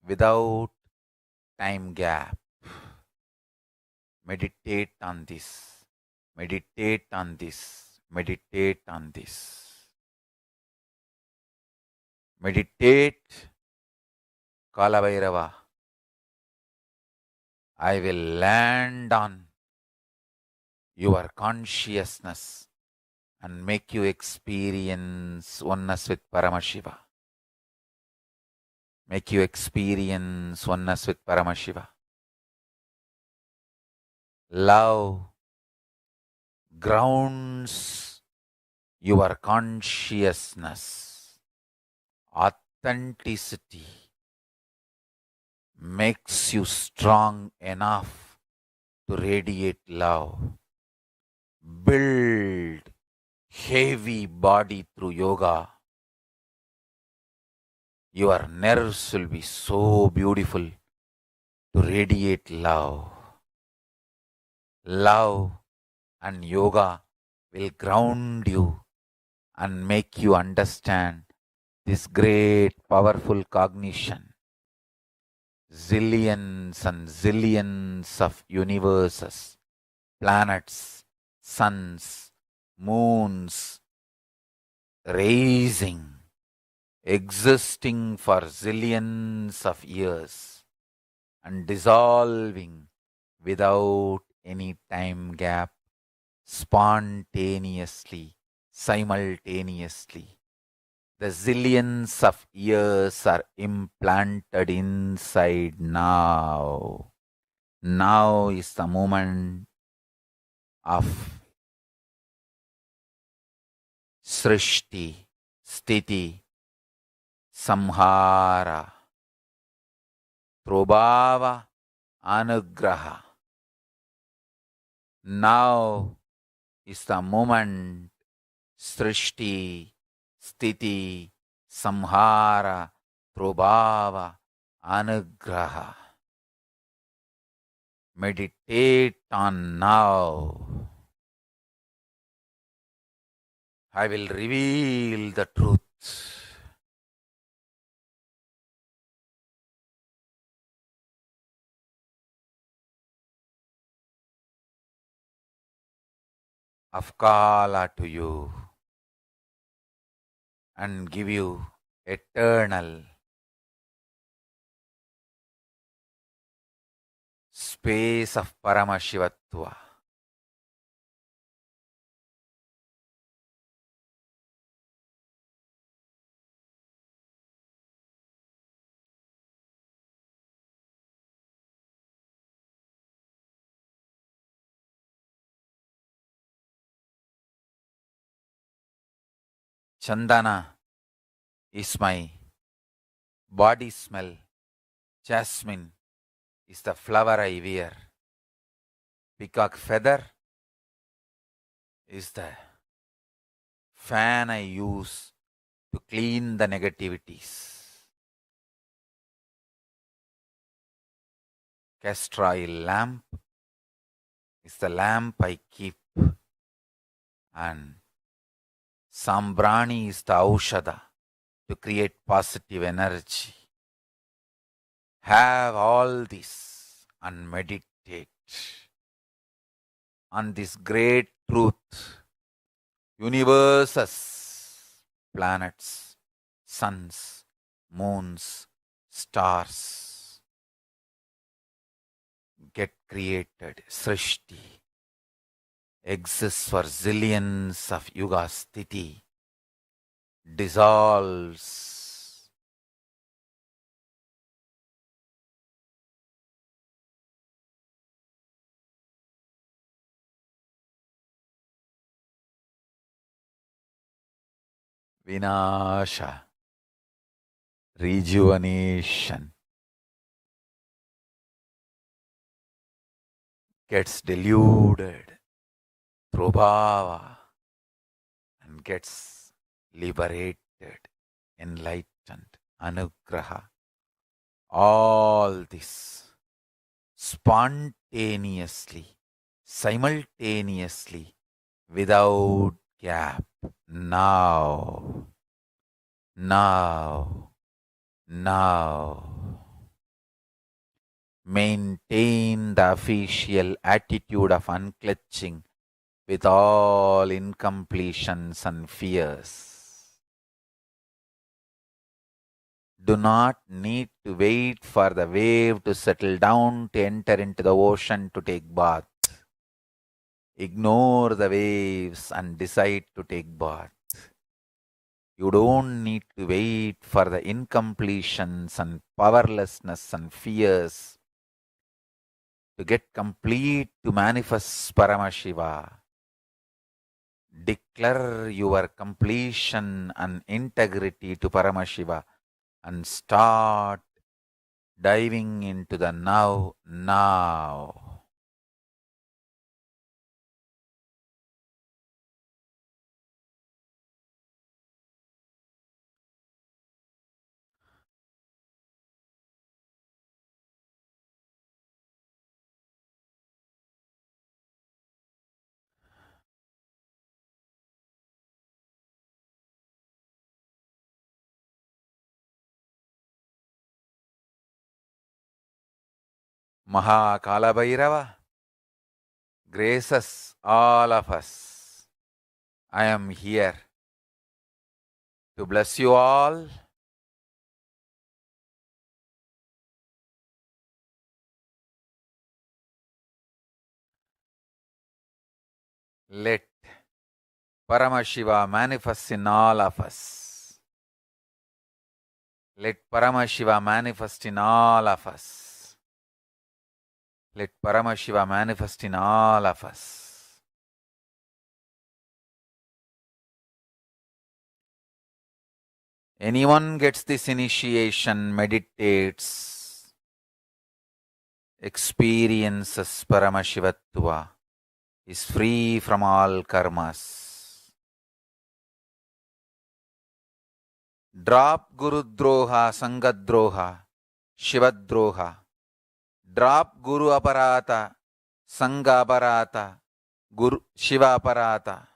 without time gap. Meditate on this. Meditate on this. Meditate on this. Meditate, Kaala Bhairava. I will land on your consciousness and make you experience oneness with Paramashiva. Make you experience oneness with Paramashiva. Love grounds your consciousness. Authenticity makes you strong enough to radiate love. Build heavy body through yoga. Your nerves will be so beautiful to radiate love. Love and yoga will ground you and make you understand this great powerful cognition. Zillions and zillions of universes, planets, suns, moons, raising, existing for zillions of years and dissolving without any time gap, spontaneously, simultaneously. The zillions of years are implanted inside now. Now is the moment of Srishti, Sthiti, Samhara, Prabhava, Anugraha. Now is the moment Srishti, Sthiti, Samhara, Prabhava, Anugraha. Meditate on now. I will reveal the truth. Of Kaala to you and give you eternal space of Paramashivatva. Chandana is my body smell. Jasmine is the flower I wear. Peacock feather is the fan I use to clean the negativities. Castor oil lamp is the lamp I keep, and Sambrani is the aushadha to create positive energy. Have all this and meditate on this great truth. Universes, planets, suns, moons, stars get created. Srishti exists for zillions of yugas. Sthiti dissolves. Vinasha, rejuvenation gets deluded. Prabhava and gets liberated, enlightened, anugraha. All this spontaneously, simultaneously, without gap. Now, now, now. Maintain the official attitude of unclutching with all incompletions and fears. Do not need to wait for the wave to settle down to enter into the ocean to take bath. Ignore the waves and decide to take bath. You don't need to wait for the incompletions and powerlessness and fears to get complete to manifest Paramashiva. Declare your completion and integrity to Paramashiva and start diving into the now. Kaala Bhairava graces all of us. I am here to bless you all. Let Paramashiva manifest in all of us. Let Paramashiva manifest in all of us. Let Paramashiva manifest in all of us. Anyone gets this initiation, meditates, experiences Paramashivatva, is free from all karmas. Drop Guru Droha, Sangadroha, Shivadroha. Drop Guru Aparata, Sangha Aparata, Guru Shiva Aparata.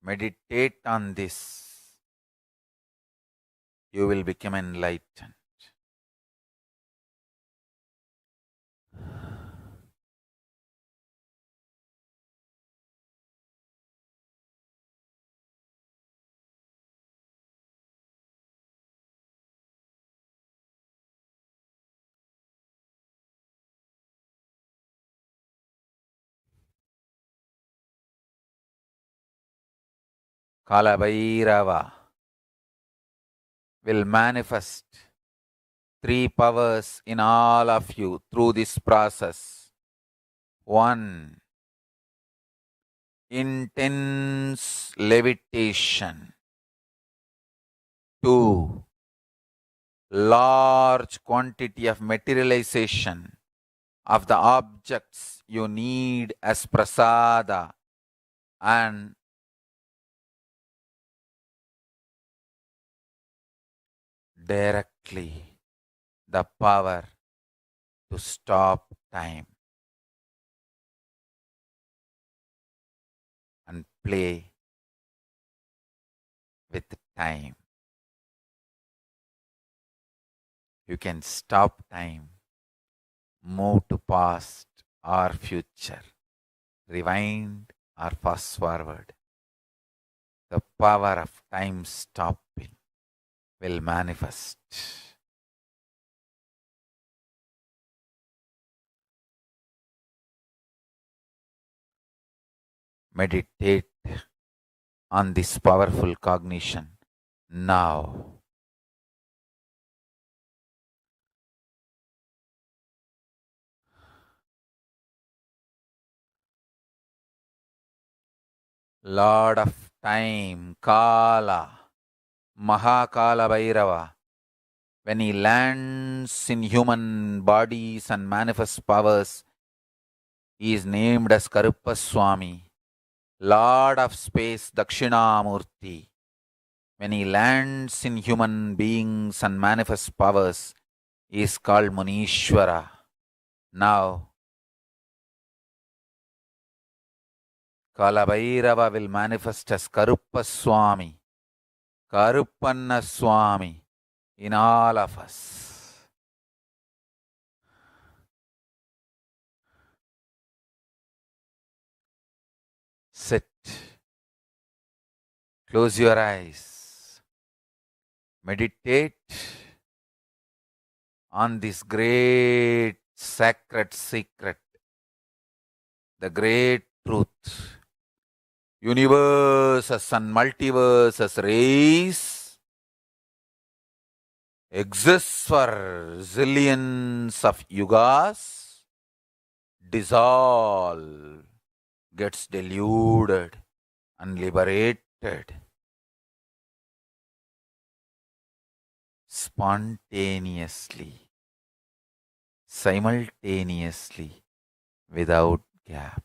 Meditate on this. You will become enlightened. Kaala Bhairava will manifest three powers in all of you through this process. 1. Intense levitation. 2. Large quantity of materialization of the objects you need as prasada, and directly the power to stop time and play with time. You can stop time, move to past or future, rewind or fast forward. The power of time stopping will manifest. Meditate on this powerful cognition now. Lord of time, Kaala, Kaala Bhairava, when he lands in human bodies and manifests powers, he is named as Karuppa Swami, Lord of space, Dakshinamurti. When he lands in human beings and manifests powers, he is called Munishwara. Now, Kaala Bhairava will manifest as Karuppa Swami, Karuppanna Swami in all of us. Sit. Close your eyes. Meditate on this great sacred secret, the great truth. Universes and multiverses race exists for zillions of yugas, dissolve, gets deluded and liberated spontaneously, simultaneously, without gap.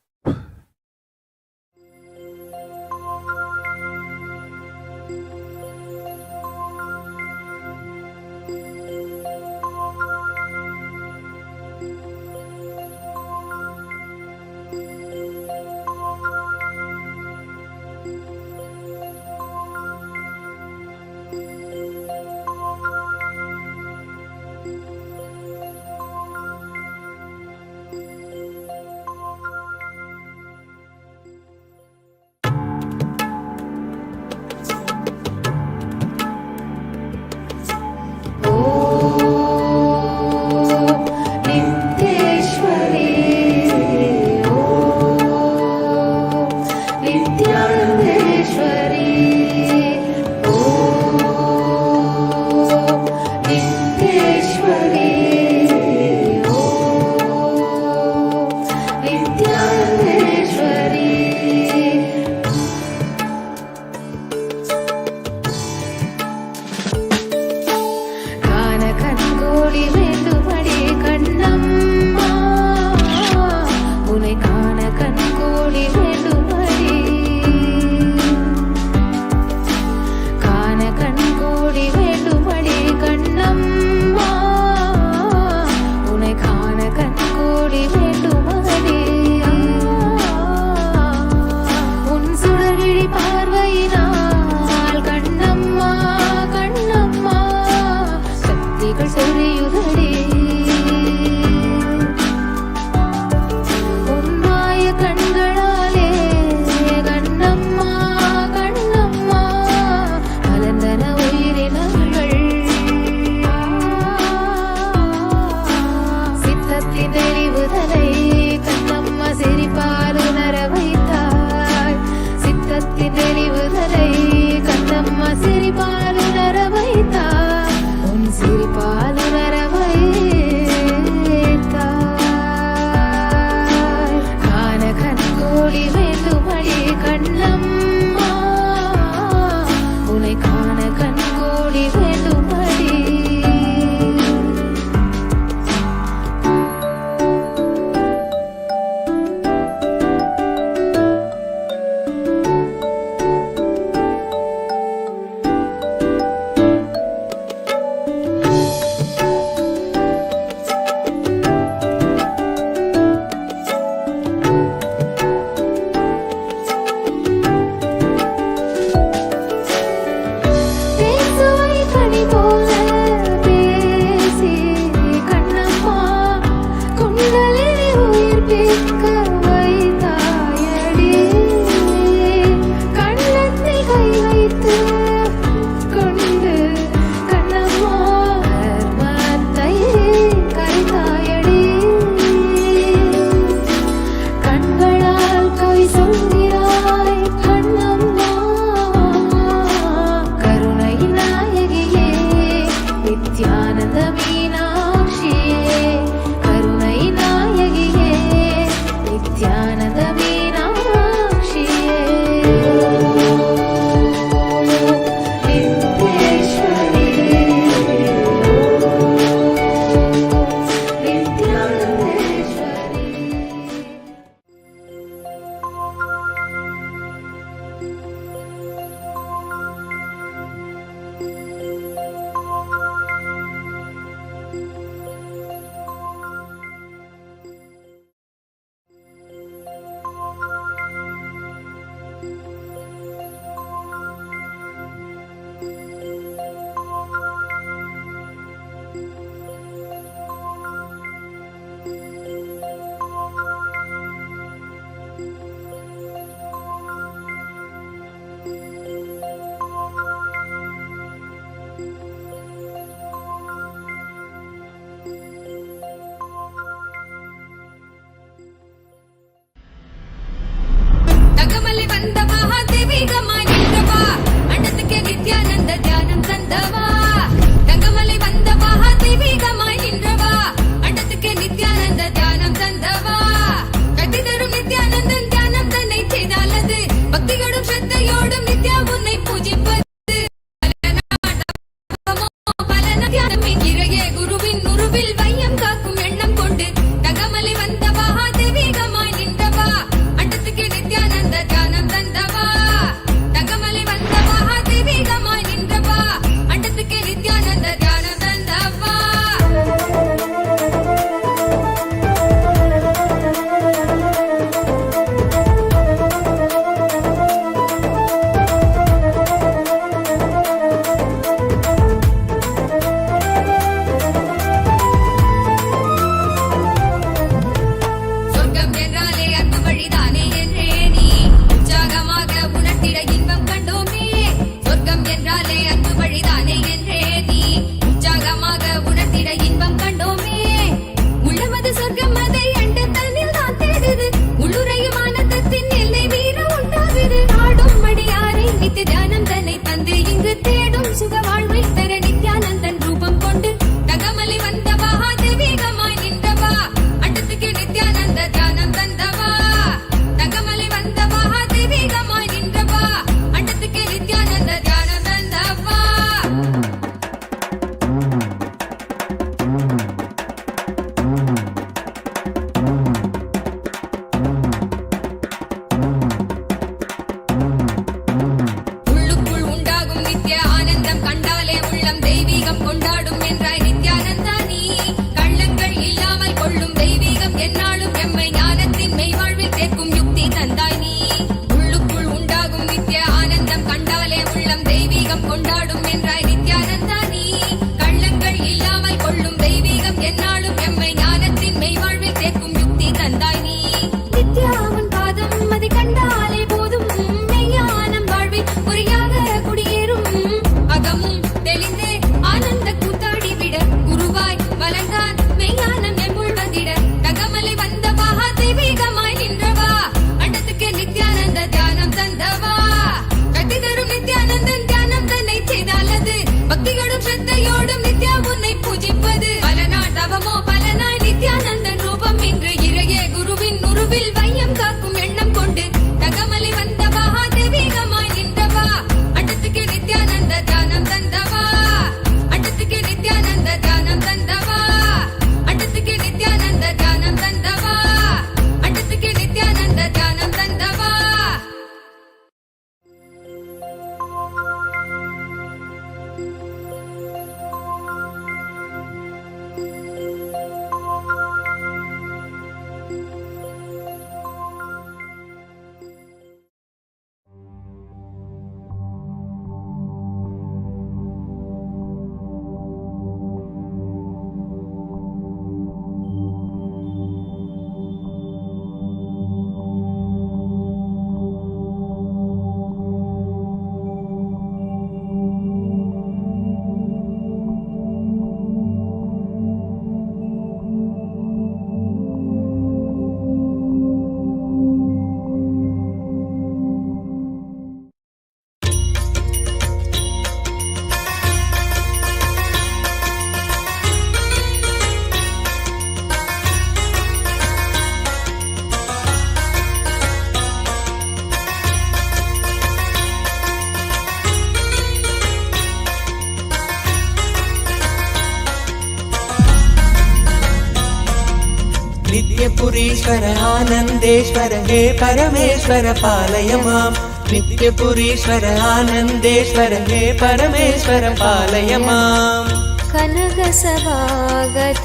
नित्यपुरीश्वर Anandeshwar हे परमेश्वर पालय माम् नित्यपुरीश्वर आनन्देश्वर हे परमेश्वर पालय माम् कनकसभागत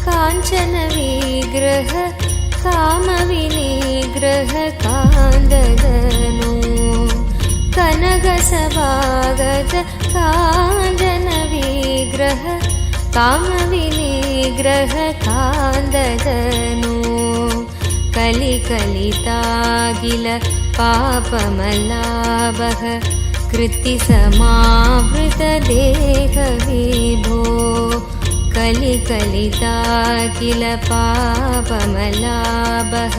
काञ्चन विग्रह कामविनिग्रह कान्ददनु कनकसभागत काञ्चन विग्रह कामविनिग्रह कान्ददनु कलिकलितागिल पापमलाभः कृत्तिसमावृतदेहविभो कलिकलितागिल पापमलाभः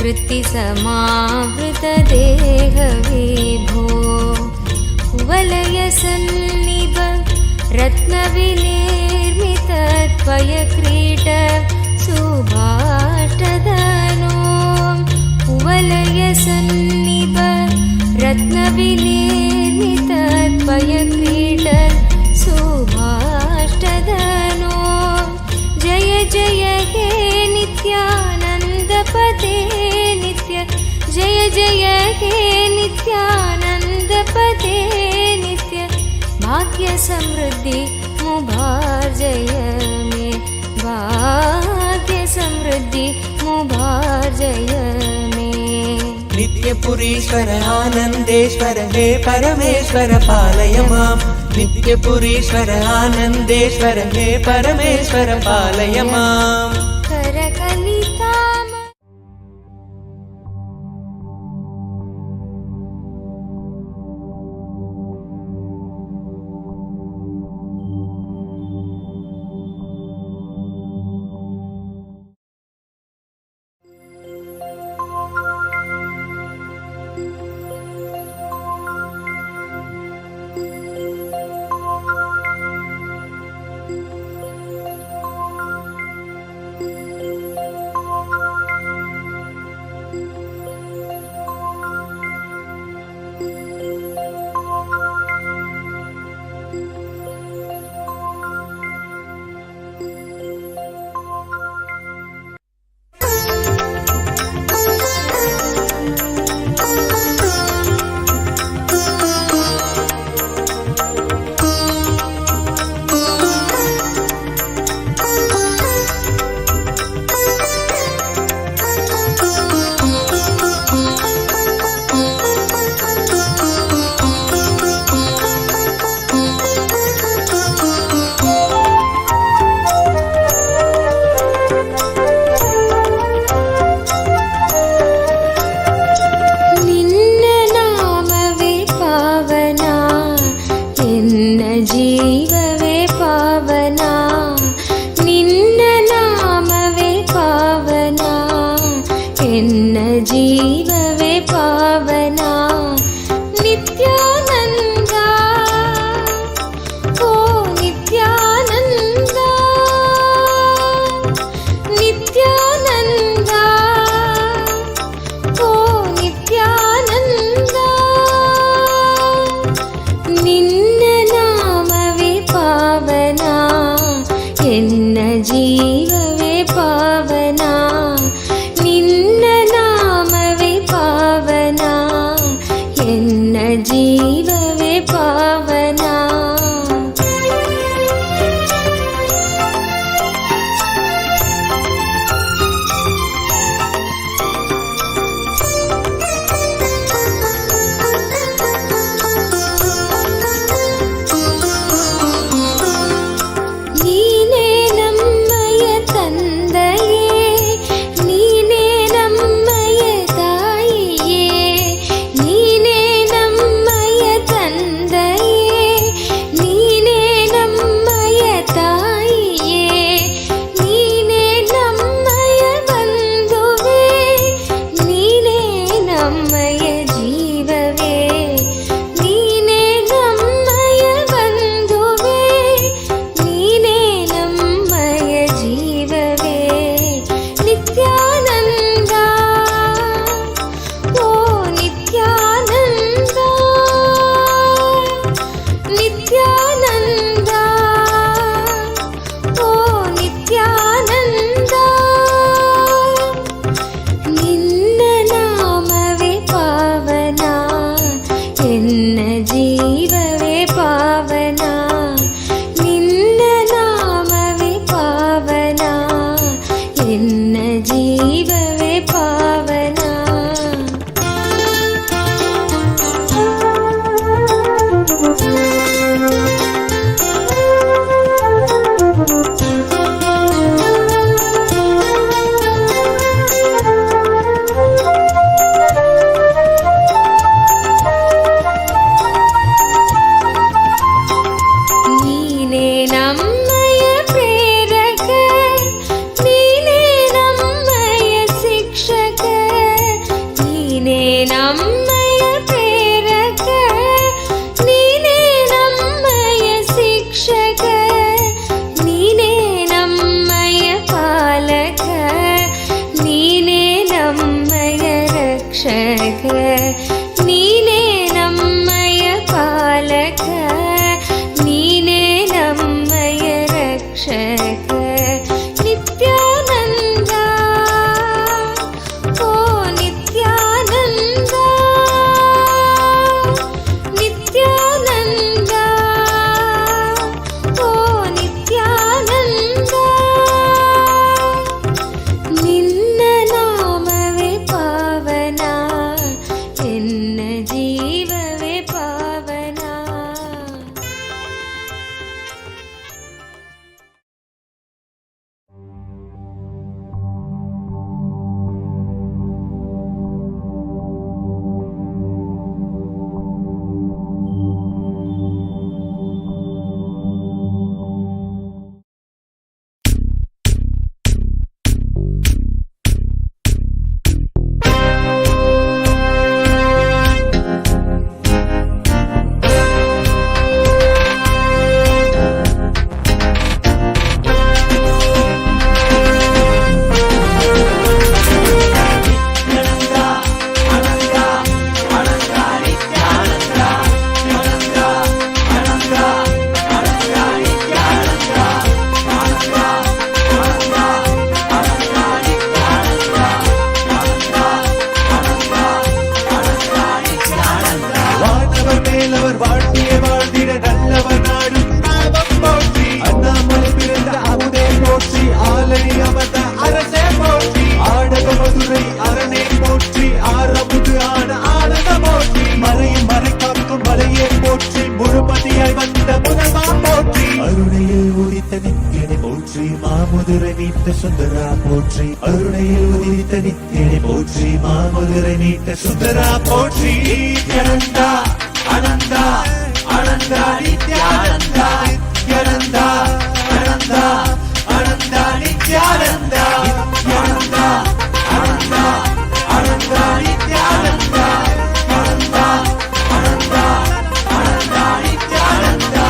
कृत्तिसमावृतदेहविभो कुवलयसन्निभ रत्नविनिर्मित त्वयक्रीट सुभाष्टदनो कुवलयसन्निभ रत्नविनिर्मित त्वयक्रीट सुभाष्टदनो जय जय हे नित्यानन्दपदे नित्य जय जय हे नित्यानन्दपदे नित्य भाग्य समृद्धि मुभार्जय मे भाग्य समृद्धि मुभार्जय मे नित्यपुरीश्वर आनन्देश्वर हे परमेश्वर पालय माम् नित्यपुरीश्वर आनन्देश्वर हे परमेश्वर पालय माम् करकलिताम ನೀನೇ ನಮ್ಮಯ ತನ್ನ மாமதுரை மீட்ட சுந்தரா போற்றி, அருணையில் உதித்த நித்தியனை போற்றி, மாமதுரை மீட்ட சுந்தரா போற்றி. நித்யானந்தா அனந்தா அனந்தா நித்யானந்தா, நித்யானந்தா அனந்தா அனந்தா நித்யானந்தா, நித்யானந்தா அனந்தா அனந்தா நித்யானந்தா, அனந்தா அனந்தா அனந்தா நித்யானந்தா.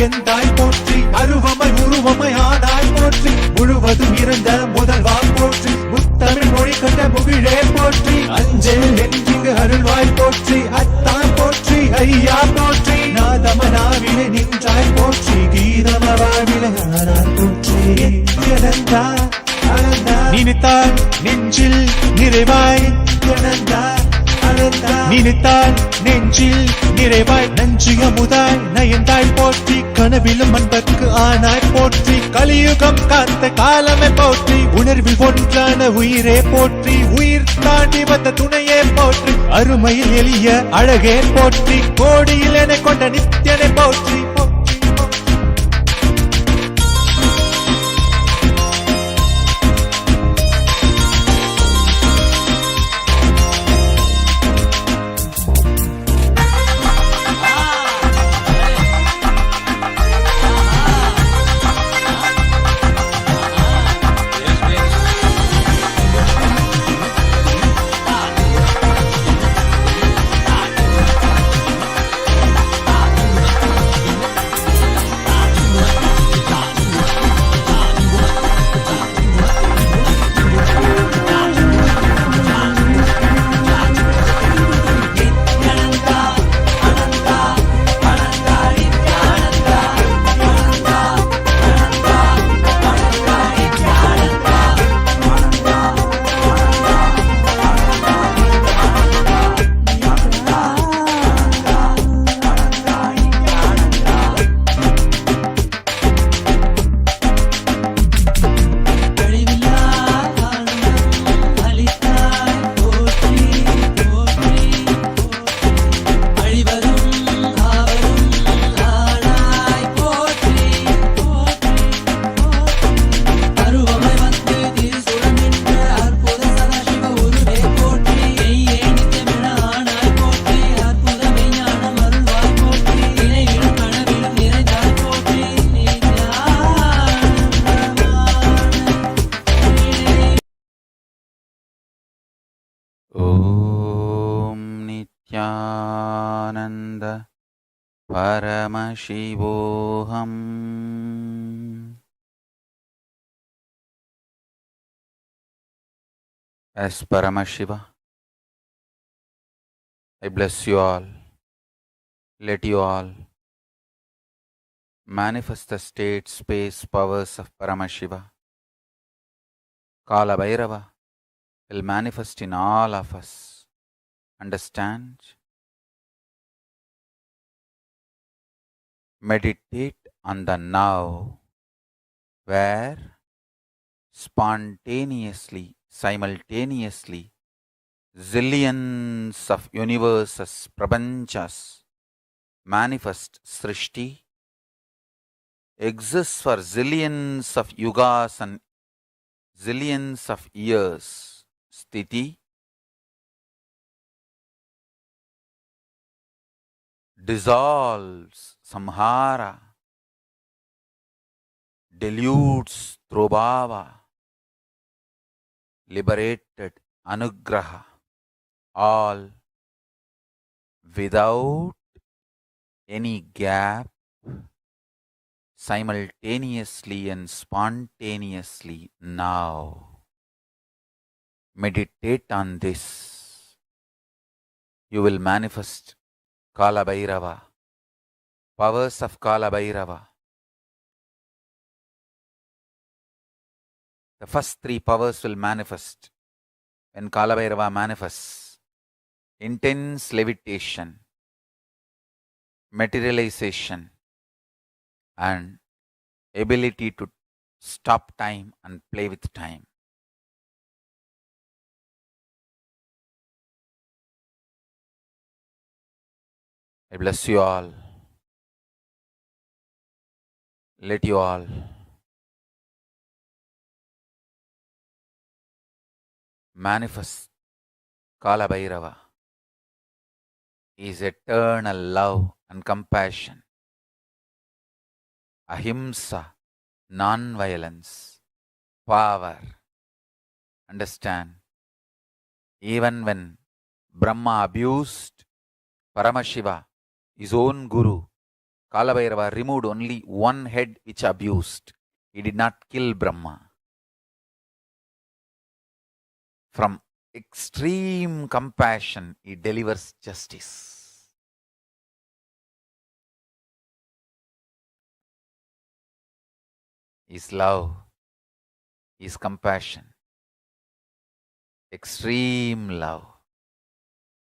எந்தாய் போற்றி, அருவமை உருவமை ஆனாய் போற்றி, முழுவதும் இருந்த முதல்வா போற்றி, முத்தமிழ் மொழி கண்ட முகிழே போற்றி, அஞ்சல் என்றிங்கு அருள்வாய் போற்றி, அத்தான் போற்றி ஐயா போற்றி, நாதமனாவிலே நின்றாய் போற்றி, கீதமவாவிலே ஆனாய் போற்றி. நித்யானந்தா அனந்தா நினைத்தால் நெஞ்சில் நிறைவாய், நித்யானந்தா நினைத்தால் நெஞ்சில் நிறைவாய், நஞ்சு அமுதாய் நயந்தாய் போற்றி, கனவிலும் அன்பர்க்கு ஆனாய் போற்றி, கலியுகம் காத்த காலமே போற்றி, உணர்வில் ஒன்றான உயிரே போற்றி, உயிர் தாண்டி வந்த துணையே போற்றி, அருமையில் எளிய அழகே போற்றி, கோடியில் என கொண்ட நித்தியனை போற்றி. ஓம் Nityananda பரமசிவோஹம். As Paramashiva, I bless you all. Let you all manifest the state, space, powers of Paramashiva. Kaala Bhairava will manifest in all of us. Understand? Meditate on the now, where spontaneously, simultaneously, zillions of universes, prapanchas, manifest Srishti, exists for zillions of yugas and zillions of years. Sthiti, dissolves, samhara, dilutes through bhava, liberated, anugraha, all without any gap, simultaneously and spontaneously now. Meditate on this. You will manifest Kaala Bhairava, powers of Kaala Bhairava. The first three powers will manifest when Kaala Bhairava manifests. Intense levitation, materialization, and ability to stop time and play with time. I bless you all. Let you all manifest Kaala Bhairava is eternal love and compassion, ahimsa, non-violence, power. Understand, even when Brahma abused Paramashiva, his own guru, Kaala Bhairava removed only one head which abused. He did not kill Brahma. From extreme compassion, he delivers justice. His love, his compassion, extreme love,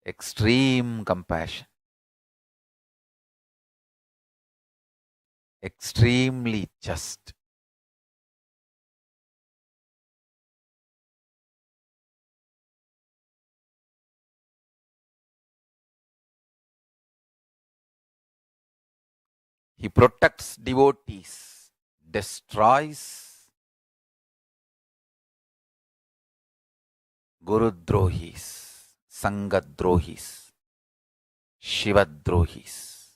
extreme compassion, extremely just. He protects devotees, destroys Gurudrohis, Sangadrohis, Shivadrohis,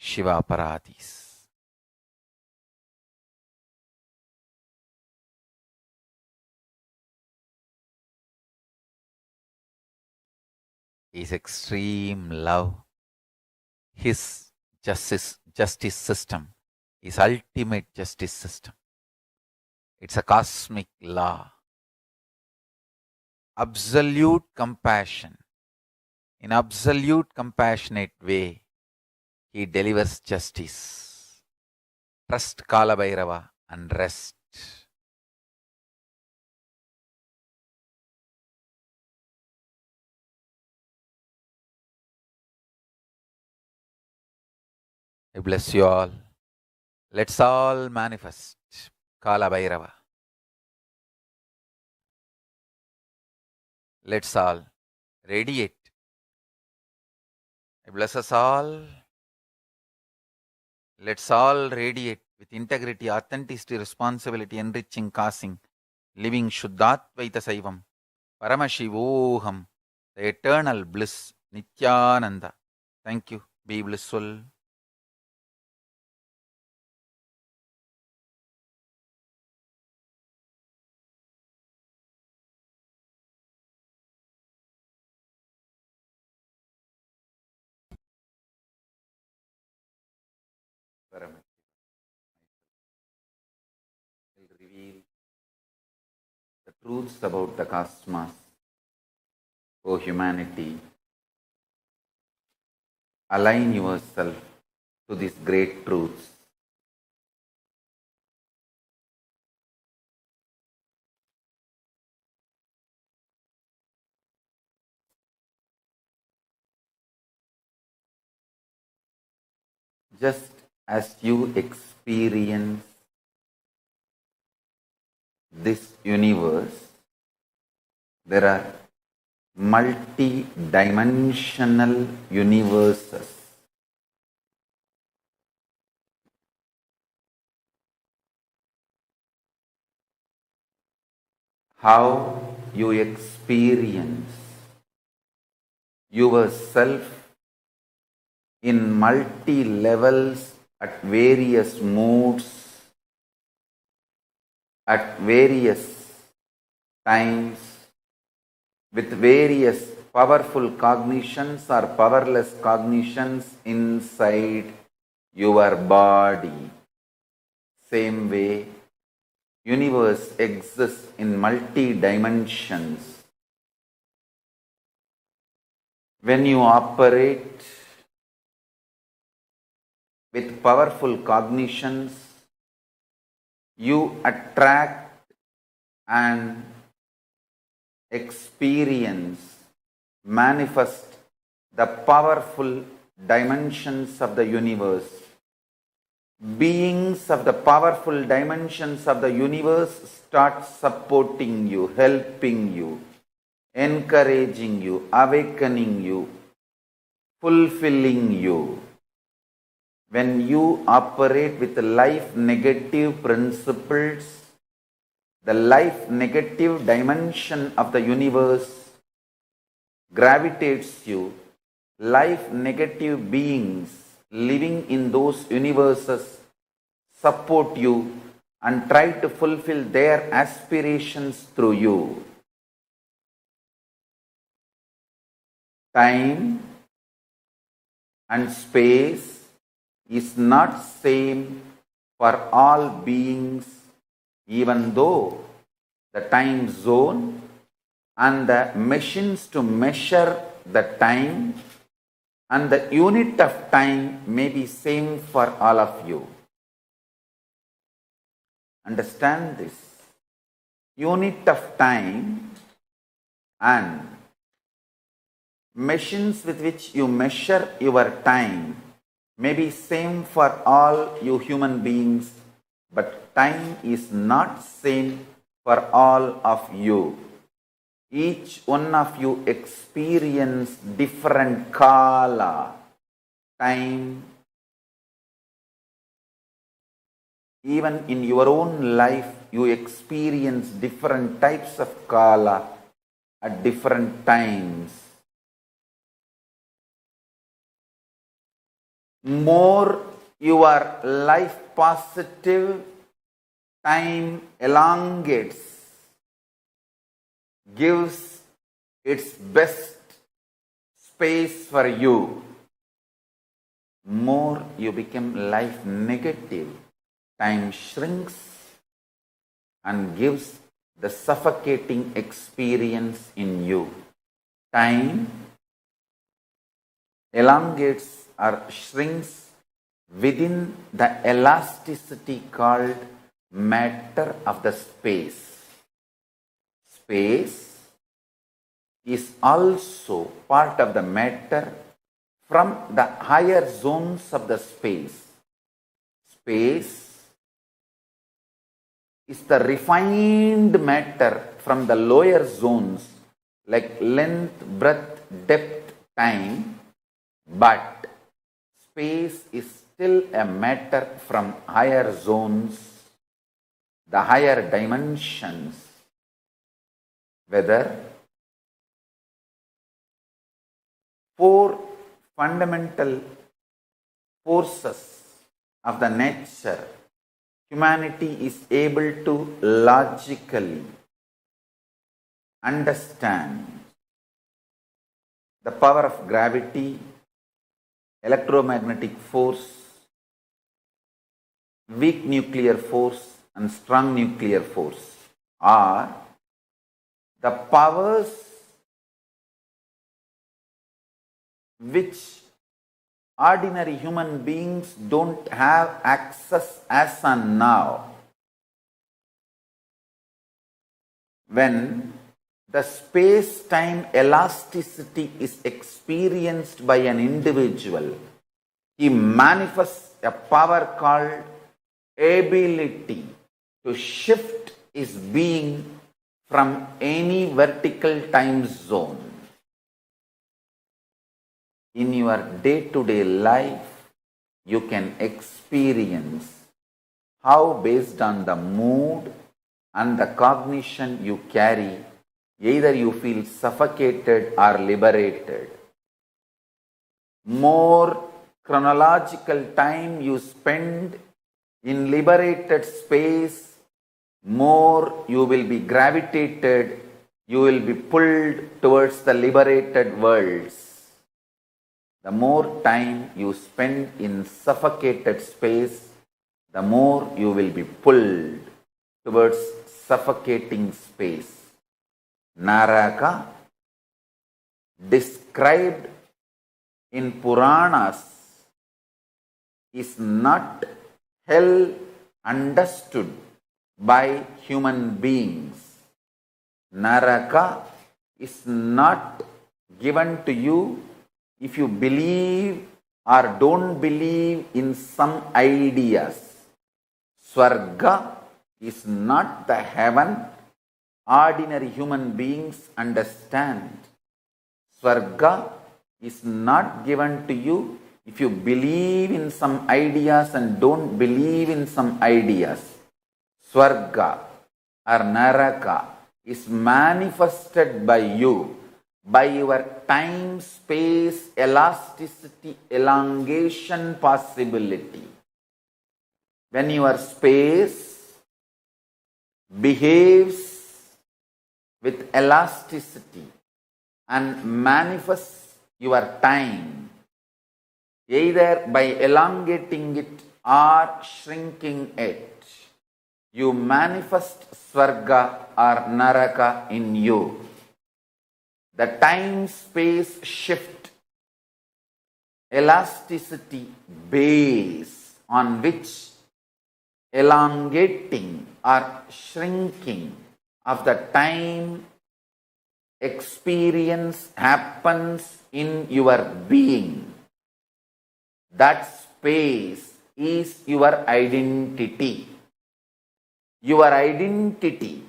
Shivaparadis. His extreme love, his justice system, his ultimate justice system. It's a cosmic law. Absolute compassion. In absolute compassionate way, he delivers justice. Trust Kaala Bhairava and rest. I bless you all. Let's all manifest Kaala Bhairava. Let's all radiate. I bless us all. Let's all radiate with integrity, authenticity, responsibility, enriching, causing, living Shuddhatvaita Saivam, Paramashivoham, the eternal bliss, Nithyananda. Thank you. Be blissful. Paramashiva will reveal the truths about the cosmos. O humanity, align yourself to these great truths. Just as you experience this universe, there are multi-dimensional universes. How you experience yourself in multi-levels at various moods, at various times, with various powerful cognitions or powerless cognitions inside your body. Same way, universe exists in multi-dimensions. When you operate with powerful cognitions, you attract and experience, manifest the powerful dimensions of the universe. Beings of the powerful dimensions of the universe start supporting you, helping you, encouraging you, awakening you, fulfilling you. When you operate with life negative principles, the life negative dimension of the universe gravitates you. Life negative beings living in those universes support you and try to fulfill their aspirations through you. Time and space is not same for all beings, even though the time zone and the machines to measure the time and the unit of time may be same for all of you. Understand this. Unit of time and machines with which you measure your time may be same for all you human beings, but time is not same for all of you. Each one of you experience different Kaala, time. Even in your own life, you experience different types of Kaala at different times. More your life positive, time elongates, gives its best space for you. More you become life negative, time shrinks and gives the suffocating experience in you. Time elongates or shrinks within the elasticity called matter of the space. Space is also part of the matter from the higher zones of the space. Space is the refined matter from the lower zones like length, breadth, depth, time, but space is still a matter from higher zones, the higher dimensions. Whether four fundamental forces of the nature, humanity is able to logically understand the power of gravity, electromagnetic force, weak nuclear force and strong nuclear force are the powers which ordinary human beings don't have access as on now. When the space-time elasticity is experienced by an individual, he manifests a power called ability to shift his being from any vertical time zone. In your day-to-day life, you can experience how based on the mood and the cognition you carry, either you feel suffocated or liberated. More chronological time you spend in liberated space, more you will be gravitated, you will be pulled towards the liberated worlds. The more time you spend in suffocated space, the more you will be pulled towards suffocating space. Naraka, described in Puranas, is not hell understood by human beings. Naraka is not given to you if you believe or don't believe in some ideas. Swarga is not the heaven ordinary human beings understand. Swarga is not given to you if you believe in some ideas and don't believe in some ideas. Swarga or Naraka is manifested by you, by your time, space, elasticity, elongation possibility. When your space behaves with elasticity and manifests your time, either by elongating it or shrinking it, you manifest Swarga or Naraka in you. The time-space shift, elasticity base on which elongating or shrinking of the time experience happens in your being. That space is your identity. Your identity,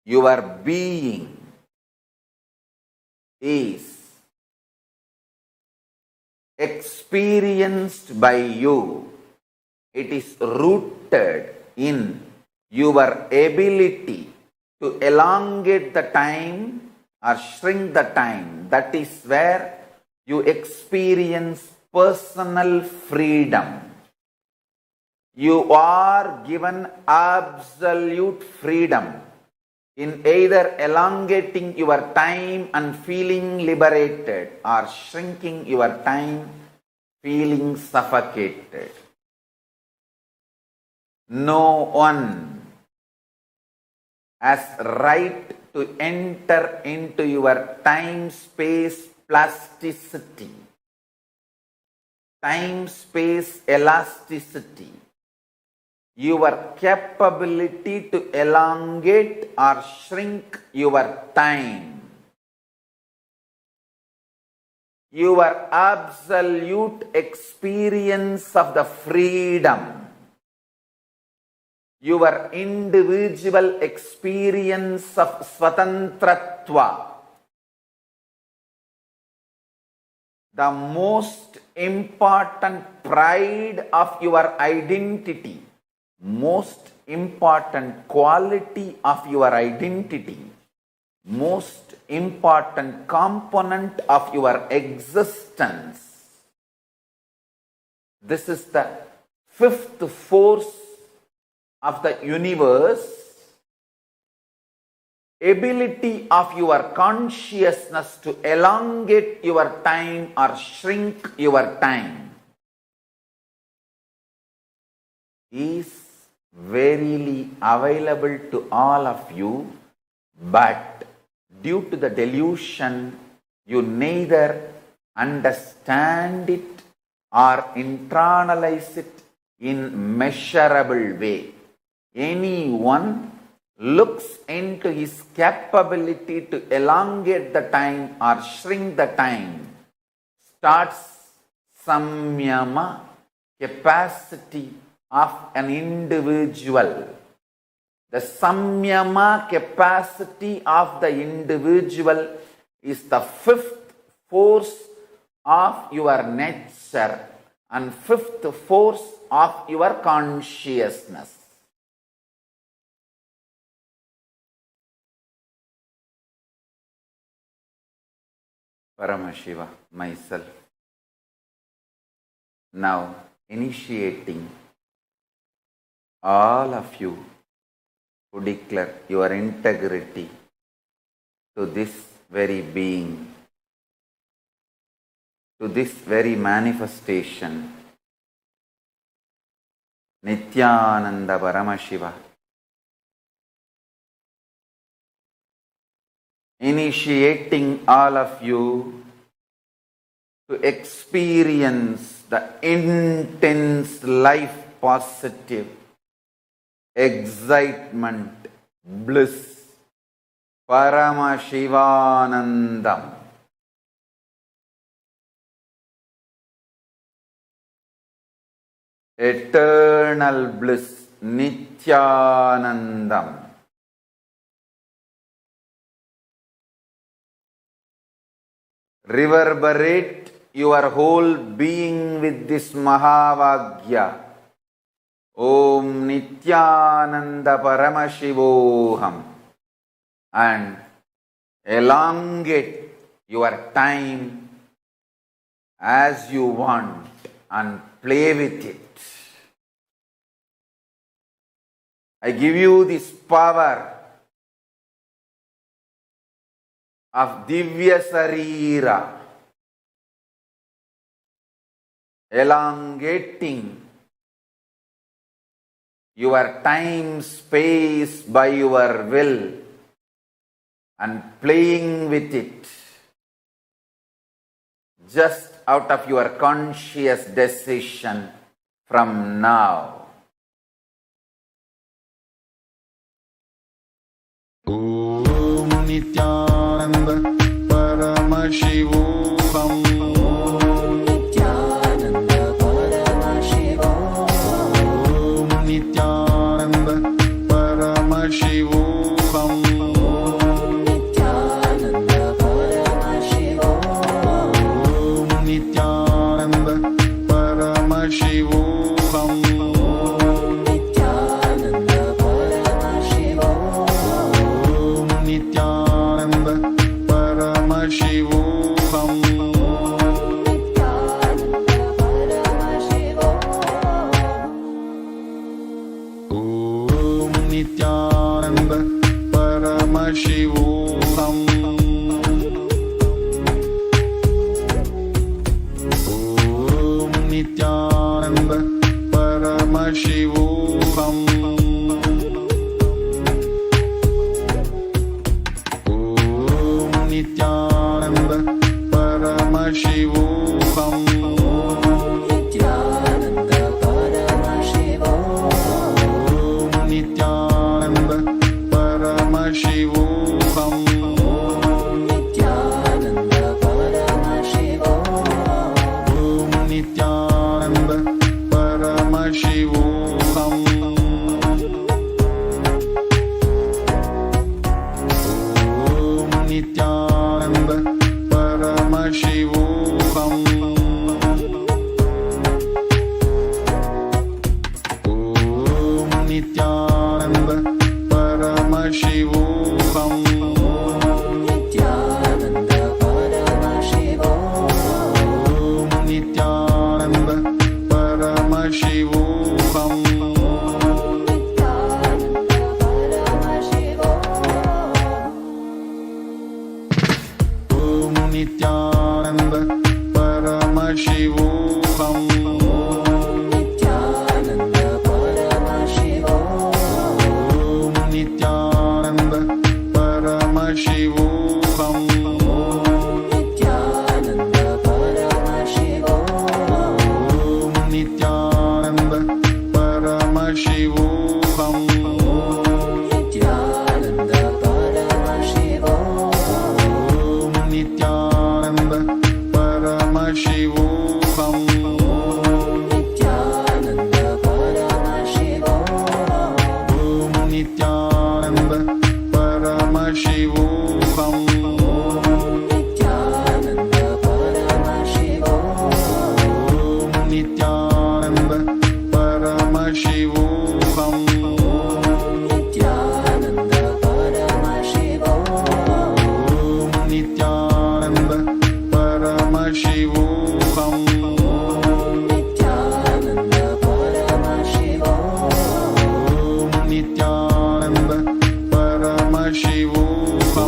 your being is experienced by you. It is rooted in your ability to elongate the time or shrink the time. That is where you experience personal freedom. You are given absolute freedom in either elongating your time and feeling liberated or shrinking your time, feeling suffocated. No one has right to enter into your time-space plasticity, time-space elasticity, your capability to elongate or shrink your time, your absolute experience of the freedom, your individual experience of swatantratva, the most important pride of your identity, most important quality of your identity, most important component of your existence. This is the fifth force of the universe, ability of your consciousness to elongate your time or shrink your time is verily available to all of you, but due to the delusion, you neither understand it or internalize it in measurable way. Anyone looks into his capability to elongate the time or shrink the time starts samyama, capacity of an individual. The samyama capacity of the individual is the fifth force of your nature and fifth force of your consciousness. Paramashiva, myself, now initiating all of you who declare your integrity to this very being, to this very manifestation, Nithyananda Paramashiva, initiating all of you to experience the intense life positive excitement, bliss, Paramashivanandam. Eternal bliss, Nithyanandam. Reverberate your whole being with this Mahavagya. Om Nithyananda Paramashivoham. And elongate your time as you want and play with it. I give you this power of Divya Sarira, elongating your time space by your will and playing with it just out of your conscious decision from now. Om Nithyananda Paramashivoham. Om Nithyananda Paramashivoham. Om Nithyananda Paramashivoham. Om Nithyananda Paramashivoham. Om Nithyananda Paramashivoham. Nithyananda Paramashivoham. Om Nithyananda Paramashivoham. Om Nithyananda Paramashivoham. Nithyananda Paramashivoham. Nithyananda Paramashivoham. Nithyananda Paramashivoham. Nithyananda Paramashivoham. Nithyananda Paramashivoham. Nithyananda Paramashivoham. Om Nithyananda Paramashivoham. Nithyananda Paramashivoham. Nithyananda Paramashivoham. Nithyananda Paramashivoham. Nithyananda Paramashivoham. Nithyananda Paramashivoham. Nithyananda Paramashivoham. Nithyananda Paramashivoham. Nithyananda Paramashivoham. Nithyananda Paramashivoham. Nithyananda Paramashivoham. Nithyananda Paramashivoham. Nithyananda Paramashivoham. Nithyananda Paramashivoham. Nithyananda Paramashivoham. Nithyananda Paramashivoham. Nithyananda Paramashivoham. Nithyananda Paramashivoham.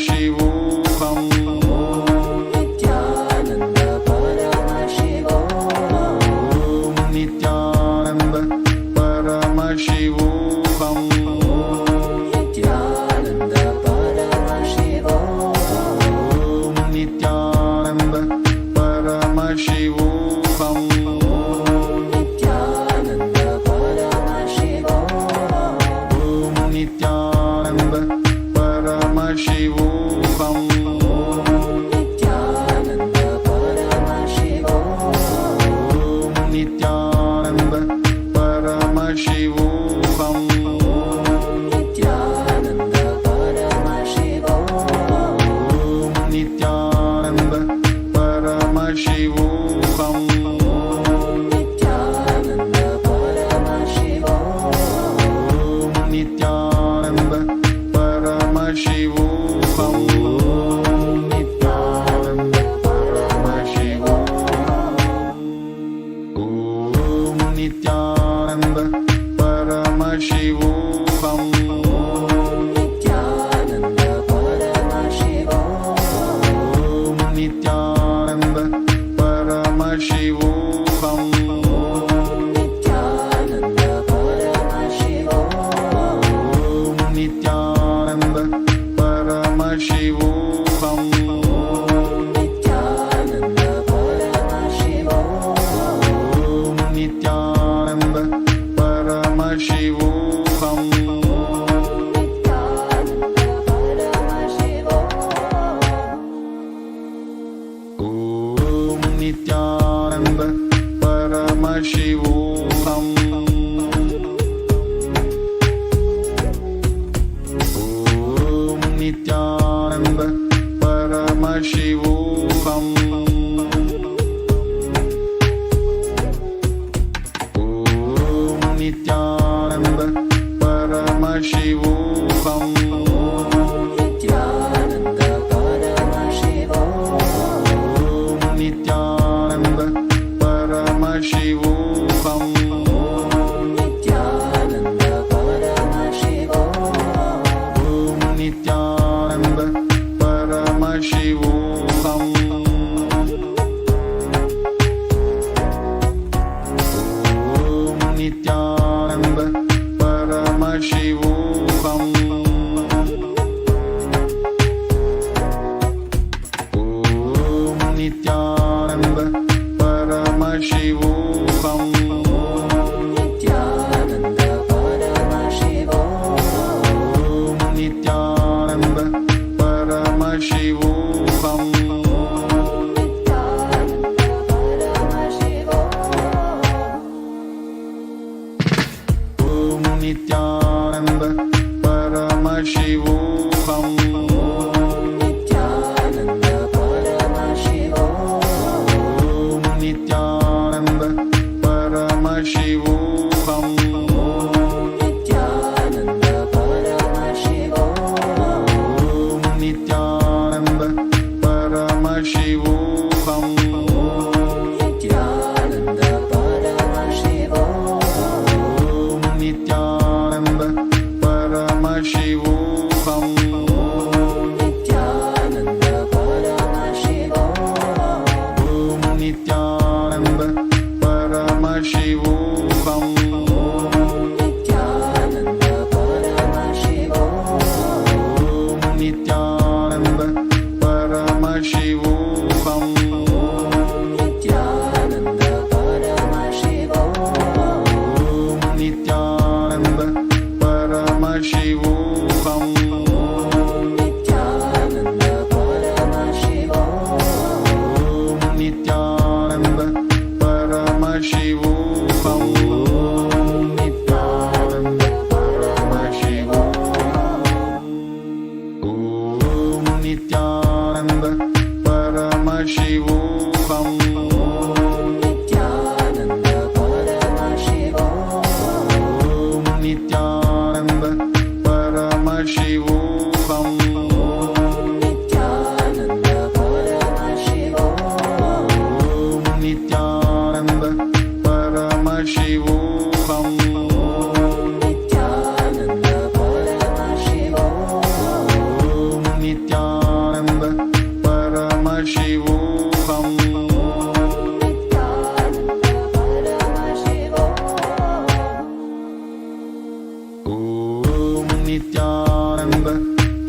Paramashivoham. Nithyananda Paramashivoham. Nithyananda Paramashivoham. Nithyananda Paramashivoham. Nithyananda Paramashivoham. Nithyananda Paramashivoham. Nithyananda Paramashivoham. Nithyananda Paramashivoham. Nithyananda Paramashivoham. Nithyananda Paramashivoham. Nithyananda Paramashivoham. Nithyananda Paramashivoham. Nithyananda Paramashivoham. Nithyananda Paramashivoham. Om Nithyananda Paramashivoham. Nithyananda Paramashivoham. Om Nithyananda Paramashivoham. Nithyananda Paramashivoham. Om Nithyananda Paramashivoham. Nithyananda Paramashivoham. Om Nithyananda Paramashivoham. Om Nithyananda Paramashivoham. Om Nithyananda Paramashivoham. Om Nithyananda Paramashivoham. Nithyananda Paramashivoham. Om Nithyananda Paramashivoham. Nithyananda Paramashivoham. Om Nithyananda Paramashivoham. Om Nithyananda Paramashivoham. Om Nithyananda Paramashivoham. Nithyananda Paramashivoham. Om Nithyananda Paramashivoham. Om Nithyananda Paramashivoham. Nithyananda Paramashivoham. Om Nithyananda Paramashivoham. Nithyananda Paramashivoham. Om Nithyananda Paramashivoham. Nithyananda Paramashivoham. Om Nithyananda Paramashivoham.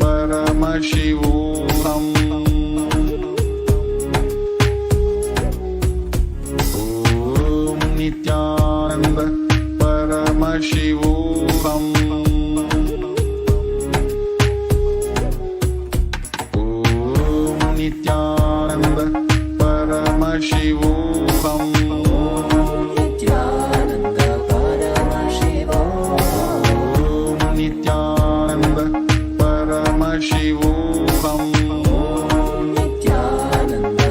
Paramashivoham. Om Nithyananda Paramashivoham. Om Nithyananda Paramashivoham. Nithyananda Paramashivoham. Om Nithyananda Paramashivoham. Nithyananda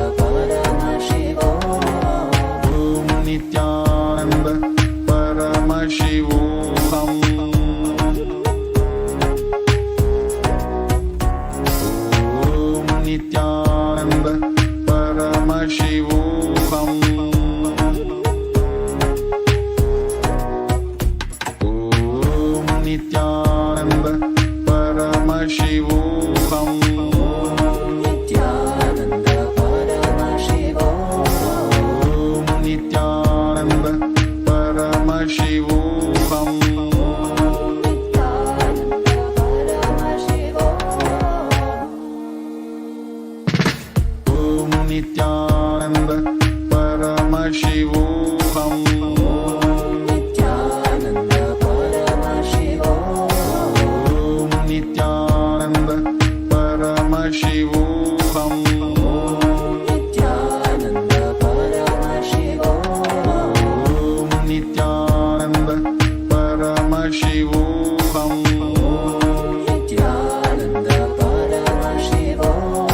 Paramashivoham. Om Nithyananda Paramashivoham. Om Nithyananda Paramashivoham. Om Nithyananda Paramashivoham. Nithyananda Paramashivoham. Om Nithyananda Paramashivoham. Om Nithyananda Paramashivoham. Nithyananda Paramashivoham. Om Nithyananda Paramashivoham. Nithyananda Paramashivoham. Om Nithyananda Paramashivoham. Nithyananda Paramashivoham. Om Nithyananda Paramashivoham. Nithyananda Paramashivoham.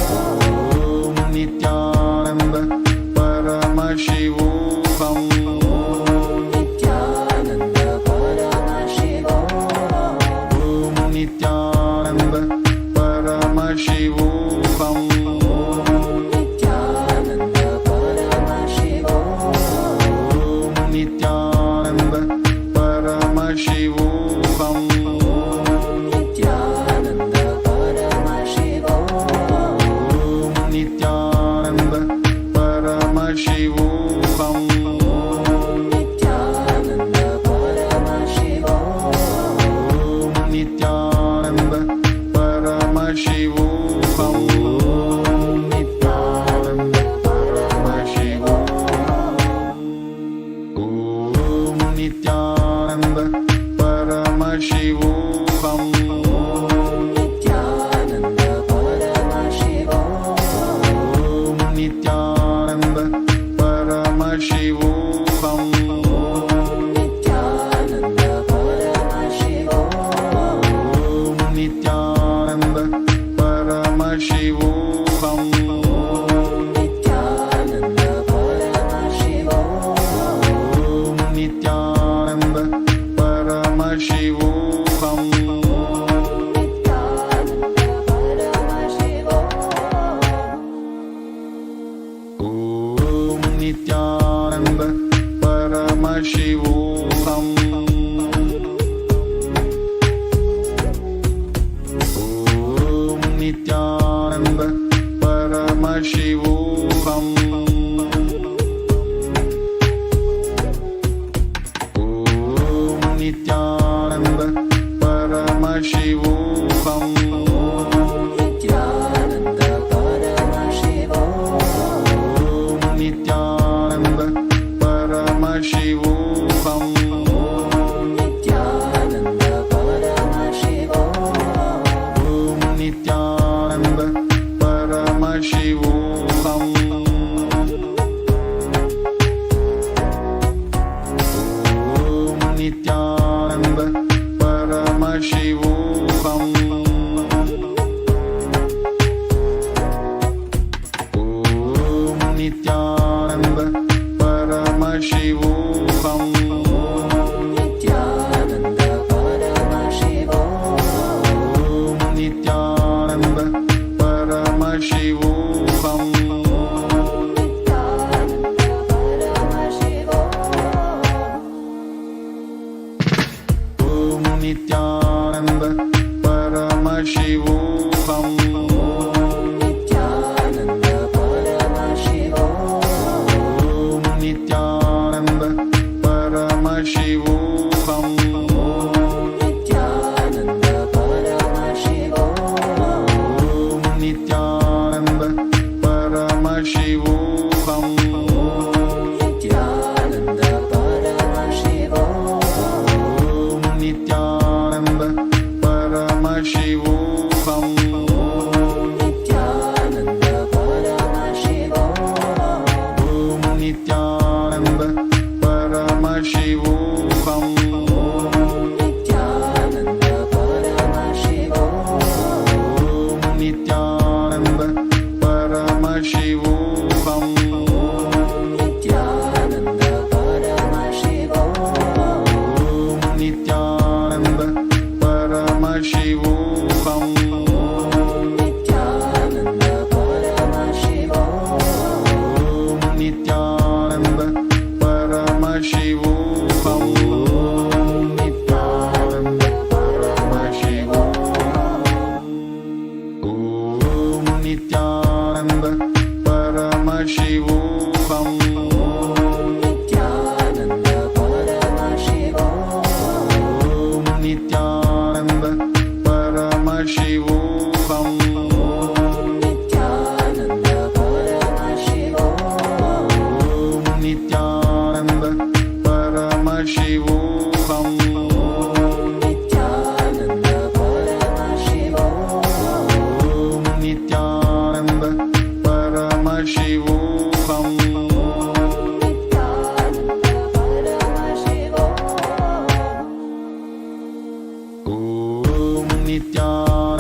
Om Nithyananda Paramashivoham. Nithyananda Paramashivoham. Om Nithyananda Paramashivoham. Nithyananda Paramashivoham. Om Nithyananda Paramashivoham. Nithyananda Paramashivoham. Om Nithyananda Paramashivoham. Om Nithyananda Paramashivoham. Om Nithyananda Paramashivoham. Nithyananda Paramashivoham. Om Nithyananda Paramashivoham. Nithyananda Paramashivoham. Om Nithyananda Paramashivoham. Nithyananda Paramashivoham. Om Nithyananda Paramashivoham. Om Nithyananda Paramashivoham. Om Nithyananda Paramashivoham. Om Nithyananda Paramashivoham. Nithyananda Paramashivoham. Om Nithyananda Paramashivoham. Nithyananda Paramashivoham. Om Nithyananda Paramashivoham. Om Nithyananda Paramashivoham. Om Nithyananda Paramashivoham. Nithyananda Paramashivoham. Om Nithyananda Paramashivoham. Om Nithyananda Paramashivoham. Nithyananda Paramashivoham. Om Nithyananda Paramashivoham. Nithyananda Paramashivoham.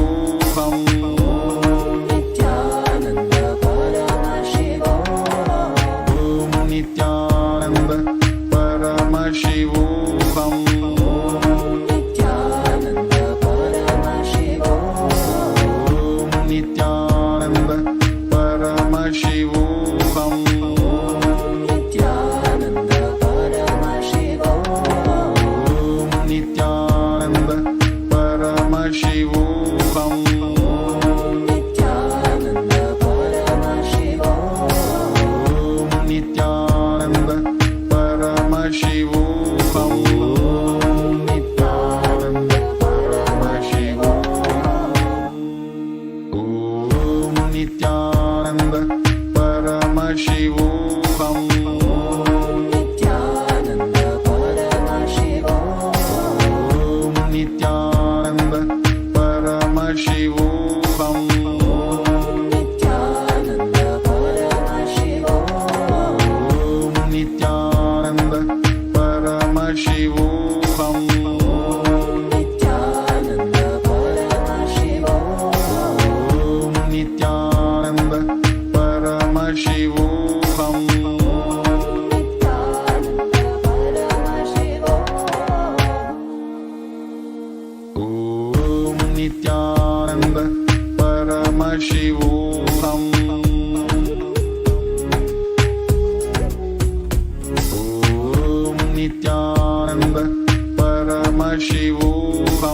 Paramashivoham. Nithyananda Paramashiva. Om Nithyananda Paramashivoham. Nithyananda Paramashiva. Om Nithyananda Paramashivoham. Nithyananda Paramashiva. Om Nithyananda Paramashivoham. Nithyananda Paramashiva. Om Nithyananda Paramashivoham. Om Nithyananda Paramashivoham. Nithyananda Paramashiva. Om Nithyananda Paramashivoham. Nithyananda Paramashiva. Om Nithyananda Paramashivoham. Nithyananda Paramashiva. Om Nithyananda Paramashivoham. Om Nithyananda Paramashivoham. Om Nithyananda Paramashivoham. Om Nithyananda Paramashivoham. Nithyananda Paramashiva.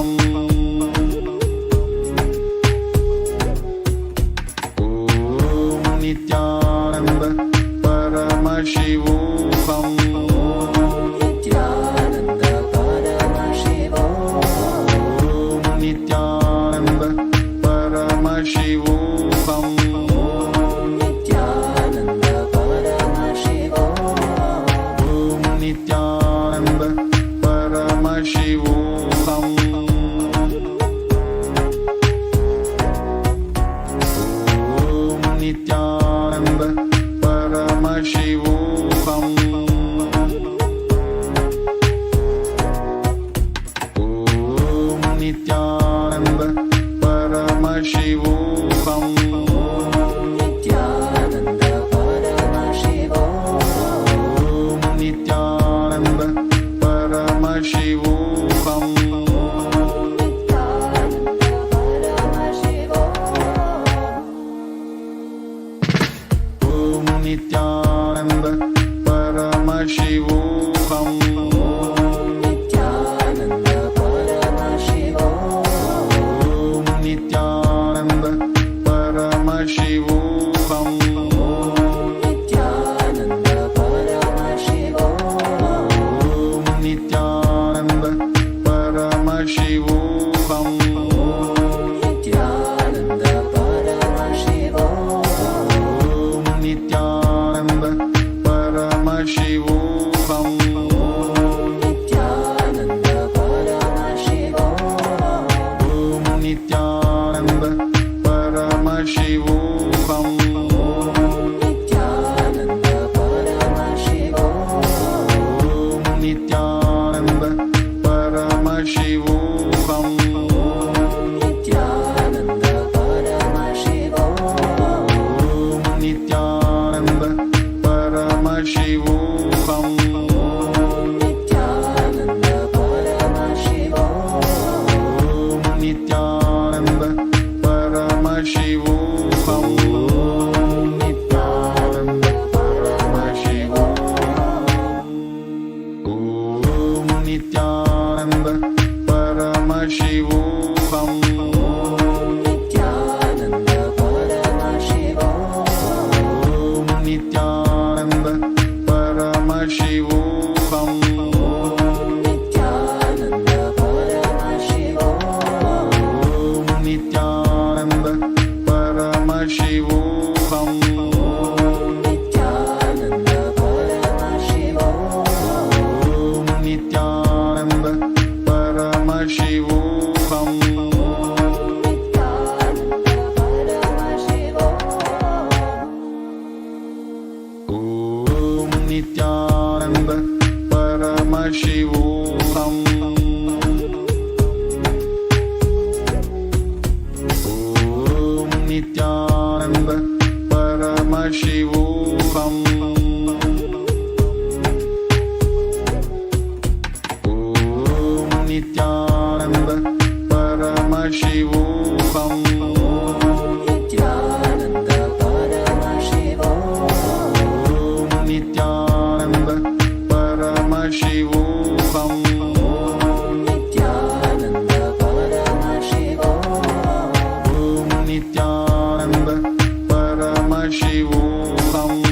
Om Nithyananda Paramashivoham. Nithyananda Paramashiva. Om Nithyananda Paramashivoham. Om Nithyananda Paramashivoham. Om Nithyananda Paramashivoham. Nithyananda Paramashiva. Om Nithyananda Paramashivoham. Om Nithyananda Paramashivoham. Nithyananda Paramashiva. Om Nithyananda Paramashivoham. Nithyananda Paramashiva. Om Nithyananda Paramashivoham. Nithyananda Paramashiva. Om Nithyananda Paramashivoham. Nithyananda Paramashiva. Om Nithyananda Paramashivoham. Nithyananda Paramashiva. Om Nithyananda Paramashivoham. Nithyananda Paramashiva. Om Nithyananda Paramashivoham. Nithyananda Paramashiva. Om Nithyananda Paramashivoham. Nityanand परमशिवोऽहम् ॐ नित्यानन्द परमशिवोऽहम् नित्यानन्द परमशिवो ॐ नित्यानन्द परमशिवोऽहम् नित्यानन्द परमशिवो ॐ नित्यानन्द परमशिवोऽहम्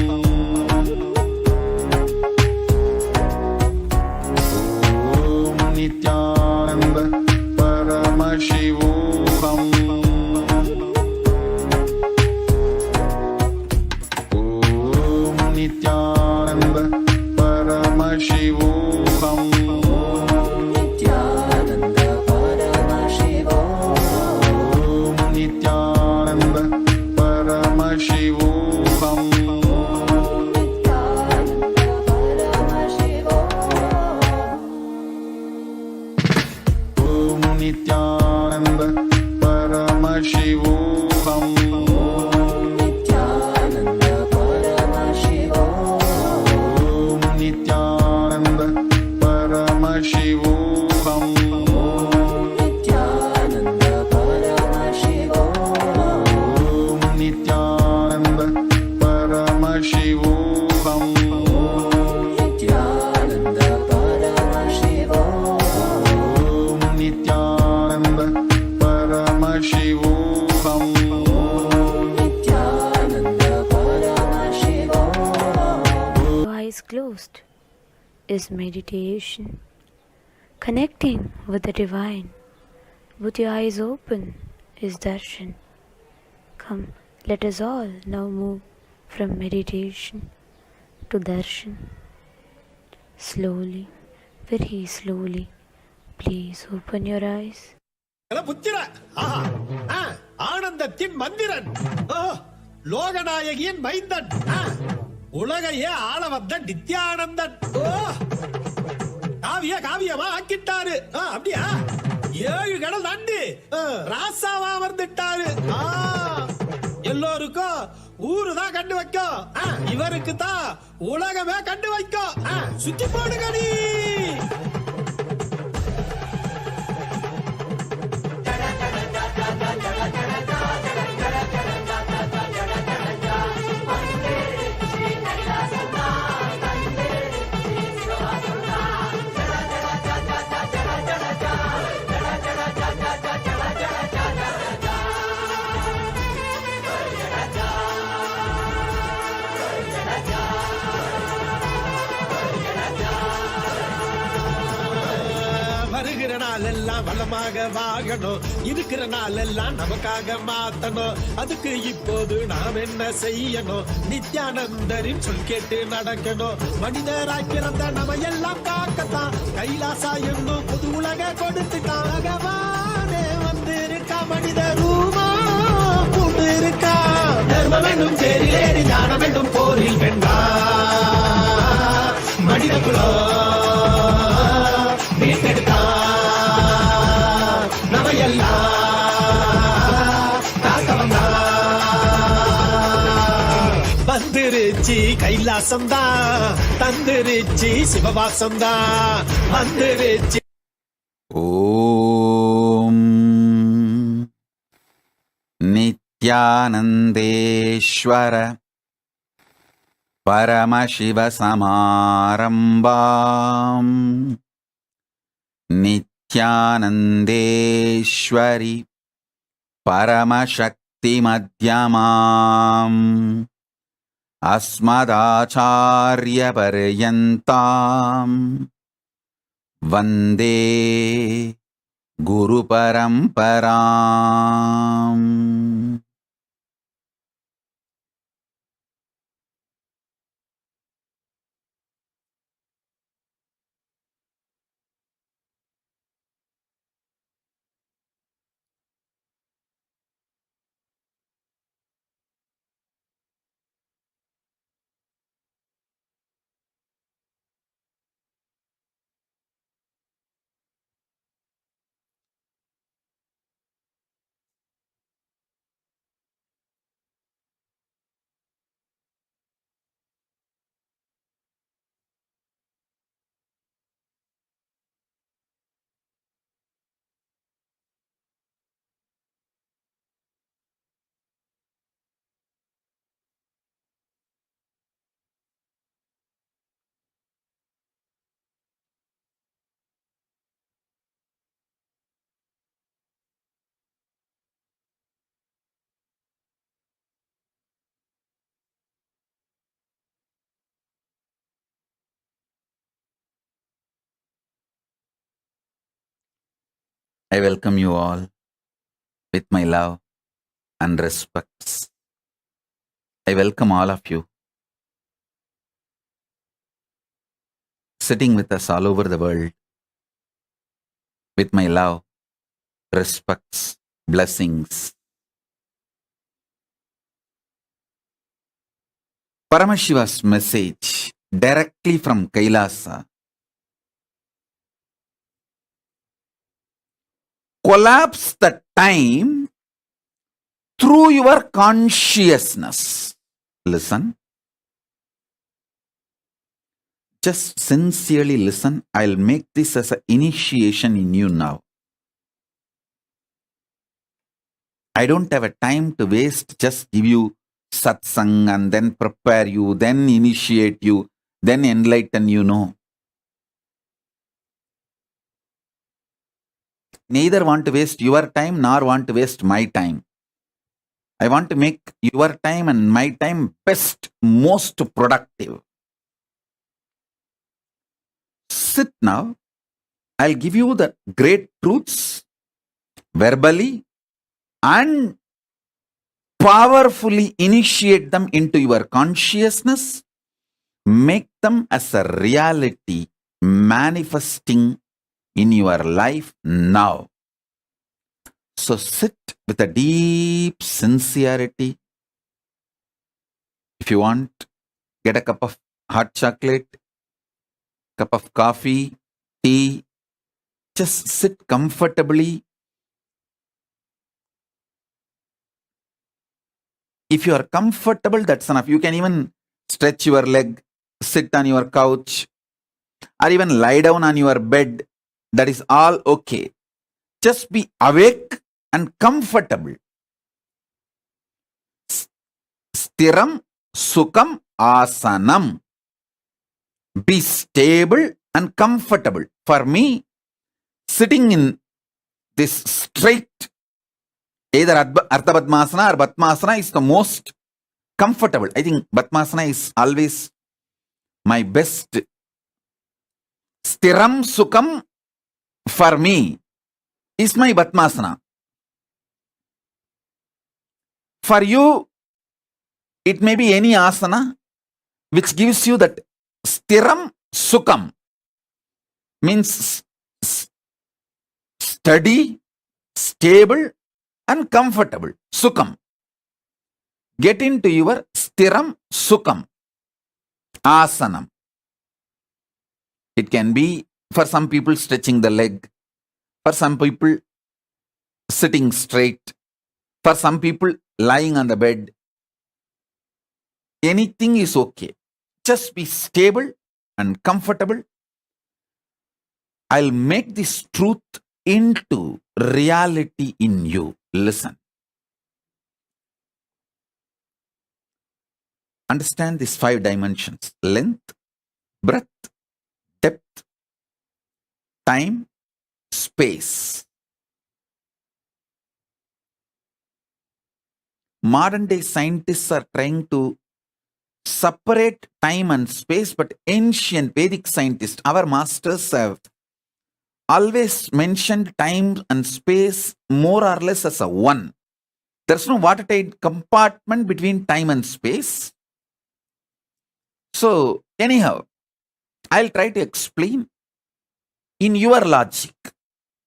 ॐ नित्यानन्द परमशिवोऽहम् ॐ नित्यानन्द परमशिवोऽहम् नित्यानन्द परमशिवो ॐ नित्यानन्द परमशिवोऽहम् नित्यानन्द परमशिवो ॐ नित्यानन्द परमशिवोऽहम् नित्यानन्द परमशिवो ॐ नित्यानन्द परमशिवोऽहम् नित्यानन्द परमशिवो ॐ नित्यानन्द परमशिवोऽहम् नित्यानन्द परमशिवो ॐ नित्यानन्द परमशिवोऽहम् Nityanand परमशिवो Eyes closed is meditation. Connecting with the divine with your eyes open is darshan. Come, let us all now move from meditation to darshan. Slowly, very slowly, please open your eyes. புத்திர ஆஹா ஆ, ஆனந்தத்தின் மந்திரன் ஓ, லோகநாயகியின் மைந்தன் ஆ, உலகையே ஆள வந்த நித்யானந்தன் ஓ, காவியமா ஆக்கிட்டாரு ஆ, அப்படியா 7 கடல் தாண்டி ராசாவா வந்துட்டாரு ஆ, எல்லோருக்கும் ஊருதான் கண்டு வைக்கும் ஆ, இவருக்கு தான் உலகமே கண்டு வைக்கும் ஆ, சுத்தி போடுங்க நீ வருகிற நாள் எல்லாம் வளமாக வாழணும் இருக்கிற நாள் எல்லாம் நமக்காக மாத்தணும் அதுக்கு இப்போது நாம் என்ன செய்யணும் நித்யானந்தரின் சொல் கேட்டு நடக்கணும் மனிதராய் பிறந்த நம்ம எல்லாம் காக்கத்தான் கைலாசா என்னும் புது உலக கொடுத்துட்டான் பகவானே வந்திருக்கா மனித ரூபா பூண்டு இருக்கா தர்மம் என்னும் தேரிலேறி ஞானம் என்னும் போரில் வென்றா மனித குலம் மீட்டெடுத்தா நம்ம எல்லாம் காக்கவந்தா வந்துருச்சு கைலாசம்தான் தந்துருச்சு சிவவாசம்தான் வந்துருச்சு ॐ नित्यानन्देश्वर परमशिवसमारम्भाम् नित्यानन्देश्वरि परमशक्तिमध्यमाम् अस्मदाचार्यपर्यन्ताम् वन्दे गुरुपरम्पराम् I welcome you all with my love and respects. I welcome all of you sitting with us all over the world with my love, respects, blessings. Paramashiva's message directly from Kailasa. Collapse the time through your consciousness. Listen. Just sincerely listen. I'll make this as an initiation in you now. I don't have a time to waste. Just give you satsang and then prepare you, then initiate you, then enlighten you. No. Neither want to waste your time nor want to waste my time. I want to make your time and my time best, most productive. Sit now. I'll give you the great truths verbally and powerfully initiate them into your consciousness. Make them as a reality manifesting in your life now. So sit with a deep sincerity. If you want, get a cup of hot chocolate, cup of coffee, tea. Just sit comfortably. If you are comfortable, that's enough. You can even stretch your leg, sit on your couch, or even lie down on your bed. That is all okay. Just be awake and comfortable. Stiram Sukham Asanam. Be stable and comfortable. For me, sitting in this straight, either Ardha Padmasana or Padmasana is the most comfortable. I think Padmasana is always my best. Stiram Sukham for me is my Padmasana. For you, it may be any asana which gives you that Stiram Sukham, means steady, stable and comfortable. Sukham. Get into your Stiram Sukham asanam. It can be for some people stretching the leg, for some people sitting straight, for some people lying on the bed. Anything is okay. Just be stable and comfortable. I'll make this truth into reality in you. Listen. Understand these 5 dimensions: length, breadth, depth, time, space. Modern day scientists are trying to separate time and space, but ancient Vedic scientists, our masters, have always mentioned time and space more or less as a one. There's no watertight compartment between time and space. So, anyhow, I'll try to explain in your logic,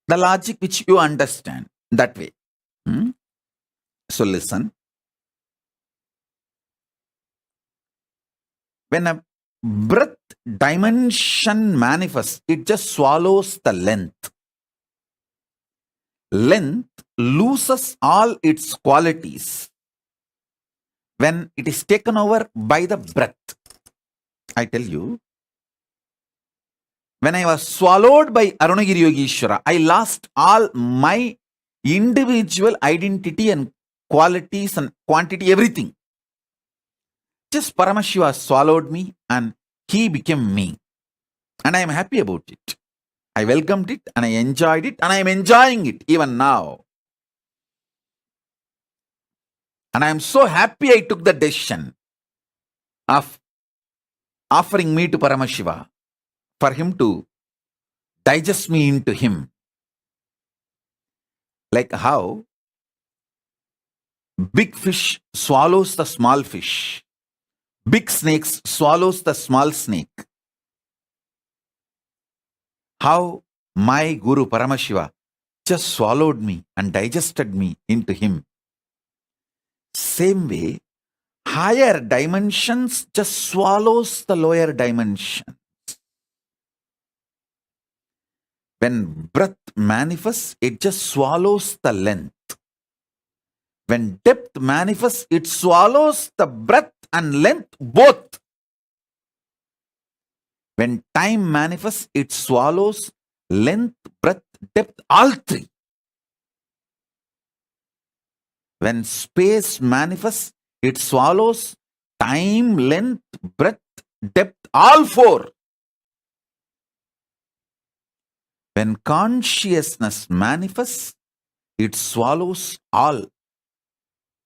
the logic which you understand that way. So, listen. When a breadth dimension manifests, it just swallows the length. Length loses all its qualities when it is taken over by the breadth. I tell you, when I was swallowed by Arunagiri Yogeshwara, I lost all my individual identity and qualities and quantity, everything. Just Paramashiva swallowed me and he became me. And I am happy about it. I welcomed it and I enjoyed it and I am enjoying it even now. And I am so happy I took the decision of offering me to Paramashiva for him to digest me into him. Like how big fish swallows the small fish. Big snakes swallows the small snake. How my Guru Paramashiva just swallowed me and digested me into him. Same way, higher dimensions just swallows the lower dimension. When breath manifests, it just swallows the length. When depth manifests, it swallows the breadth and length both. When time manifests, it swallows length, breadth, depth, all three. When space manifests, it swallows time, length, breadth, depth, all four. When consciousness manifests, it swallows all.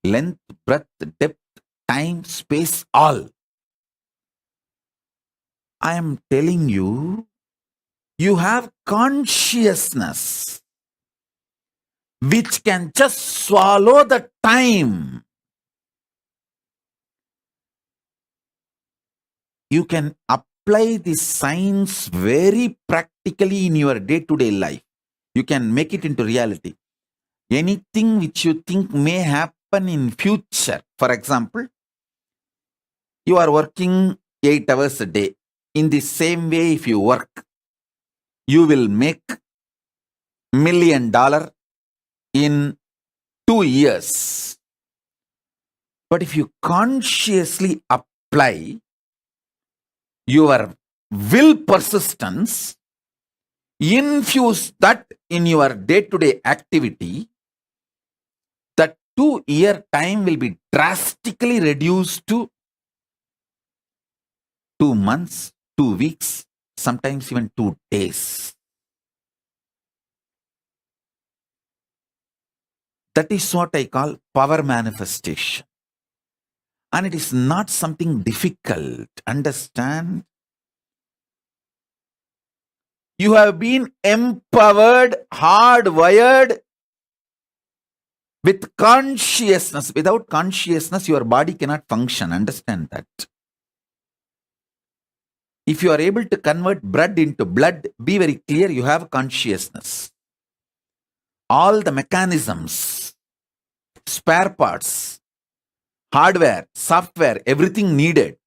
Length, breadth, depth, time, space, all. I am telling you, you have consciousness which can just swallow the time. You can apply this science very practically in your day-to-day life. You can make it into reality. Anything which you think may happen in future, for example, you are working 8 hours a day. In the same way, if you work, you will make $1 million in 2 years. But if you consciously apply your will persistence, infuse that in your day-to-day activity, that 2-year time will be drastically reduced to 2 months, 2 weeks, sometimes even 2 days. That is what I call power manifestation. And it is not something difficult. Understand? You have been empowered, hardwired with consciousness. Without consciousness, your body cannot function. Understand that. If you are able to convert blood into blood, be very clear, you have consciousness. All the mechanisms, spare parts, hardware, software, everything needed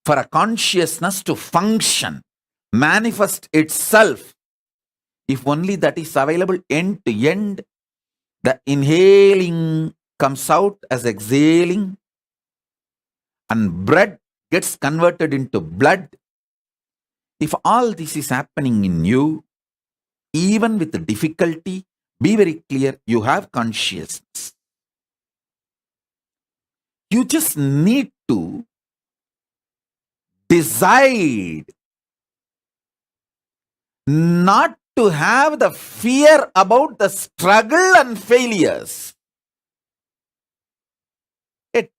for a consciousness to function, manifest itself, if only that is available end to end, the inhaling comes out as exhaling, and blood gets converted into blood. If all this is happening in you, even with the difficulty, be very clear, you have consciousness. You just need to decide not to have the fear about the struggle and failures.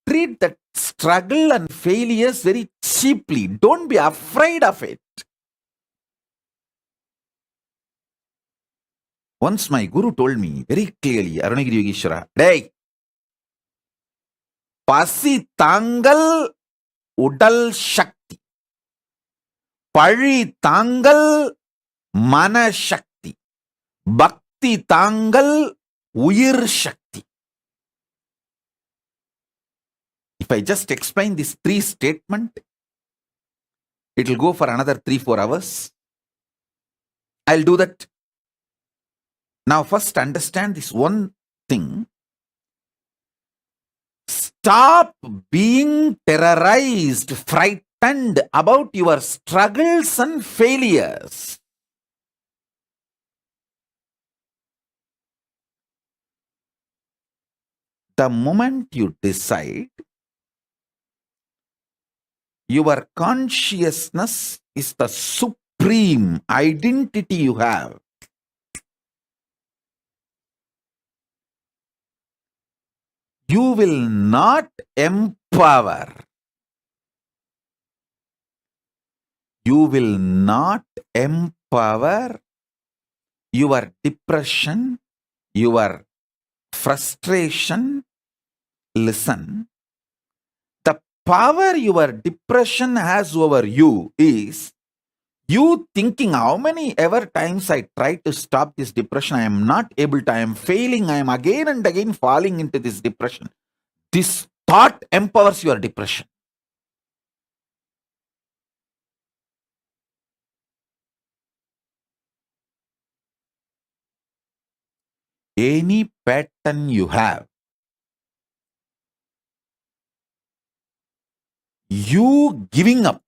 Treat that struggle and failures very cheaply. Don't be afraid of it. Once my guru told me very clearly, Arunagiri Yogeshwara, "Hey, pasi tangal udal shakti, pari tangal mana shakti, bhakti tangal uyir shakti." If I just explain these 3 statements, it will go for another 3-4 hours. I'll do that. Now first understand this one thing. Stop being terrorized, frightened about your struggles and failures. The moment you decide, your consciousness is the supreme identity you have. You will not empower. You will not empower your depression, your frustration, listen. The power your depression has over you is you thinking how many ever times I try to stop this depression, I am not able to, I am failing, I am again and again falling into this depression. This thought empowers your depression. Any pattern you have, you giving up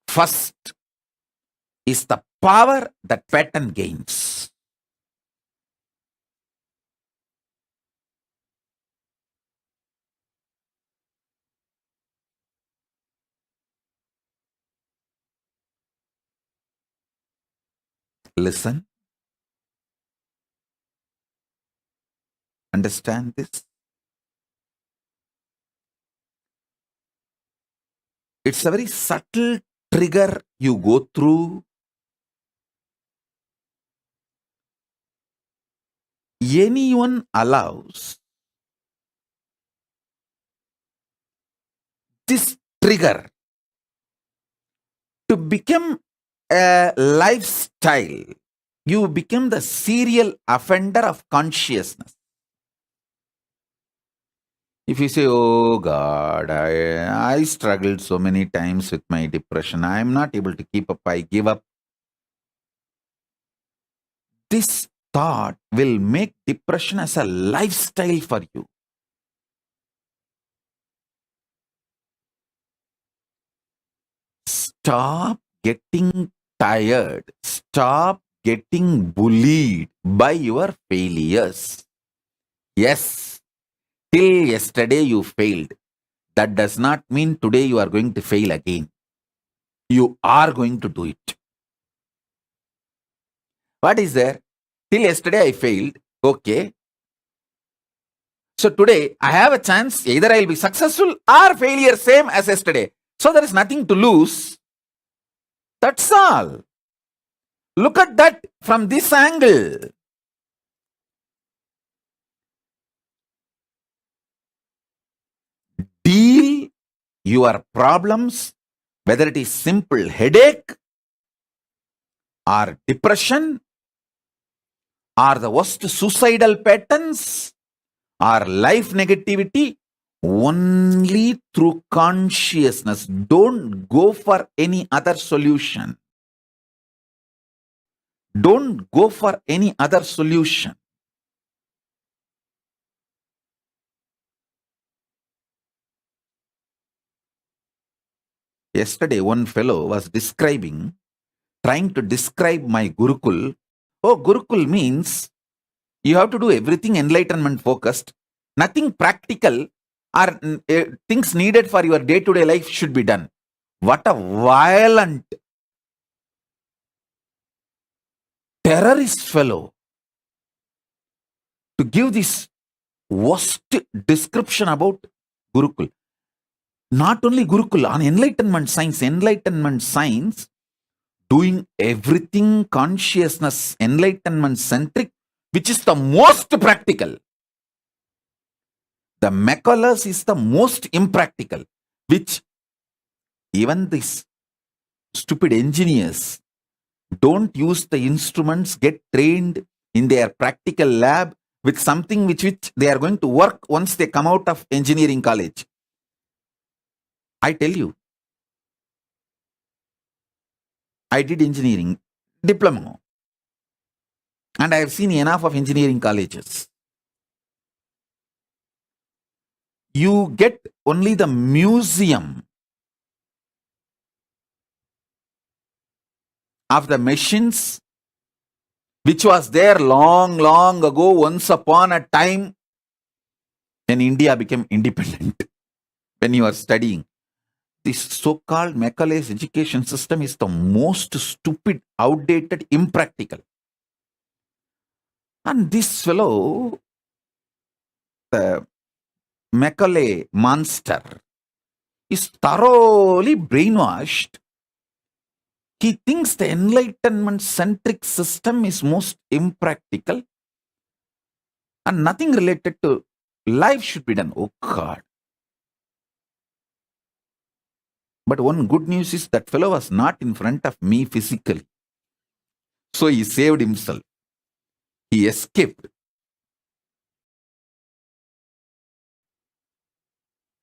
first is the power that pattern gains. Listen. Understand this? It's a very subtle trigger you go through. Anyone allows this trigger to become a lifestyle, you become the serial offender of consciousness. If you say, oh God, I struggled so many times with my depression, I am not able to keep up, I give up. This thought will make depression as a lifestyle for you. Stop getting tired. Stop getting bullied by your failures. Yes, till yesterday you failed. That does not mean today you are going to fail again. You are going to do it. What is there? Till yesterday I failed. Okay. So today I have a chance. Either I will be successful or failure, same as yesterday. So there is nothing to lose. That's all. Look at that from this angle. Deal your problems, whether it is simple headache or depression or the worst suicidal patterns or life negativity, only through consciousness. Don't go for any other solution. Don't go for any other solution. Yesterday, one fellow was trying to describe my Gurukul. Oh, Gurukul means you have to do everything enlightenment focused. Nothing practical or things needed for your day-to-day life should be done. What a violent terrorist fellow to give this worst description about Gurukul. Not only Gurukul, on enlightenment science, doing everything consciousness, enlightenment centric, which is the most practical. The Macaulay is the most impractical, which even these stupid engineers don't use the instruments, get trained in their practical lab with something which they are going to work once they come out of engineering college. I tell you, I did engineering diploma and I have seen enough of engineering colleges. You get only the museum of the machines which was there long ago, once upon a time when India became independent. When you are studying, this so-called Macaulay's education system is the most stupid, outdated, impractical. And this fellow, the Macaulay monster, is thoroughly brainwashed. He thinks the enlightenment-centric system is most impractical. and nothing related to life should be done. Oh God. But one good news is that fellow was not in front of me physically. So he saved himself. He escaped.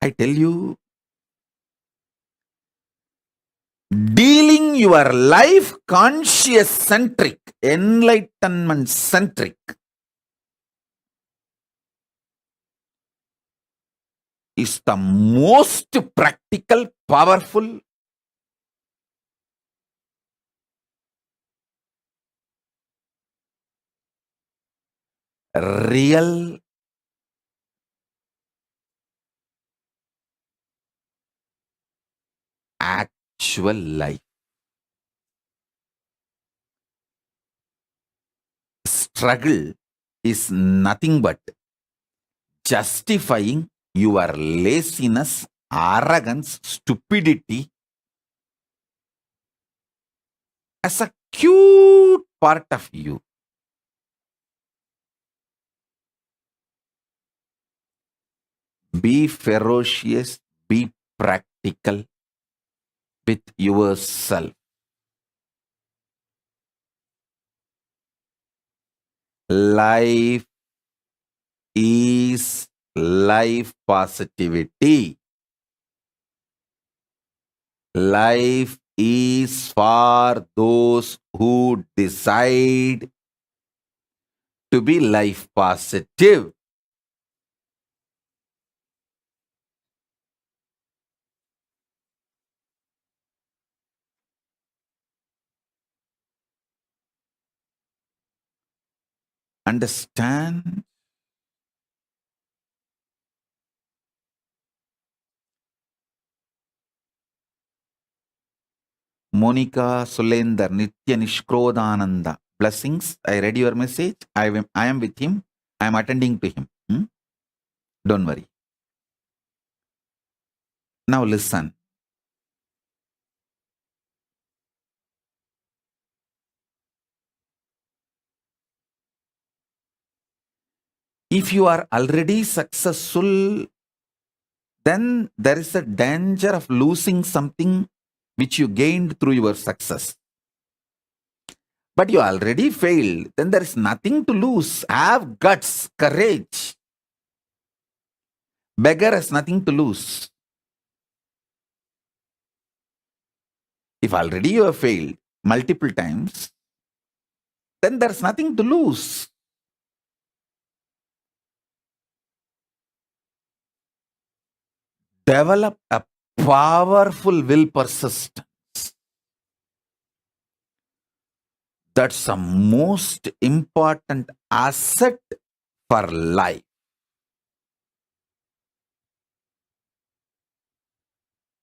I tell you, dealing your life conscious centric, enlightenment centric, is the most practical, powerful, real, actual life. Struggle is nothing but justifying your laziness, arrogance, stupidity as a cute part of you. Be ferocious, be practical with yourself. Life is life positivity. Life is for those who decide to be life positive. Understand? Monica Sulender, Nitya Nishkrodananda. Blessings. I read your message. I am with him. I am attending to him. Don't worry. Now listen. If you are already successful, then there is a danger of losing something which you gained through your success. But you already failed, then there is nothing to lose. Have guts, courage. Beggar has nothing to lose. If already you have failed multiple times, then there's nothing to lose. Develop a powerful will persistence. That's the most important asset for life.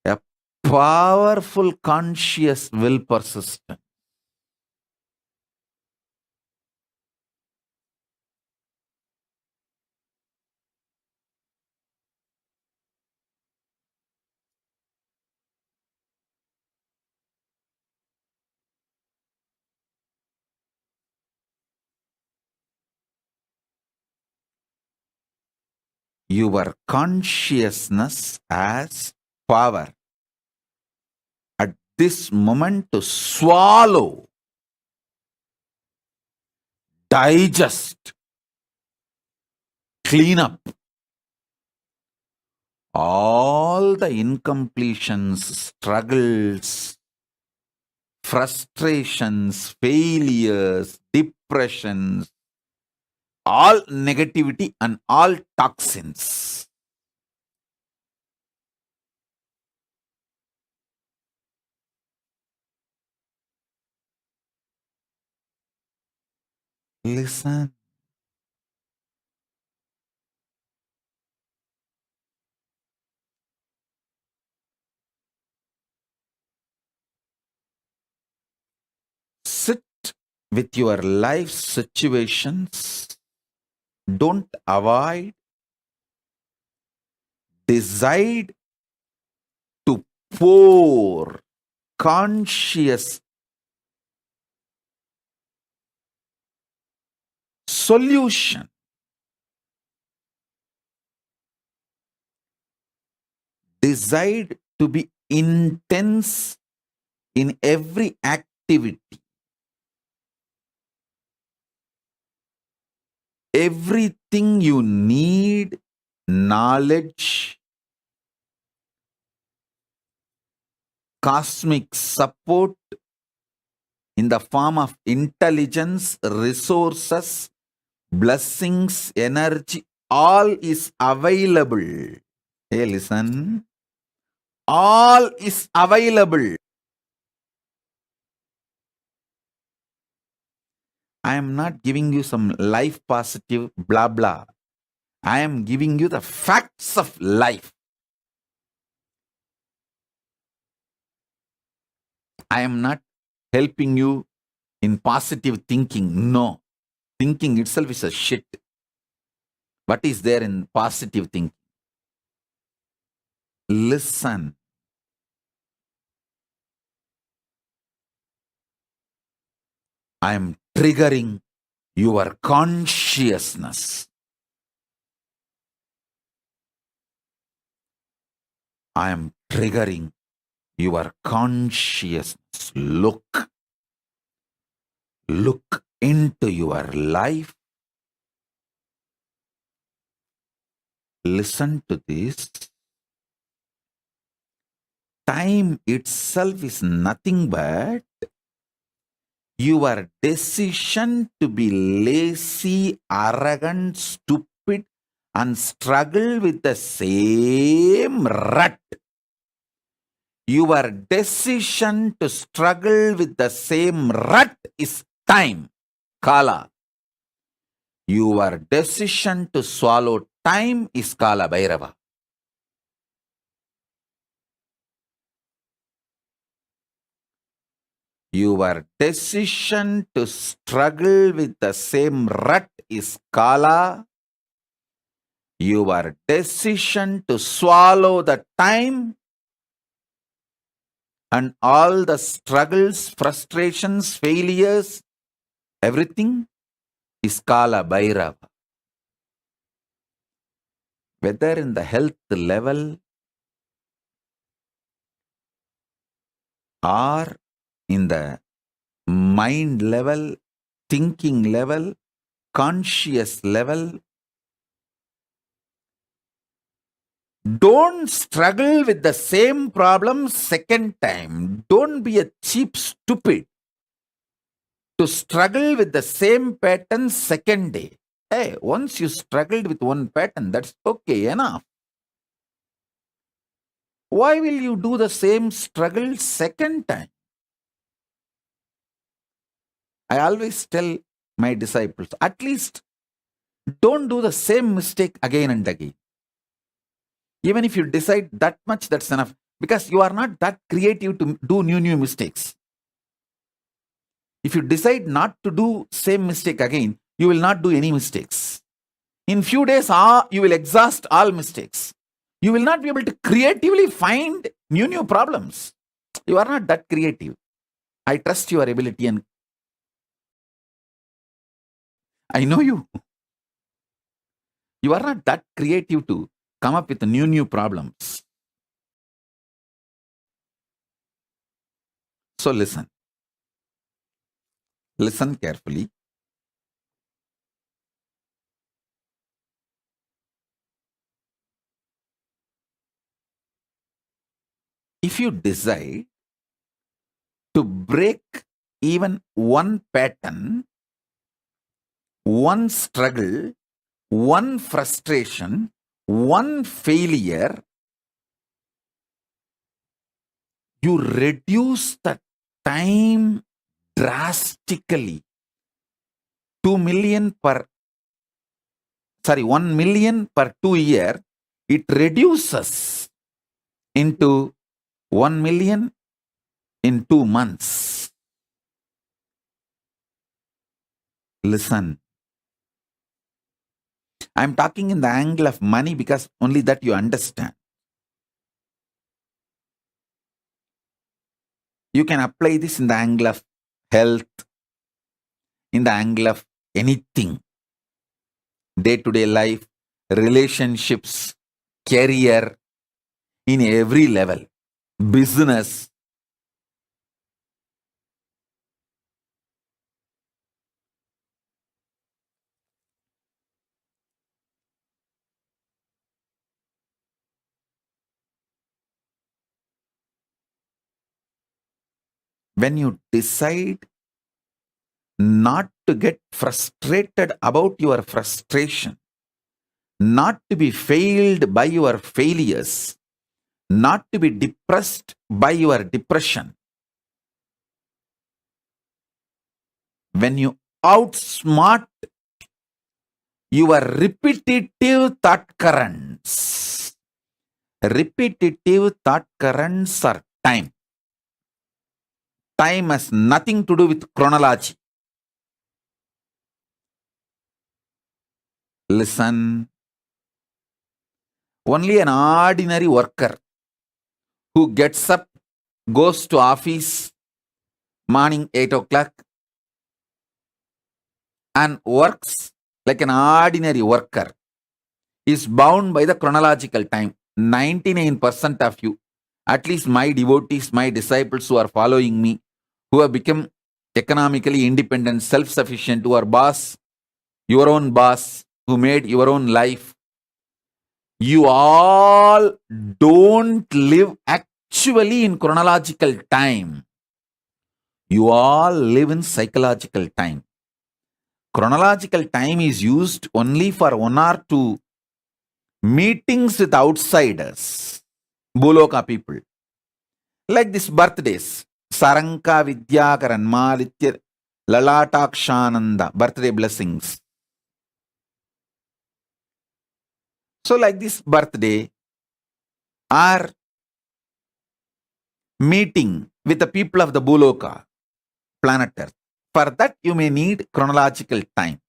A powerful conscious will persistence. Your consciousness has power at this moment to swallow, digest, clean up all the incompletions, struggles, frustrations, failures, depressions, all negativity and all toxins. Listen. Sit with your life situations. Don't avoid. Decide to pour conscious solution decide to be intense in every activity. Everything you need, knowledge, cosmic support in the form of intelligence, resources, blessings, energy, all is available. Hey, listen. All is available. I am not giving you some life positive blah blah. I am giving you the facts of life. I am not helping you in positive thinking. No. Thinking itself is a shit. What is there in positive thinking? Listen. I am triggering your consciousness. I am triggering your consciousness. Look into your life. Listen to this. Time itself is nothing but your decision to be lazy, arrogant, stupid, and struggle with the same rut. Your decision to struggle with the same rut is time, Kaala. Your decision to swallow time is Kaala Bhairava. Your decision to struggle with the same rut is Kaala. Your decision to swallow the time and all the struggles, frustrations, failures, everything is Kaala Bhairava. Whether in the health level or in the mind level, thinking level, conscious level, don't struggle with the same problem second time. Don't be a cheap stupid to struggle with the same pattern second day. Hey, once you struggled with one pattern, that's okay enough. Why will you do the same struggle second time? I always tell my disciples, at least don't do the same mistake again and again. Even if you decide that much, that's enough. Because you are not that creative to do new mistakes. If you decide not to do same mistake again, you will not do any mistakes. In few days, you will exhaust all mistakes. You will not be able to creatively find new problems. You are not that creative. I trust your ability and I know you. You are not that creative to come up with new problems. So listen. Listen carefully. If you decide to break even one pattern, one struggle, one frustration, one failure, you reduce the time drastically. 1 million per 2 year, it reduces into 1 million in 2 months. Listen. I'm talking in the angle of money because only that you understand. You can apply this in the angle of health, in the angle of anything. Day-to-day life, relationships, career, in every level. Business, when you decide not to get frustrated about your frustration, not to be failed by your failures, not to be depressed by your depression, when you outsmart your repetitive thought currents. Repetitive thought currents are time. Time has nothing to do with chronology. Listen, only an ordinary worker who gets up, goes to office morning 8 o'clock and works like an ordinary worker is bound by the chronological time. 99% of you, at least my devotees, my disciples who are following me, who have become economically independent, self-sufficient, who are boss, your own boss, who made your own life, you all don't live actually in chronological time. You all live in psychological time. Chronological time is used only for one or two meetings with outsiders, Buloka people. Like this birthdays, Saranka Vidyakaran Malitya Lalatakshananda, birthday blessings. So like this birthday or meeting with the people of the Buloka, planet Earth. For that you may need chronological time.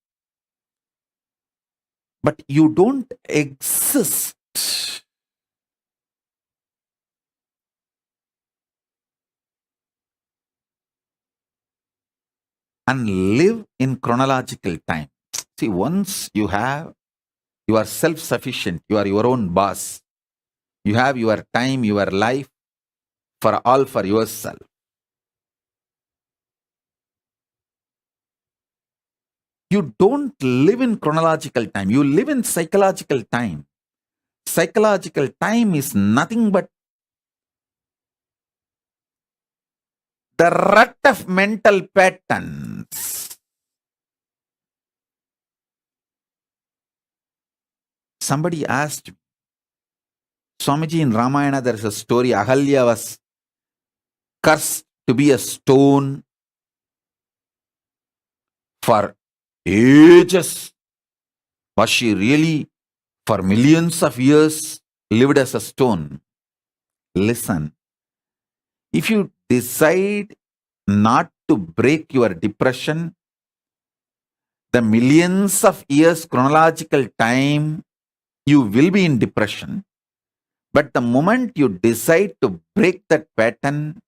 But you don't exist and live in chronological time. See, once you are self-sufficient, you are your own boss, you have your time, your life for yourself. You don't live in chronological time, you live in psychological time. Psychological time is nothing but the rut of mental patterns. Somebody asked me, Swamiji, in Ramayana there is a story, Ahalya was cursed to be a stone for ages. Was she really for millions of years lived as a stone? Listen, if you decide not to break your depression, the millions of years chronological time, you will be in depression. But the moment you decide to break that pattern,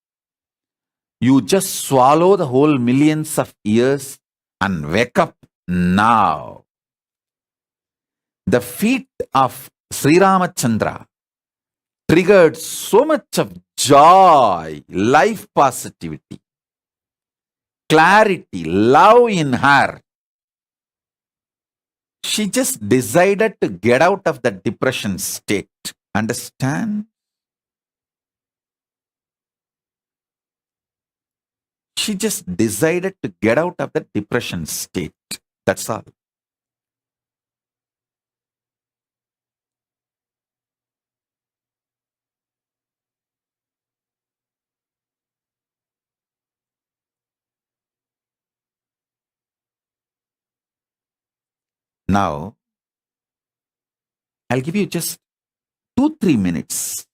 you just swallow the whole millions of years and wake up now. The feat of Sri Ramachandra triggered so much of joy, life positivity, clarity, love in her. She just decided to get out of that depression state. Understand? She just decided to get out of that depression state. That's all. Now, I'll give you just 2-3 minutes.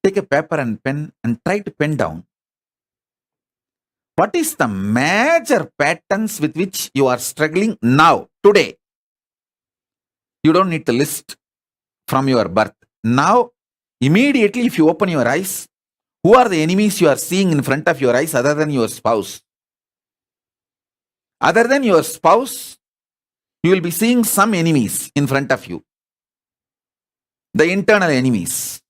Take a paper and pen and try to pen down what is the major patterns with which you are struggling now, today. You don't need to list from your birth. Now, immediately if you open your eyes, who are the enemies you are seeing in front of your eyes other than your spouse? Other than your spouse, you will be seeing some enemies in front of you. the internal enemies.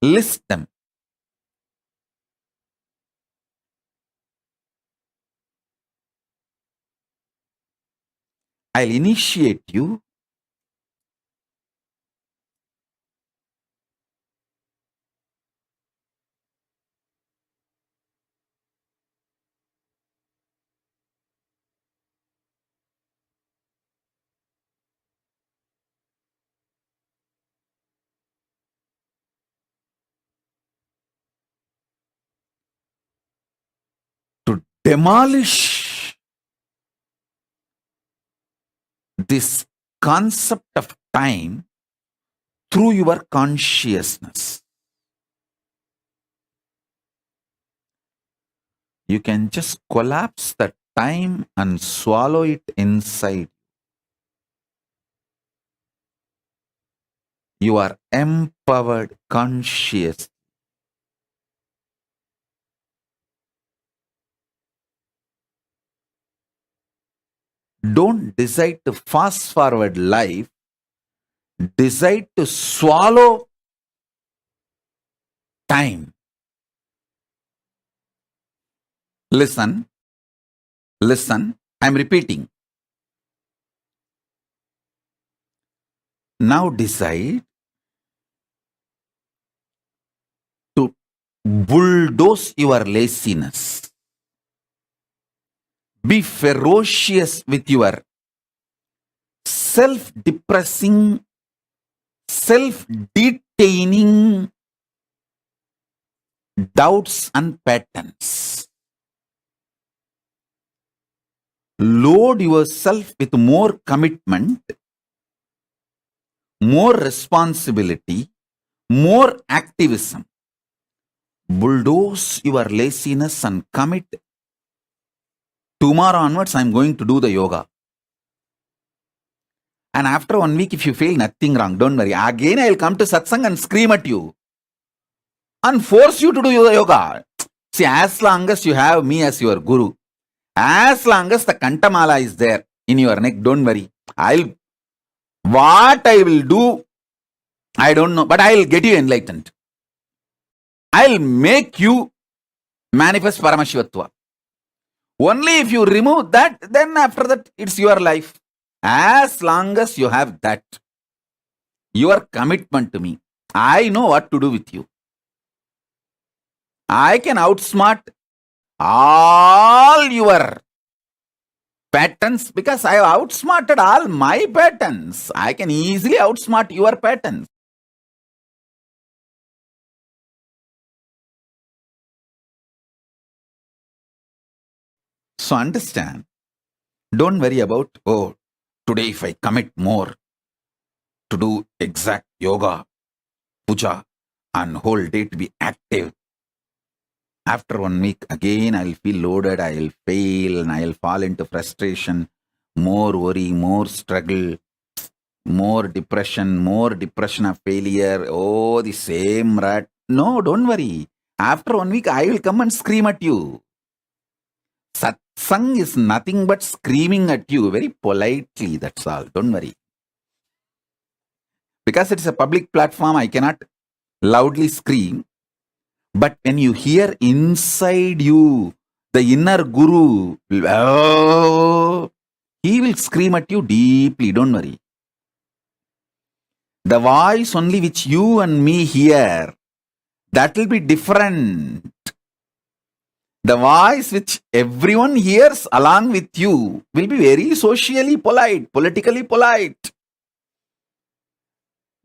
List them. I'll initiate you to demolish this concept of time through your consciousness. You can just collapse the time and swallow it inside. You are empowered conscious. Don't decide to fast forward life. Decide to swallow time. Listen. I'm repeating. Now decide to bulldoze your laziness. Be ferocious with your self-depressing, self-detaining doubts and patterns. Load yourself with more commitment, more responsibility, more activism. Bulldoze your laziness and commit. Tomorrow onwards, I'm going to do the yoga. And after 1 week, if you feel nothing wrong, don't worry. Again, I'll come to satsang and scream at you and force you to do the yoga. See, as long as you have me as your guru, as long as the kantamala is there in your neck, don't worry. What I will do, I don't know, but I'll get you enlightened. I'll make you manifest Paramashivatva. Only if you remove that, then after that, it's your life. As long as you have that, your commitment to me, I know what to do with you. I can outsmart all your patterns because I have outsmarted all my patterns. I can easily outsmart your patterns. So understand, don't worry about, oh, today if I commit more to do exact yoga, puja, and whole day to be active, after 1 week, again, I'll feel loaded, I'll fail, and I'll fall into frustration, more worry, more struggle, more depression of failure. Oh, the same rat. No, don't worry. After 1 week, I will come and scream at you. Satsang is nothing but screaming at you very politely, that's all. Don't worry. Because it's a public platform, I cannot loudly scream. But when you hear inside you, the inner guru, oh, he will scream at you deeply, don't worry. The voice only which you and me hear, that will be different. The voice which everyone hears along with you will be very socially polite, politically polite.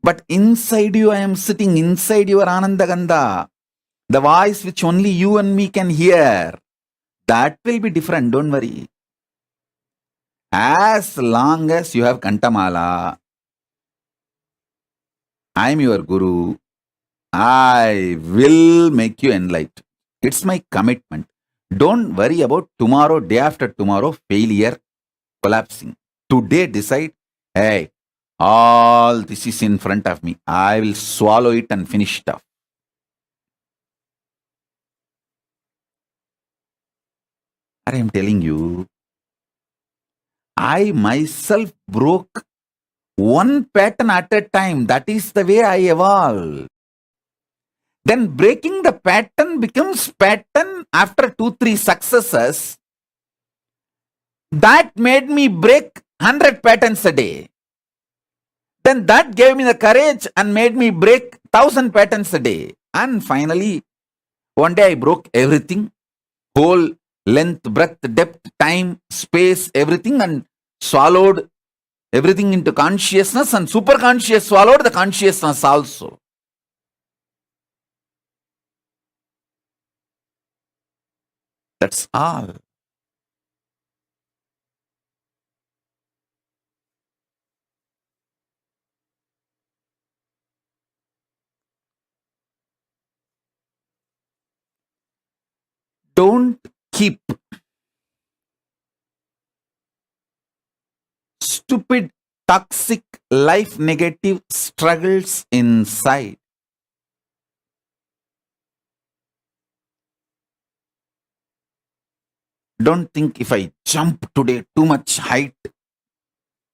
But inside you, I am sitting inside your Anandagandha. The voice which only you and me can hear, that will be different, don't worry. As long as you have Kantamala, I am your guru, I will make you enlightened. It's my commitment. Don't worry about tomorrow, day after tomorrow, failure, collapsing. Today decide, hey, all this is in front of me. I will swallow it and finish it off. I am telling you, I myself broke One pattern at a time. That is the way I evolve. Then breaking the pattern becomes pattern after 2-3 successes. That made me break 100 patterns a day. Then that gave me the courage and made me break 1,000 patterns a day. And finally, one day I broke everything, whole length, breadth, depth, time, space, everything, and swallowed everything into consciousness, and superconscious swallowed the consciousness also. That's all. Don't keep stupid, toxic, life negative struggles inside. Don't think if I jump today too much height,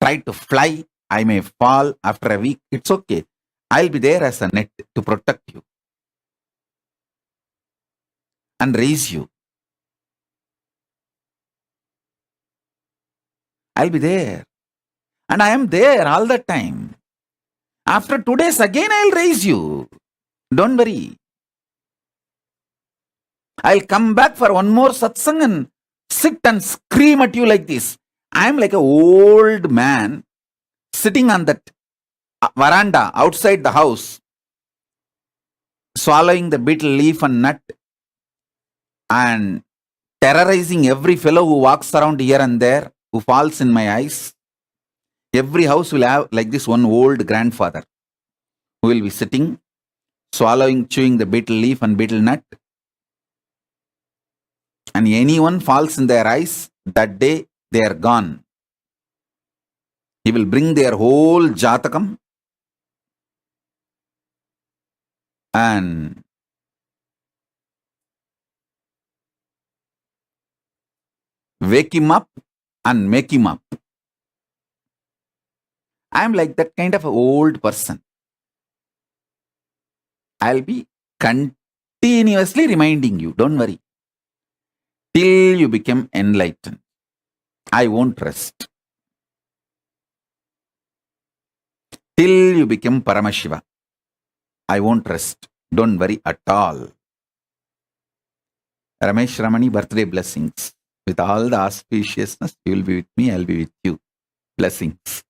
try to fly, I may fall after a week. It's okay. I'll be there as a net to protect you and raise you. I'll be there. And I am there all the time. After 2 days, again I'll raise you. Don't worry. I'll come back for one more satsang and sit and scream at you like this. I'm like an old man sitting on that veranda outside the house, swallowing the betel leaf and nut and terrorizing every fellow who walks around here and there, who falls in my eyes. Every house will have like this one old grandfather who will be sitting, swallowing, chewing the betel leaf and betel nut. And anyone falls in their eyes, that day they are gone. He will bring their whole jatakam and wake him up and make him up. I am like that kind of an old person. I'll be continuously reminding you, don't worry, till you become enlightened. I won't rest. Till you become Paramashiva, I won't rest. Don't worry at all. Ramesh Ramani, birthday blessings. With all the auspiciousness, you will be with me, I'll be with you. Blessings.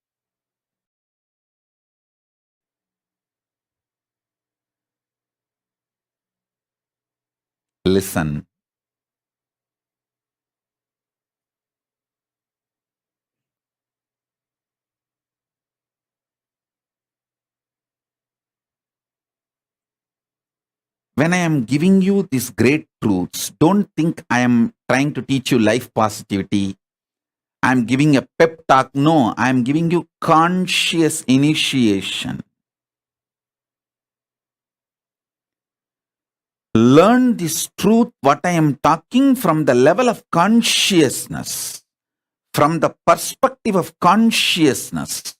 Listen. When I am giving you these great truths, don't think I am trying to teach you life positivity. I am giving a pep talk. No, I am giving you conscious initiation. Learn this truth, what I am talking, from the level of consciousness, from the perspective of consciousness,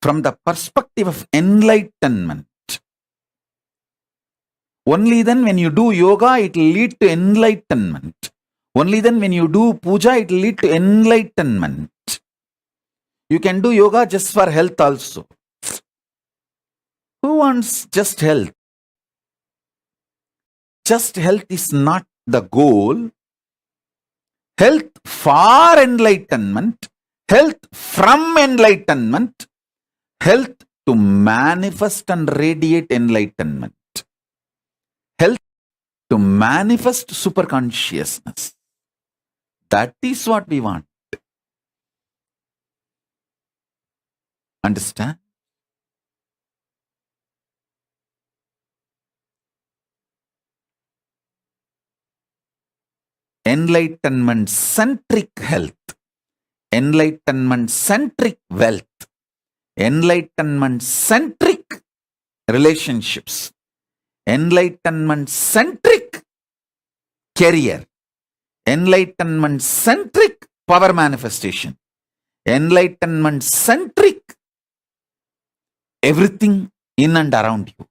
from the perspective of enlightenment. Only then when you do yoga, it will lead to enlightenment. Only then when you do puja, it will lead to enlightenment. You can do yoga just for health also. Who wants just health? Just health is not the goal. Health for enlightenment, health from enlightenment, health to manifest and radiate enlightenment, health to manifest superconsciousness. That is what we want. Understand? Enlightenment-centric health, enlightenment-centric wealth, enlightenment-centric relationships, enlightenment-centric career, enlightenment-centric power manifestation, enlightenment-centric everything in and around you.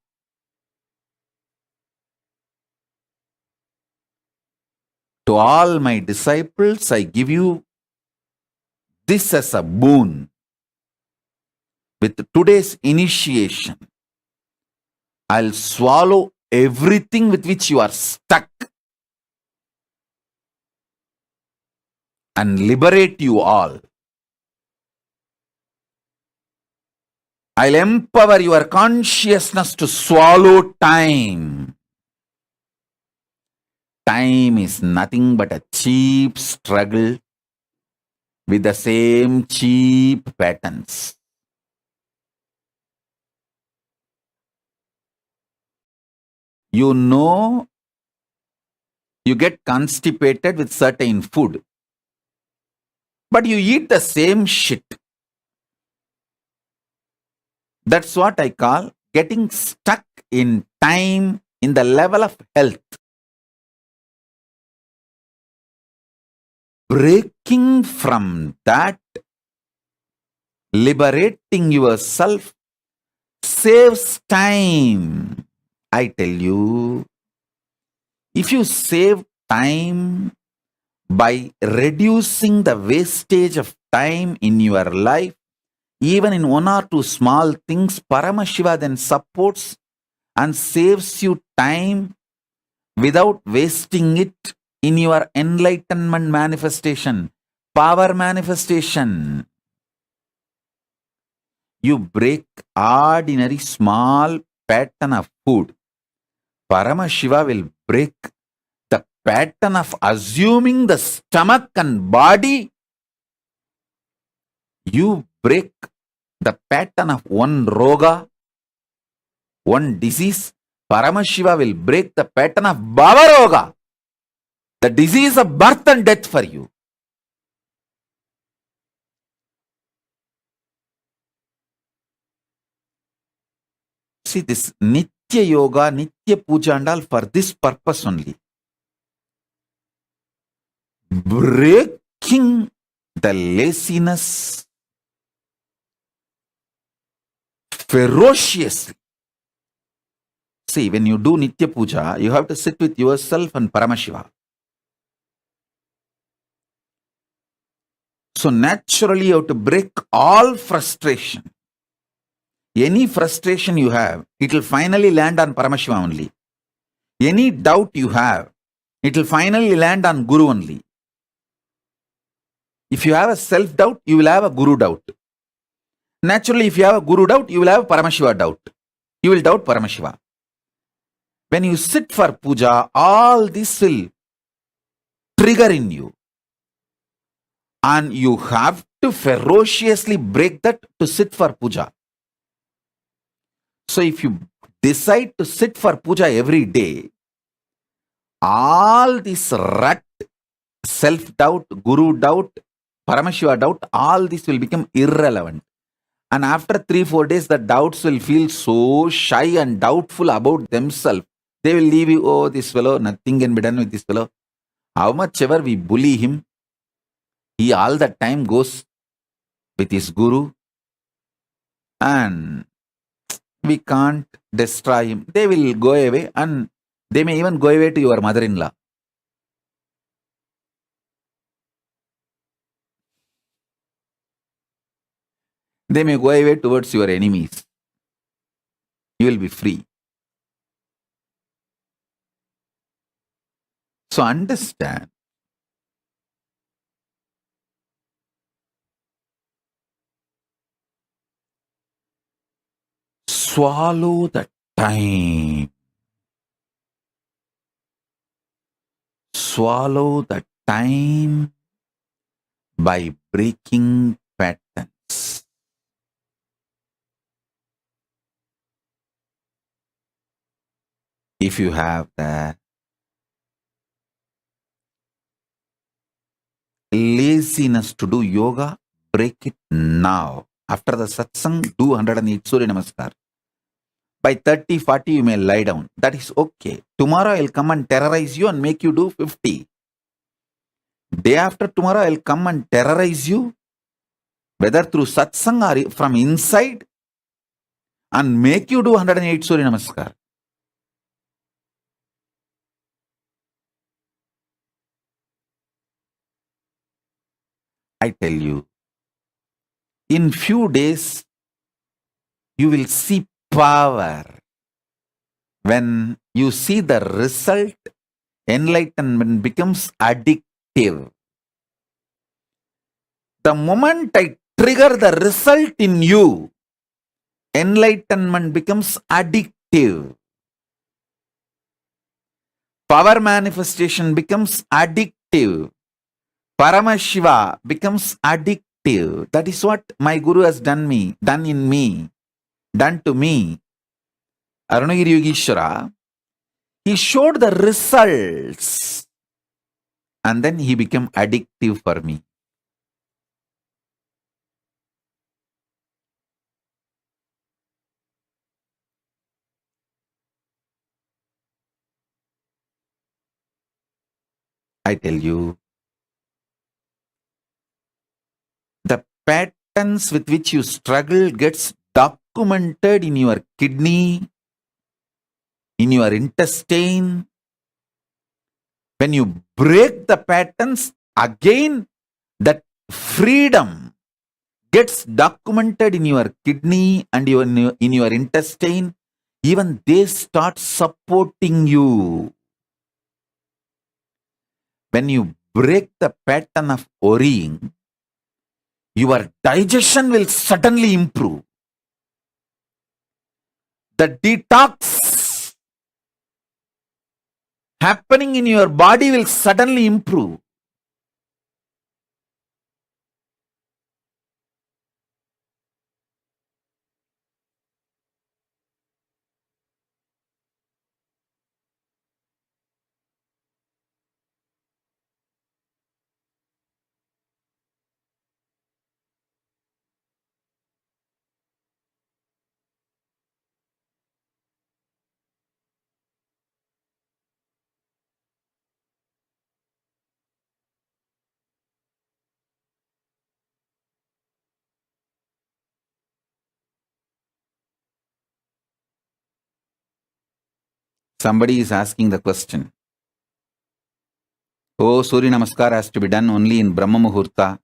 To all my disciples, I give you this as a boon. With today's initiation, I'll swallow everything with which you are stuck and liberate you all. I'll empower your consciousness to swallow time. Time is nothing but a cheap struggle with the same cheap patterns. You know, you get constipated with certain food, but you eat the same shit. That's what I call getting stuck in time in the level of health. Breaking from that, liberating yourself saves time. I tell you, if you save time by reducing the wastage of time in your life, even in one or two small things, Paramashiva then supports and saves you time without wasting it in your enlightenment manifestation, power manifestation. You break ordinary small pattern of food. Paramashiva will break the pattern of assuming the stomach and body. You break the pattern of one roga, one disease. Paramashiva will break the pattern of Bhavaroga, the disease of birth and death for you. See, this Nitya Yoga, Nitya Puja and all for this purpose only. Breaking the laziness ferociously. See, when you do Nitya Puja, you have to sit with yourself and Paramashiva. So naturally you have to break all frustration. Any frustration you have, it will finally land on Paramashiva only. Any doubt you have, it will finally land on Guru only. If you have a self-doubt, you will have a Guru doubt. Naturally, if you have a Guru doubt, you will have a Paramashiva doubt. You will doubt Paramashiva. When you sit for puja, all this will trigger in you. And you have to ferociously break that to sit for puja. So if you decide to sit for puja every day, all this rut, self-doubt, Guru doubt, Paramashiva doubt, all this will become irrelevant. And after 3-4 days, the doubts will feel so shy and doubtful about themselves. They will leave you, oh, this fellow, nothing can be done with this fellow. How much ever we bully him, he all the time goes with his Guru and we can't destroy him. They will go away and they may even go away to your mother-in-law. They may go away towards your enemies. You will be free. So understand. Swallow the time. Swallow the time by breaking patterns. If you have the laziness to do yoga, break it now. After the satsang, do 108 Surya Namaskar. By 30, 40, you may lie down. That is okay. Tomorrow I'll come and terrorize you and make you do 50. Day after tomorrow I'll come and terrorize you, whether through satsang or from inside, and make you do 108 Surya Namaskar. I tell you, in few days, you will see power. When you see the result, enlightenment becomes addictive. The moment I trigger the result in you, enlightenment becomes addictive. Power manifestation becomes addictive. Paramashiva becomes addictive. That is what my Guru has done in me, done to me. Arunagiri Yogeshwara, he showed the results and then he became addictive for me. I tell you, the patterns with which you struggle gets documented in your kidney, in your intestine. When you break the patterns, again, that freedom gets documented in your kidney and in your intestine. Even they start supporting you. When you break the pattern of worrying, your digestion will suddenly improve. The detox happening in your body will suddenly improve. Somebody is asking the question, oh, Surya Namaskar has to be done only in Brahma Muhurta.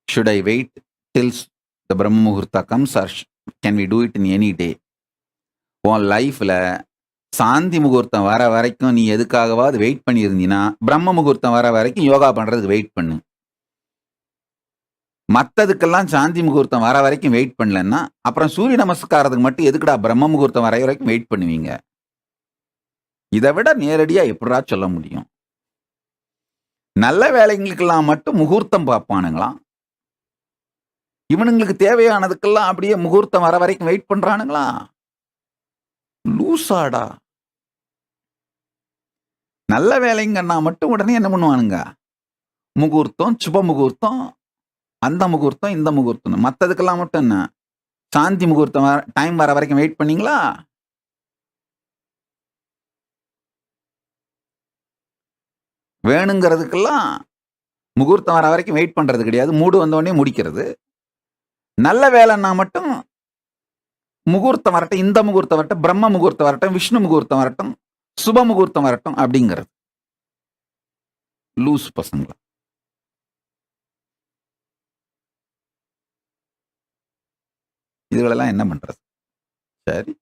Should I wait till the Brahma Muhurta comes or can we do it in any day? உன் லைஃப்ல சாந்தி முகூர்த்தம் வர வரைக்கும் நீ எதுக்காகவாது wait பண்ணியிருந்தீங்கன்னா பிரம்ம முகூர்த்தம் வர வரைக்கும் யோகா பண்றதுக்கு வெயிட் பண்ணு. மற்றதுக்கெல்லாம் சாந்தி முகூர்த்தம் வர வரைக்கும் வெயிட் பண்ணலன்னா அப்புறம் சூரிய நமஸ்காரத்துக்கு மட்டும் எதுக்குடா பிரம்ம முகூர்த்தம் வர வரைக்கும் வெயிட் பண்ணுவீங்க? இதை விட நேரடியா எப்படா சொல்ல முடியும்? நல்ல வேலைங்களுக்கெல்லாம் மட்டும் முகூர்த்தம் பார்ப்பானுங்களாம். இவனுங்களுக்கு தேவையானதுக்கெல்லாம் அப்படியே முகூர்த்தம் வர வரைக்கும் வெயிட் பண்றானுங்களா? லூசாடா. நல்ல வேலைங்கன்னா மட்டும் உடனே என்ன பண்ணுவானுங்க? முகூர்த்தம், சுப முகூர்த்தம், அந்த முகூர்த்தம், இந்த முகூர்த்தம். மற்றதுக்கெல்லாம் மட்டும் என்ன சாந்தி முகூர்த்தம் டைம் வர வரைக்கும் வெயிட் பண்ணீங்களா? வேணுங்கிறதுக்கெல்லாம் முகூர்த்தம் வர வரைக்கும் வெயிட் பண்றது கிடையாது, மூடு வந்தோடனே முடிக்கிறது. நல்ல வேலைன்னா மட்டும் முகூர்த்தம் வரட்டும், இந்த முகூர்த்தம் வரட்டும், பிரம்ம முகூர்த்தம் வரட்டும், விஷ்ணு முகூர்த்தம் வரட்டும், சுப முகூர்த்தம் வரட்டும் அப்படிங்கிறது. லூஸ் பசங்களா. இதுகளெல்லாம் என்ன பண்றது? சரி,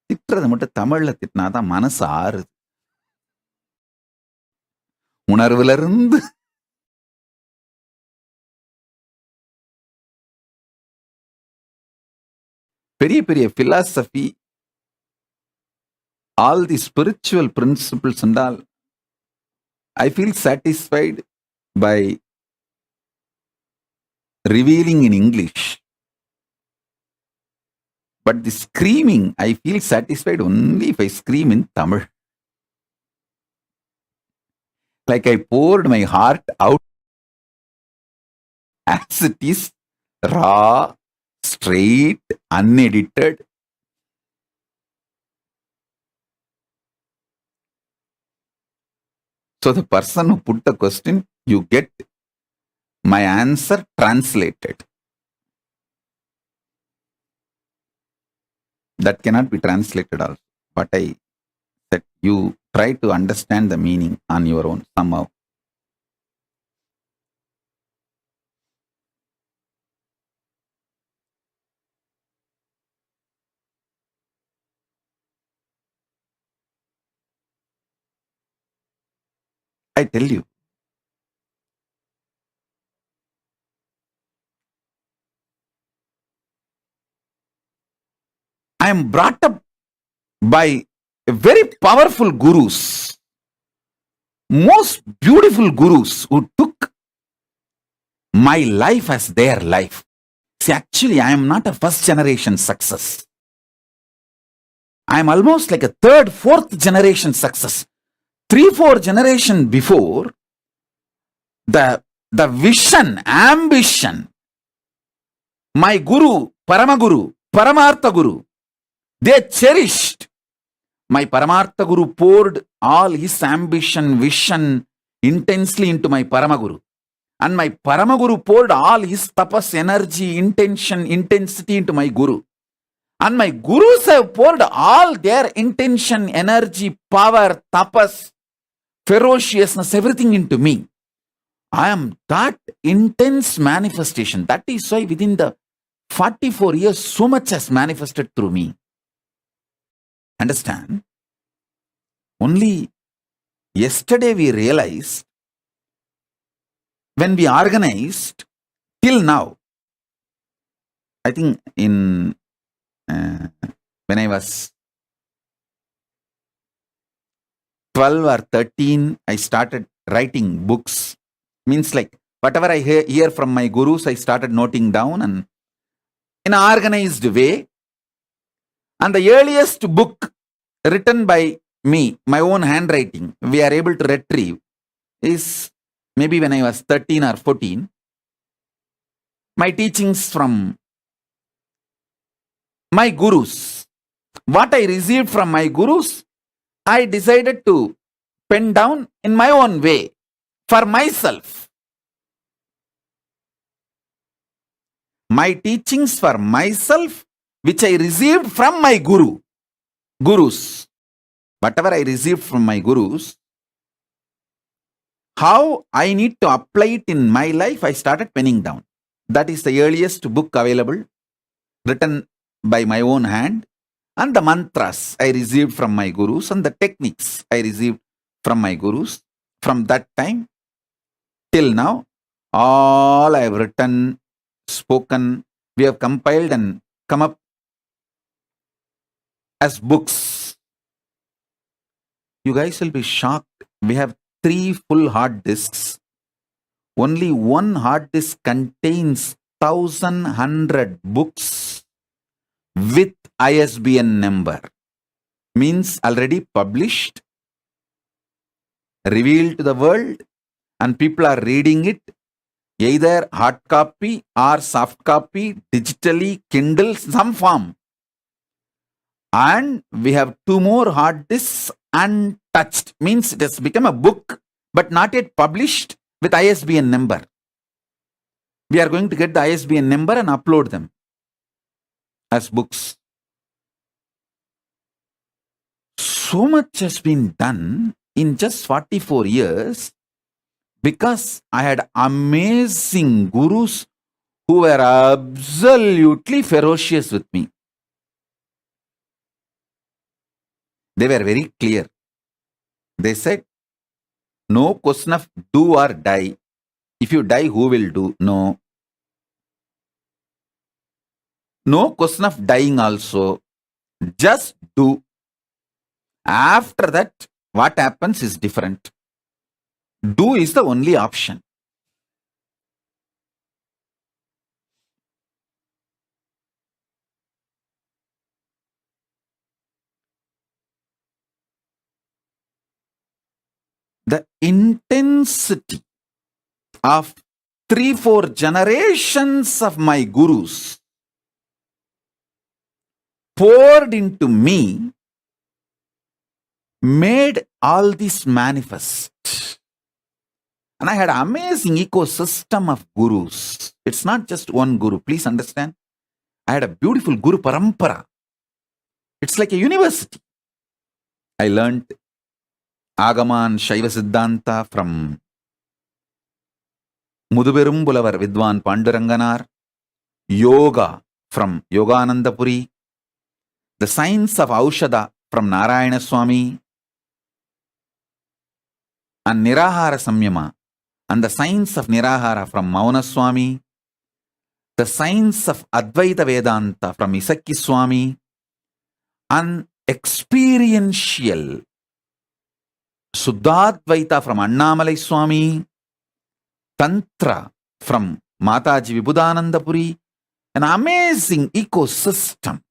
திட்டுறது மட்டும் தமிழ்ல திட்டினாதான் மனசு ஆறுது. உணர்வுல இருந்து பெரிய பெரிய philosophy, all the spiritual principles and all, I feel satisfied by revealing in English. But the screaming, I feel satisfied only if I scream in Tamil. Like I poured my heart out as it is, raw, straight, unedited. So the person who put the question, you get my answer translated. That cannot be translated also. But I said, you try to understand the meaning on your own somehow. I tell you, I am brought up by very powerful gurus, most beautiful gurus who took my life as their life. See, actually, I am not a first generation success. I am almost like a third, fourth generation success. 3-4 generation before, the vision, ambition, my guru, Paramaguru, Paramartha Guru, they cherished. My Paramartha Guru poured all his ambition, vision intensely into my Paramaguru. And my Paramaguru poured all his tapas, energy, intention, intensity into my Guru. And my Gurus have poured all their intention, energy, power, tapas, ferociousness, everything into me. I am that intense manifestation. That is why within the 44 years, so much has manifested through me. Understand? Only yesterday we realized, when we organized, till now, I think in when I was 12 or 13, I started writing books. Means like whatever I hear from my gurus, I started noting down and in an organized way. And the earliest book written by me, my own handwriting, we are able to retrieve is maybe when I was 13 or 14. My teachings from my gurus. What I received from my gurus, I decided to pen down in my own way for myself. My teachings for myself, which I received from my gurus. Whatever I received from my gurus, how I need to apply it in my life, I started penning down. That is the earliest book available, written by my own hand. And the mantras I received from my gurus and the techniques I received from my gurus. From that time till now, all I have written, spoken, we have compiled and come up as books. You guys will be shocked. We have 3 full hard disks. Only one hard disk contains 1,100 books with ISBN number. Means already published, revealed to the world, and people are reading it, either hard copy or soft copy, digitally, Kindle, some form. And we have 2 more hard disks untouched. Means it has become a book, but not yet published with ISBN number. We are going to get the ISBN number and upload them as books. So much has been done in just 44 years because I had amazing gurus who were absolutely ferocious with me. They were very clear. They said, no question of do or die. If you die, who will do? No. No question of dying also. Just do. After that, what happens is different. Do is the only option. The intensity of 3-4 generations of my gurus poured into me made all this manifest. And I had an amazing ecosystem of gurus. It's not just one guru, please understand. I had a beautiful guru parampara. It's like a university. I learned Agama and Shaiva Siddhanta from Muduberumbulavar Vidwan Panduranganar, yoga from Yoganandapuri, the science of Aushada from Narayana Swami, and Nirahara Samyama, and the science of Nirahara from Mauna Swami, the science of Advaita Vedanta from Isakki Swami, and experiential Suddhadvaita from Annamalai Swami, Tantra from Mataji Vibhudanandapuri, an amazing ecosystem.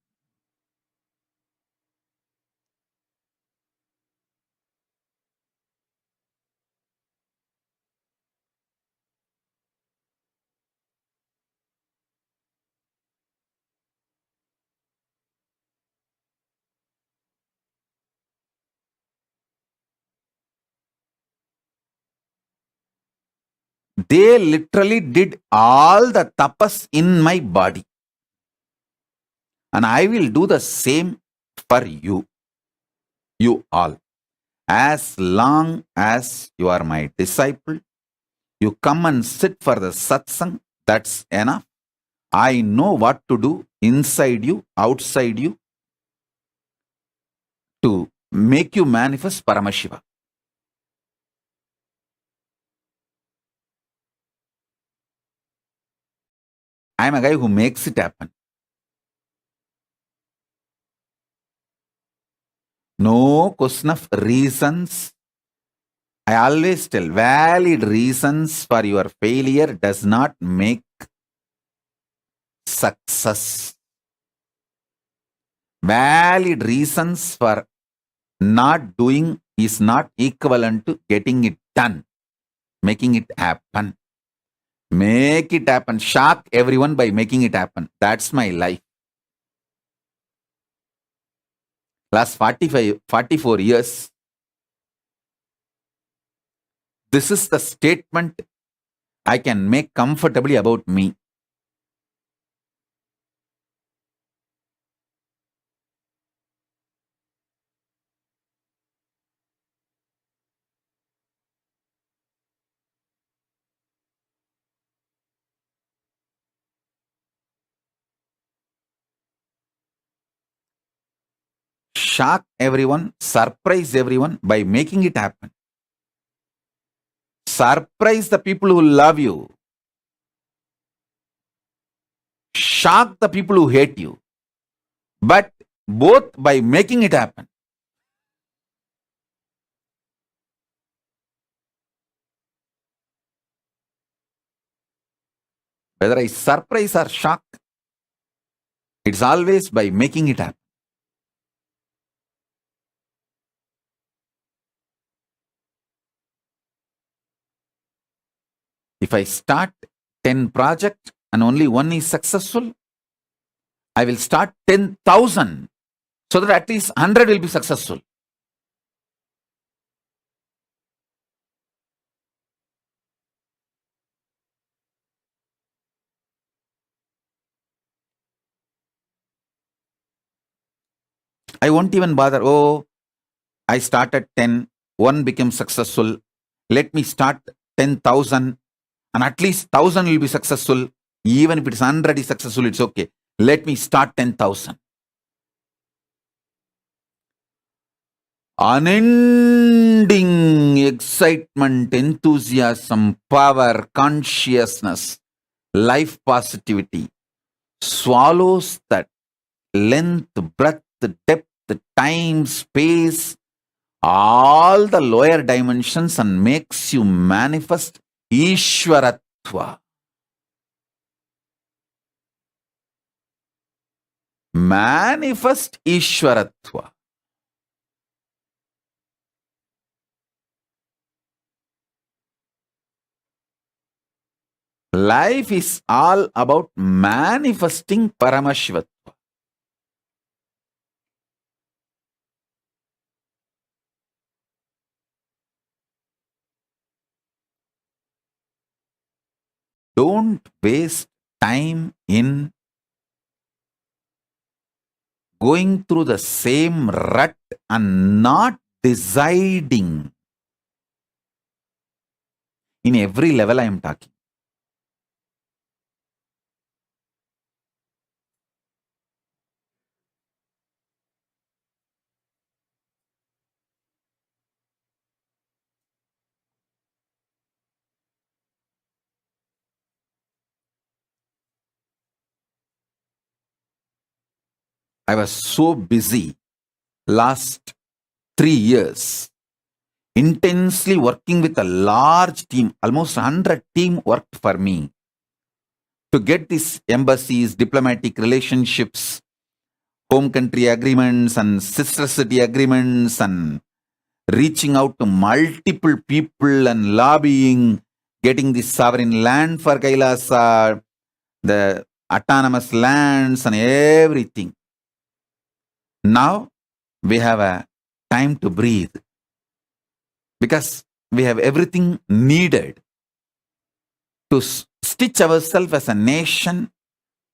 They literally did all the tapas in my body. And I will do the same for you all. As long as you are my disciple, you come and sit for the satsang, that's enough. I know what to do inside you, outside you, to make you manifest Paramashiva. I am a guy who makes it happen. No question of reasons. I always tell, valid reasons for your failure does not make success. Valid reasons for not doing is not equivalent to getting it done, making it happen. Make it happen. Shock everyone by making it happen. That's my life. Last 44 years, this is the statement I can make comfortably about me. Shock everyone, surprise everyone by making it happen. Surprise the people who love you. Shock the people who hate you. But both by making it happen. Whether I surprise or shock, it's always by making it happen. If I start 10 projects and only one is successful, I will start 10,000 so that at least 100 will be successful. I won't even bother. Oh, I started 10, one became successful. Let me start 10,000 and at least 1,000 will be successful. Even if it's 100 is successful, it's okay. Let me start 10,000. Unending excitement, enthusiasm, power, consciousness, life positivity swallows that length, breadth, depth, time, space, all the lower dimensions and makes you manifest Ishwaratva. Manifest Ishwaratva. Life is all about manifesting Paramashiva. don't waste time in going through the same rut and not deciding. In every level I am talking. I was so busy last 3 years, intensely working with a large team, almost 100 team worked for me to get these embassies, diplomatic relationships, home country agreements and sister city agreements, and reaching out to multiple people and lobbying, getting the sovereign land for Kailasa, the autonomous lands and everything. Now we have a time to breathe because we have everything needed to stitch ourselves as a nation,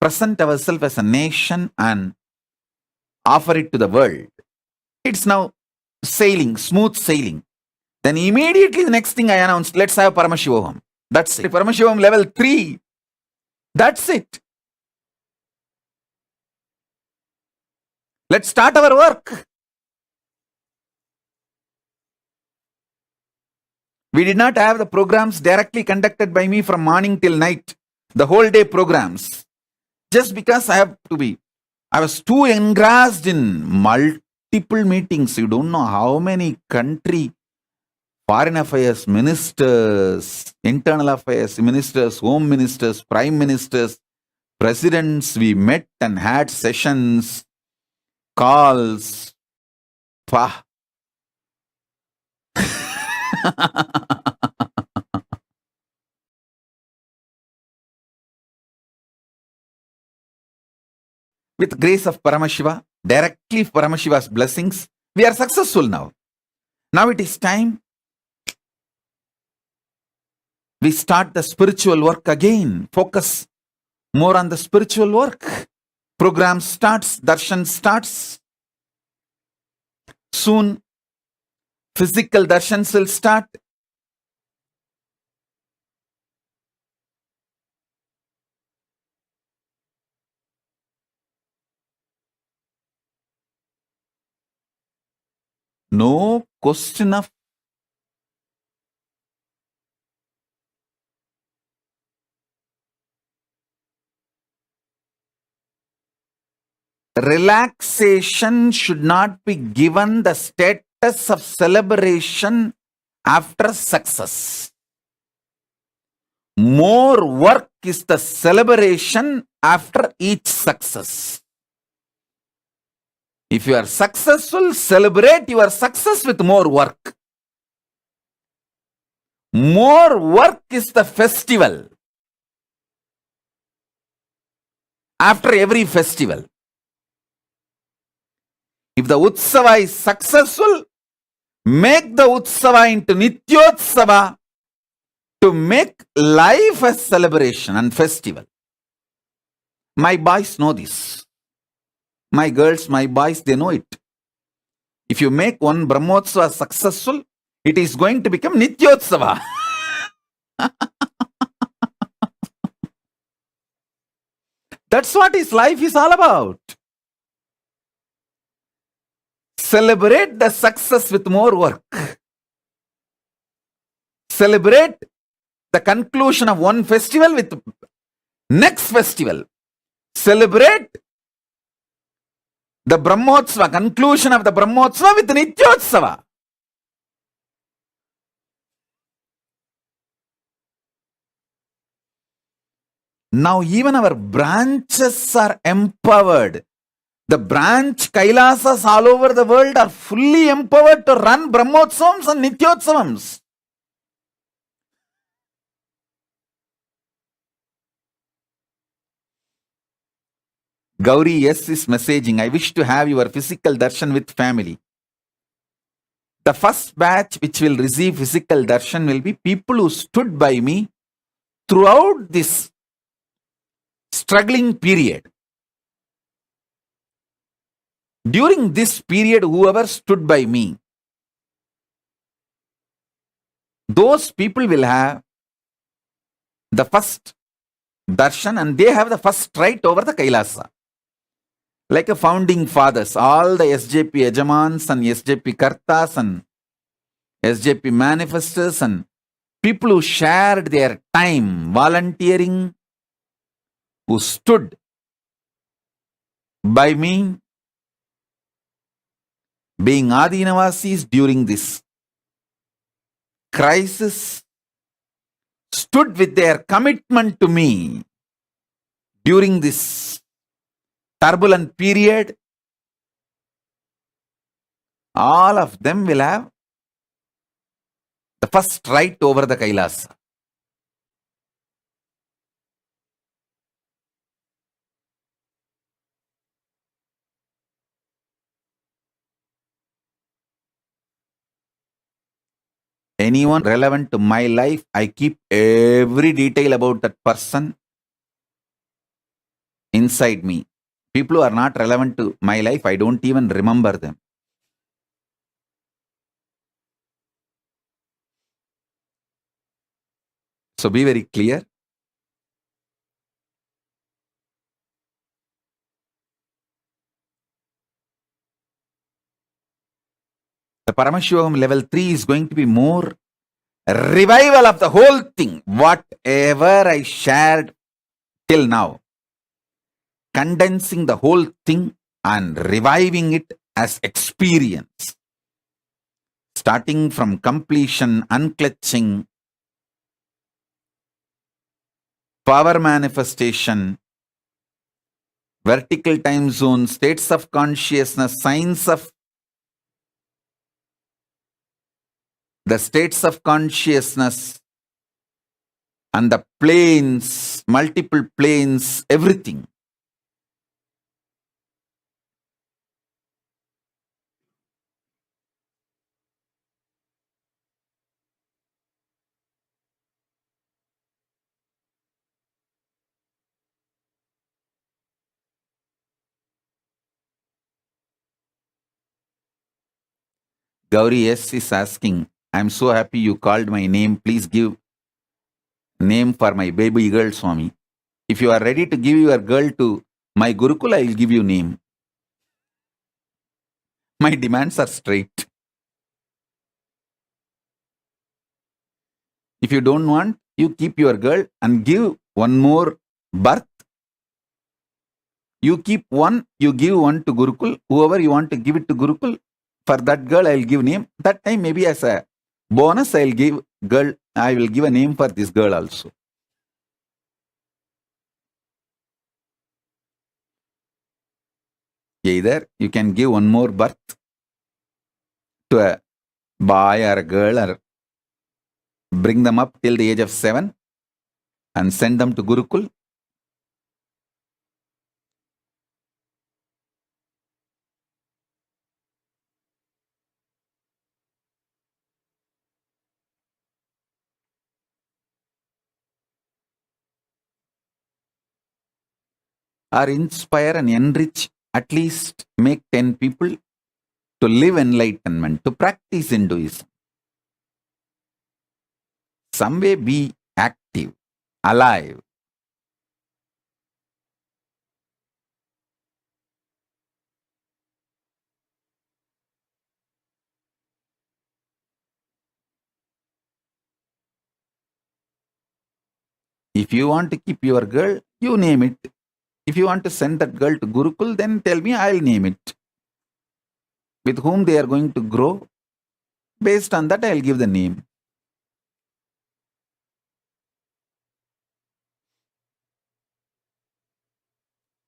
present ourselves as a nation and offer it to the world. It's now sailing, smooth sailing. Then immediately the next thing I announced, let's have Paramashiva. That's it. Paramashiva level 3. That's it. Let's start our work. We did not have the programs directly conducted by me from morning till night, the whole day programs. Just because I was too engrossed in multiple meetings. You don't know how many country foreign affairs ministers, internal affairs ministers, home ministers, prime ministers, presidents we met and had sessions, calls. Pah. With grace of Paramashiva, directly Paramashiva's blessings, we are successful now. Now it is time we start the spiritual work again. Focus more on the spiritual work. Program starts, darshan starts. Soon, physical darshans will start. No question of relaxation should not be given the status of celebration after success. More work is the celebration after each success. If you are successful, celebrate your success with more work. More work is the festival. After every festival. If the Utsava is successful, make the Utsava into Nityotsava to make life a celebration and festival. My boys know this. My girls, my boys, they know it. If you make one Brahmotsava successful, it is going to become Nityotsava. That's what his life is all about. Celebrate the success with more work. Celebrate the conclusion of one festival with next festival. Celebrate the Brahmotsava, conclusion of the Brahmotsava with Nityotsava. Now even our branches are empowered. The branch Kailasas all over the world are fully empowered to run Brahmotsavams and Nityotsavams. Gauri S is messaging, I wish to have your physical darshan with family. The first batch which will receive physical darshan will be people who stood by me throughout this struggling period, during this period, whoever stood by me, those people will have the first darshan and they have the first right over the Kailasa. Like a founding fathers, all the SJP Ejamans and SJP Kartas and SJP manifestors and people who shared their time volunteering, who stood by me, being Adinavasis during this crisis, stood with their commitment to me during this turbulent period, all of them will have the first right over the Kailasa. Anyone relevant to my life, I keep every detail about that person inside me. People who are not relevant to my life, I don't even remember them. So be very clear. The Paramashiva level 3 is going to be more revival of the whole thing, whatever I shared till now. Condensing the whole thing and reviving it as experience. Starting from completion, unclutching, power manifestation, vertical time zone, states of consciousness, signs of the states of consciousness and the planes, multiple planes, everything. Gauri S is asking, I'm so happy you called my name. Please give name for my baby girl, Swami. If you are ready to give your girl to my Gurukul, I will give you name. My demands are straight. If you don't want, you keep your girl and give one more birth. You keep one, you give one to Gurukul. Whoever you want to give it to Gurukul, for that girl I will give name. That time maybe as a bonus I will give a name for this girl also. Either you can give one more birth to a boy or a girl or bring them up till the age of 7 and send them to Gurukul. Or inspire and enrich, at least make 10 people to live enlightenment, to practice Hinduism. Some way be active, alive. If you want to keep your girl, you name it. If you want to send that girl to Gurukul, then tell me, I'll name it. With whom they are going to grow, based on that I'll give the name.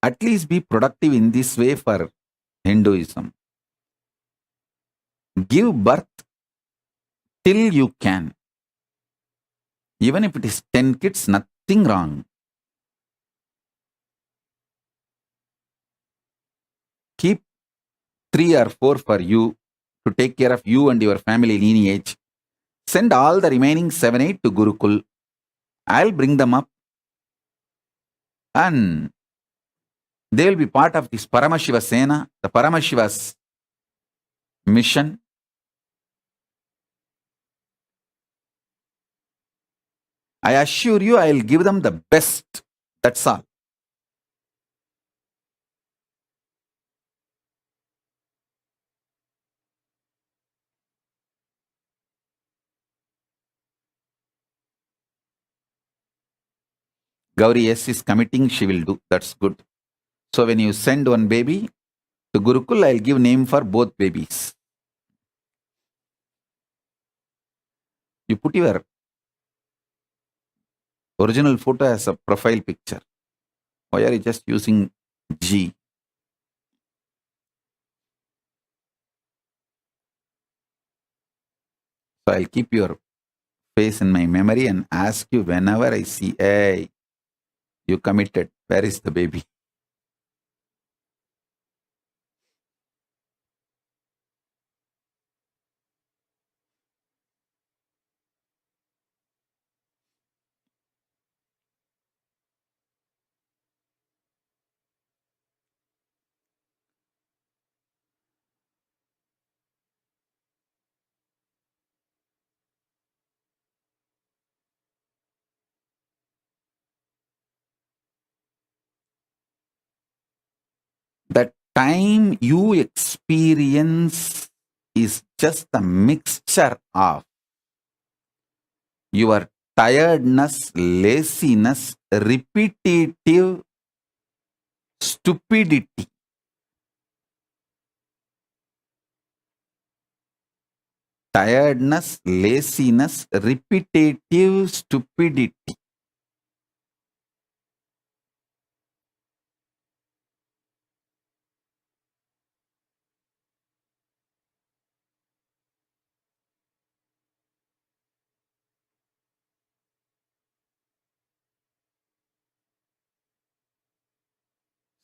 At least be productive in this way for Hinduism. Give birth till you can. Even if it is 10 kids, nothing wrong. Keep 3 or 4 for you to take care of you and your family lineage. Send all the remaining 7, 8 to Gurukul. I'll bring them up and they will be part of this Paramashiva Sena, the Paramashiva's mission. I assure you, I'll give them the best. That's all. Gauri S is committing, she will do. That's good. So when you send one baby to Gurukul, I'll give name for both babies. You put your original photo as a profile picture. Why are you just using G? So I'll keep your face in my memory and ask you whenever I see, hey, you committed. Where is the baby? The time you experience is just a mixture of your tiredness, laziness, repetitive stupidity. Tiredness, laziness, repetitive stupidity.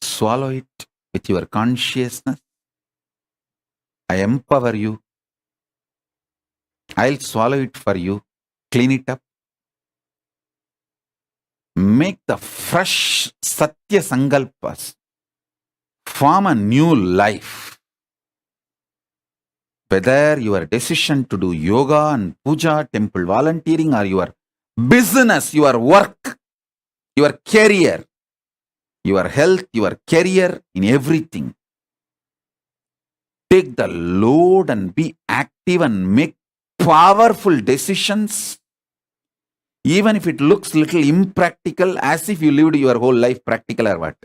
Swallow it with your consciousness. I empower you. I'll swallow it for you. Clean it up. Make the fresh Satya Sankalpas. Form a new life. Whether your decision to do yoga and puja, temple volunteering, or your business, your work, your career, your health, your career, in everything. Take the load and be active and make powerful decisions. Even if it looks little impractical, as if you lived your whole life practical or what.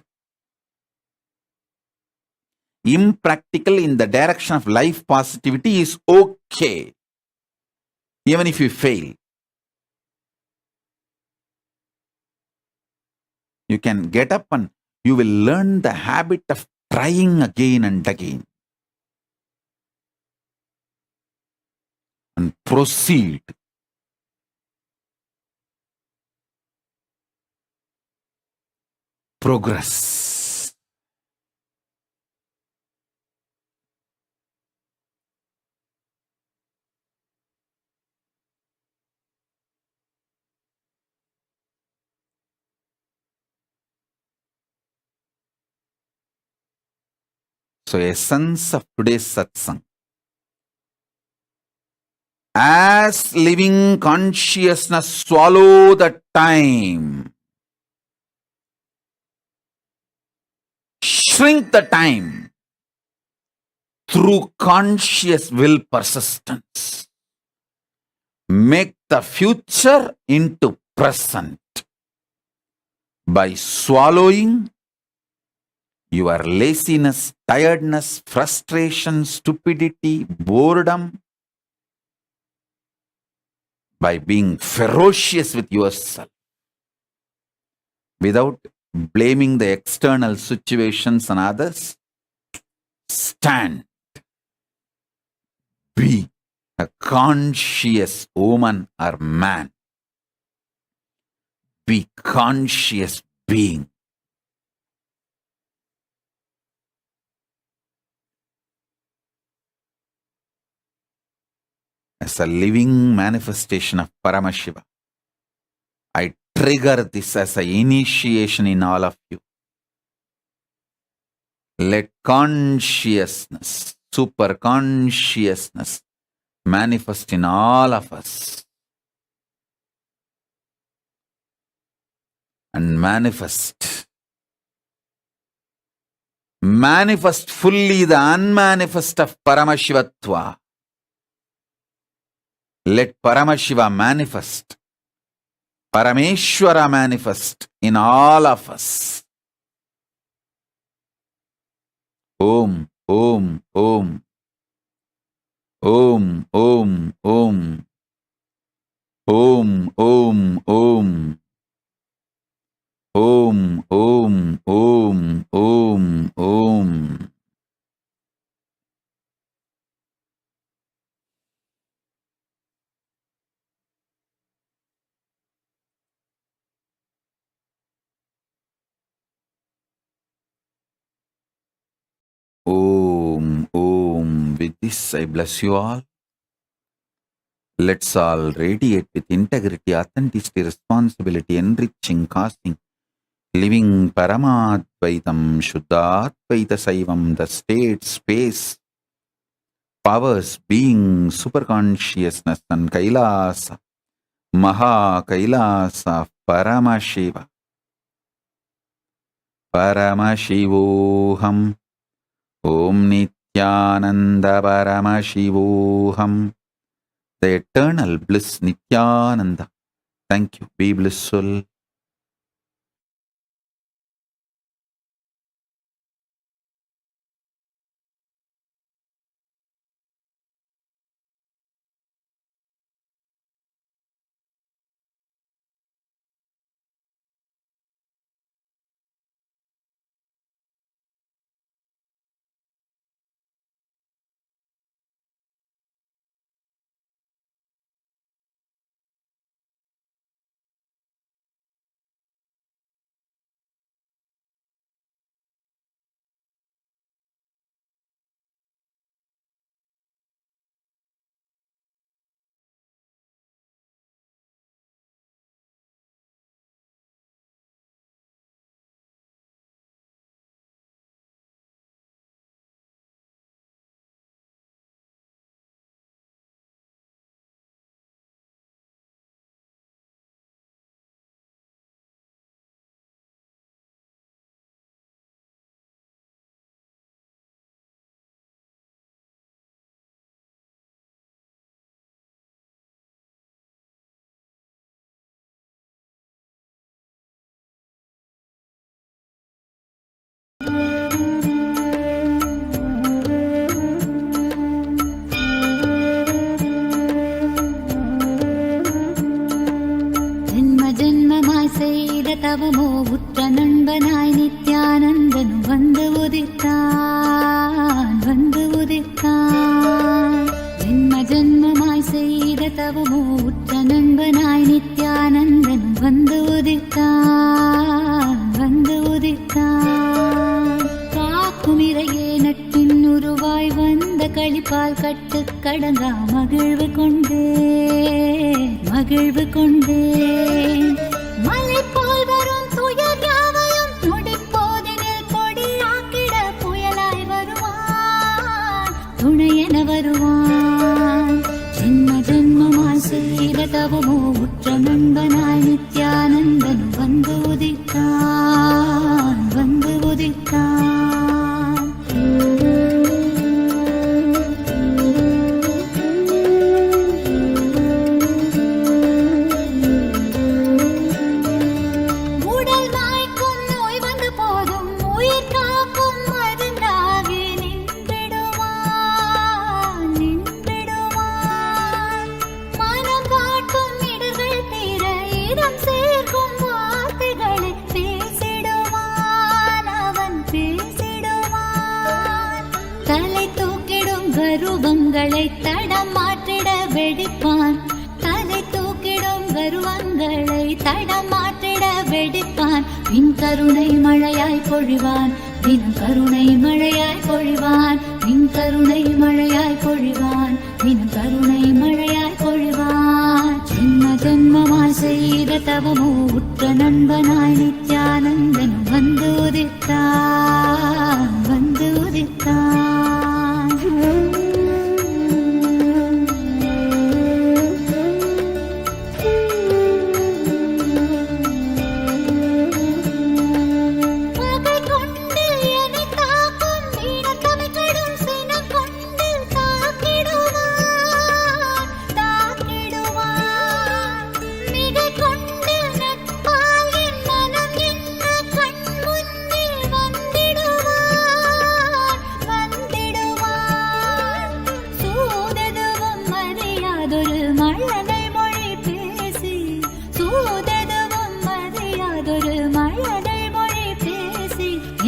Impractical in the direction of life positivity is okay. Even if you fail. You can get up and you will learn the habit of trying again and again. And proceed. Progress. So essence of today's satsang. As living consciousness, swallow the time. Shrink the time through conscious will persistence. Make the future into present by swallowing your laziness, tiredness, frustration, stupidity, boredom, by being ferocious with yourself without blaming the external situations and others. Stand. Be a conscious woman or man. Be conscious being. As a living manifestation of Paramashiva, I trigger this as an initiation in all of you. Let consciousness, super consciousness manifest in all of us. And manifest fully the unmanifest of Paramashivatva. Let Paramashiva manifest, Parameshwara manifest in all of us. Om, Om, Om, Om, Om, Om, Om, Om, Om, Om, Om, Om, Om, Om. Om, Om. With this, I bless you all. Let's all radiate with integrity, authenticity, responsibility, enriching, causing, living Paramadvaitam, Shuddhadvaita Saivam, the state, space, powers, being, superconsciousness, and Kailasa, Maha Kailasa, Paramashiva. Paramashivoham. Om Nithyananda Paramashivoham. The eternal bliss Nithyananda. Thank you. Be blissful. தவமோ உற்ற நண்பனாய் நித்யானந்தனும் வந்து உதித்தான் ஜென்ம ஜென்மமாய் செய்த தவமோ உற்ற நண்பனாய் நித்யானந்தனும் வந்து உதித்தான் காக்கும் இறையே நட்டின் உருவாய் வந்த களிப்பால் கட்டு கடங்கா மகிழ்வு கொண்டே மலை போல் வரும் துயர் யாவையும் நொடிப்போதினில் கொடியாக்கிட புயலாய் வருவான், துணையென வருவான். ஜென்ம ஜென்மமாய் செய்த தவமோ உற்ற நண்பனாய் நித்யானந்தனும் வந்து உதித்தான். கருவங்களை தடம் மாற்றிட வெடிப்பான், தலை தூக்கிடும் கருவங்களை தடம் மாற்றிட வெடிப்பான். பின் கருணை மழையாய் பொழிவான், தினம் கருணை மழையாய் பொழிவான். பின் கருணை மழையாய் பொழிவான், தினம் கருணை மழையாய் பொழிவான். ஜென்ம ஜென்மமாய் செய்த தவமோ உற்ற நண்பனாய் நித்யானந்தன் வந்து உதித்தான் வந்து உதித்தான்.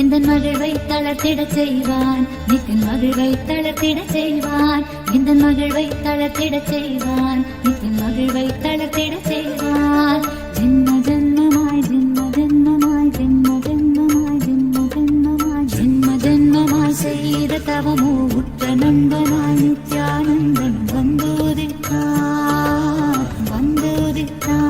எந்தன் மகிழ்வை தளர்த்திடச் செய்வான் நித்தின் மகிழ்வை தளர்த்திடச் செய்வான் எந்தன் மகிழ்வை தளர்த்திடச் செய்வான் நித்தின் மகிழ்வை தளர்த்திடச் செய்வான். ஜென்ம ஜென்மமாய் ஜென்ம ஜென்மமாய் ஜென்ம ஜென்மமாய் ஜென்ம ஜென்மமாய் ஜென்ம ஜென்மமாய் செய்த தவமோ உற்ற நண்பனாய் நித்யானந்தன் வந்து உதித்தான் வந்து உதித்தான்.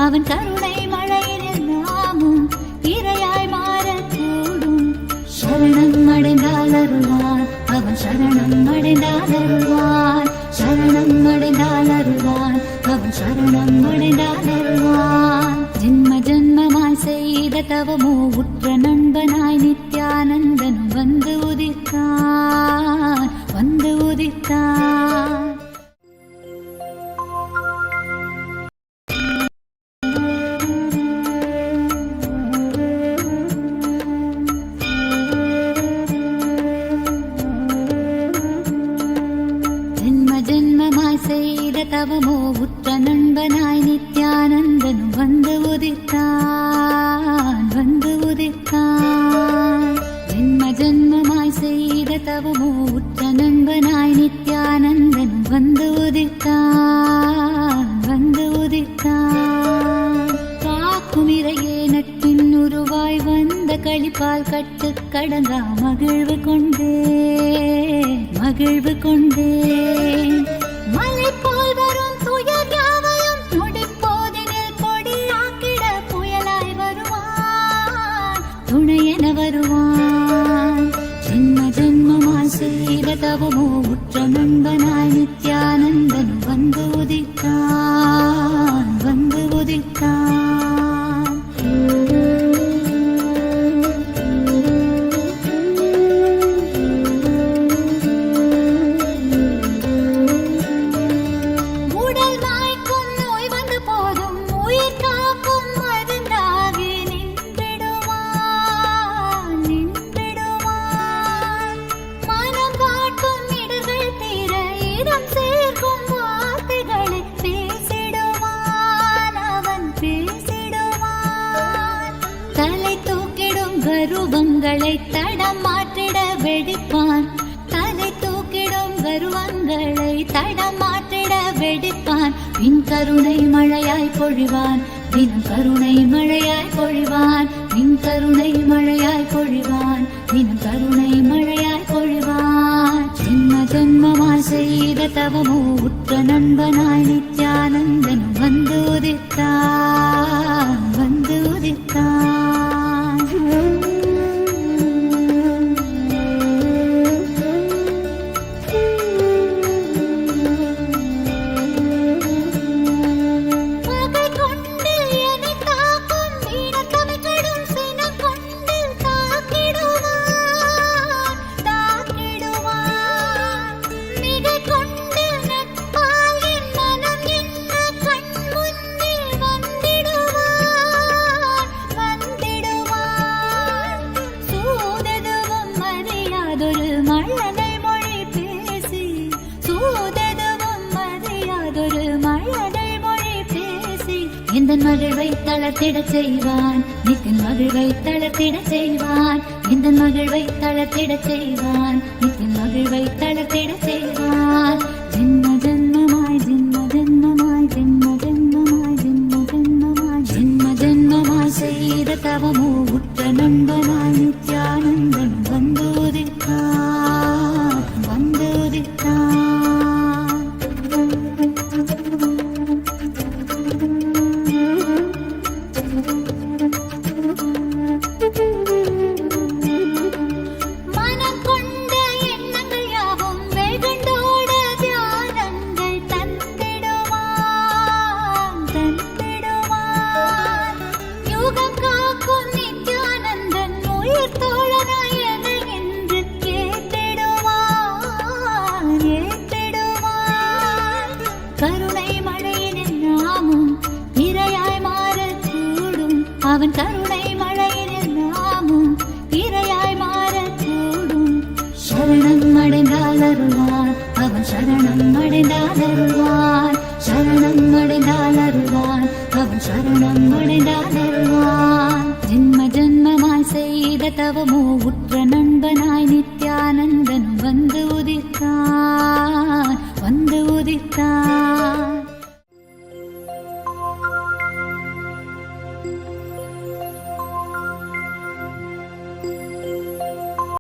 அவன் கருணை மழையில் நாமும் இரையாய் மாறக்கூடும். சரணம் அடைந்தால் அருள்வான் அவன் சரணம் அடைந்தால் அருள்வான் சரணம் அடைந்தால் அருள்வான் அவன் சரணம் அடைந்தால் அருள்வான். ஜென்ம ஜென்மமாய் செய்த தவமோ உற்ற நண்பனாய் நித்யானந்தன் வந்து உதித்தான் வந்து உதித்தான். செய்த தவமோ உற்ற நண்பனாய் நித்யானந்தன் வந்து உதித்தான் வந்து உதித்தான். ஜென்ம ஜென்மமாய் செய்த தவமோ உற்ற நண்பனாய் நித்யானந்தன் வந்து உதித்தான் வந்து உதித்தான். காக்கும் இறையே நட்பின் உருவாய் வந்த களிப்பால் கட்டு கடங்கா மகிழ்வு கொண்டே மகிழ்வு கொண்டே. மலை போல் வரும் துயர் யாவையும் நொடிப்போதினில் கொடியாக்கிட புயலாய் வருவான் துணையென வருவான். ஜென்ம ஜென்மமாய் செய்த தவமோ உற்ற நண்பனாய் நித்யானந்தன் வந்து உதித்தான் வந்து உதித்தான். கருவங்களை தடம் மாற்றிட வெடிப்பான் தலை தூக்கிடும் கருவங்களை தடம் மாற்றிட வெடிப்பான். பின் கருணை மழையாய் பொழிவான் தினம் கருணை மழையாய் பொழிவான் பின் கருணை மழையாய் பொழிவான் தினம் கருணை மழையாய் பொழிவான். ஜென்ம ஜென்மமாய் செய்த தவமோ உற்ற நண்பனாய் நித்யானந்தன் வந்து உதித்தான் வந்து உதித்தான். மகிழ்வை தளர்த்திட செய்வான், நித்தின் மகிழ்வை தளர்த்திட செய்வான், இந்த மகிழ்வை தளர்த்திட செய்வான், நித்தின் மகிழ்வை தளர்த்திட செய்வான். ஜென்ம ஜென்மமாய் ஜென்ம ஜென்மமாய் ஜென்ம ஜென்மமாய் ஜென்ம ஜென்மமாய் ஜென்ம ஜென்மமாய் செய்த தவமோ உற்ற நண்பனாய் நித்யானந்தன் வந்தோதித்தான் வந்தோதித்தான். மனம் கொண்ட எண்ணங்கள் யாவும் வெகுண்டோட தியானங்கள் தந்திடுவான் தந்திடுவான். யுகம் காக்கும் நித்யானந்தன் உயிர் தோழனாய் என்னை என்று கேட்டிடுவான் ஏற்றிடுவான். கருணை மழையினில் நாமும் இரையாய் மாறக்கூடும், அவன் கருணை மழையினில் நாமும் இரையாய் மாறக்கூடும். சரணம் அடைந்தால் அருள்வான், அவன் சரணம் அடைந்தால் அருள்வான், சரணம் அடைந்தால் அருள்வான், அவன் சரணம் அடைந்தால் அருள்வான். ஜென்ம ஜென்மமாய் செய்த தவமோ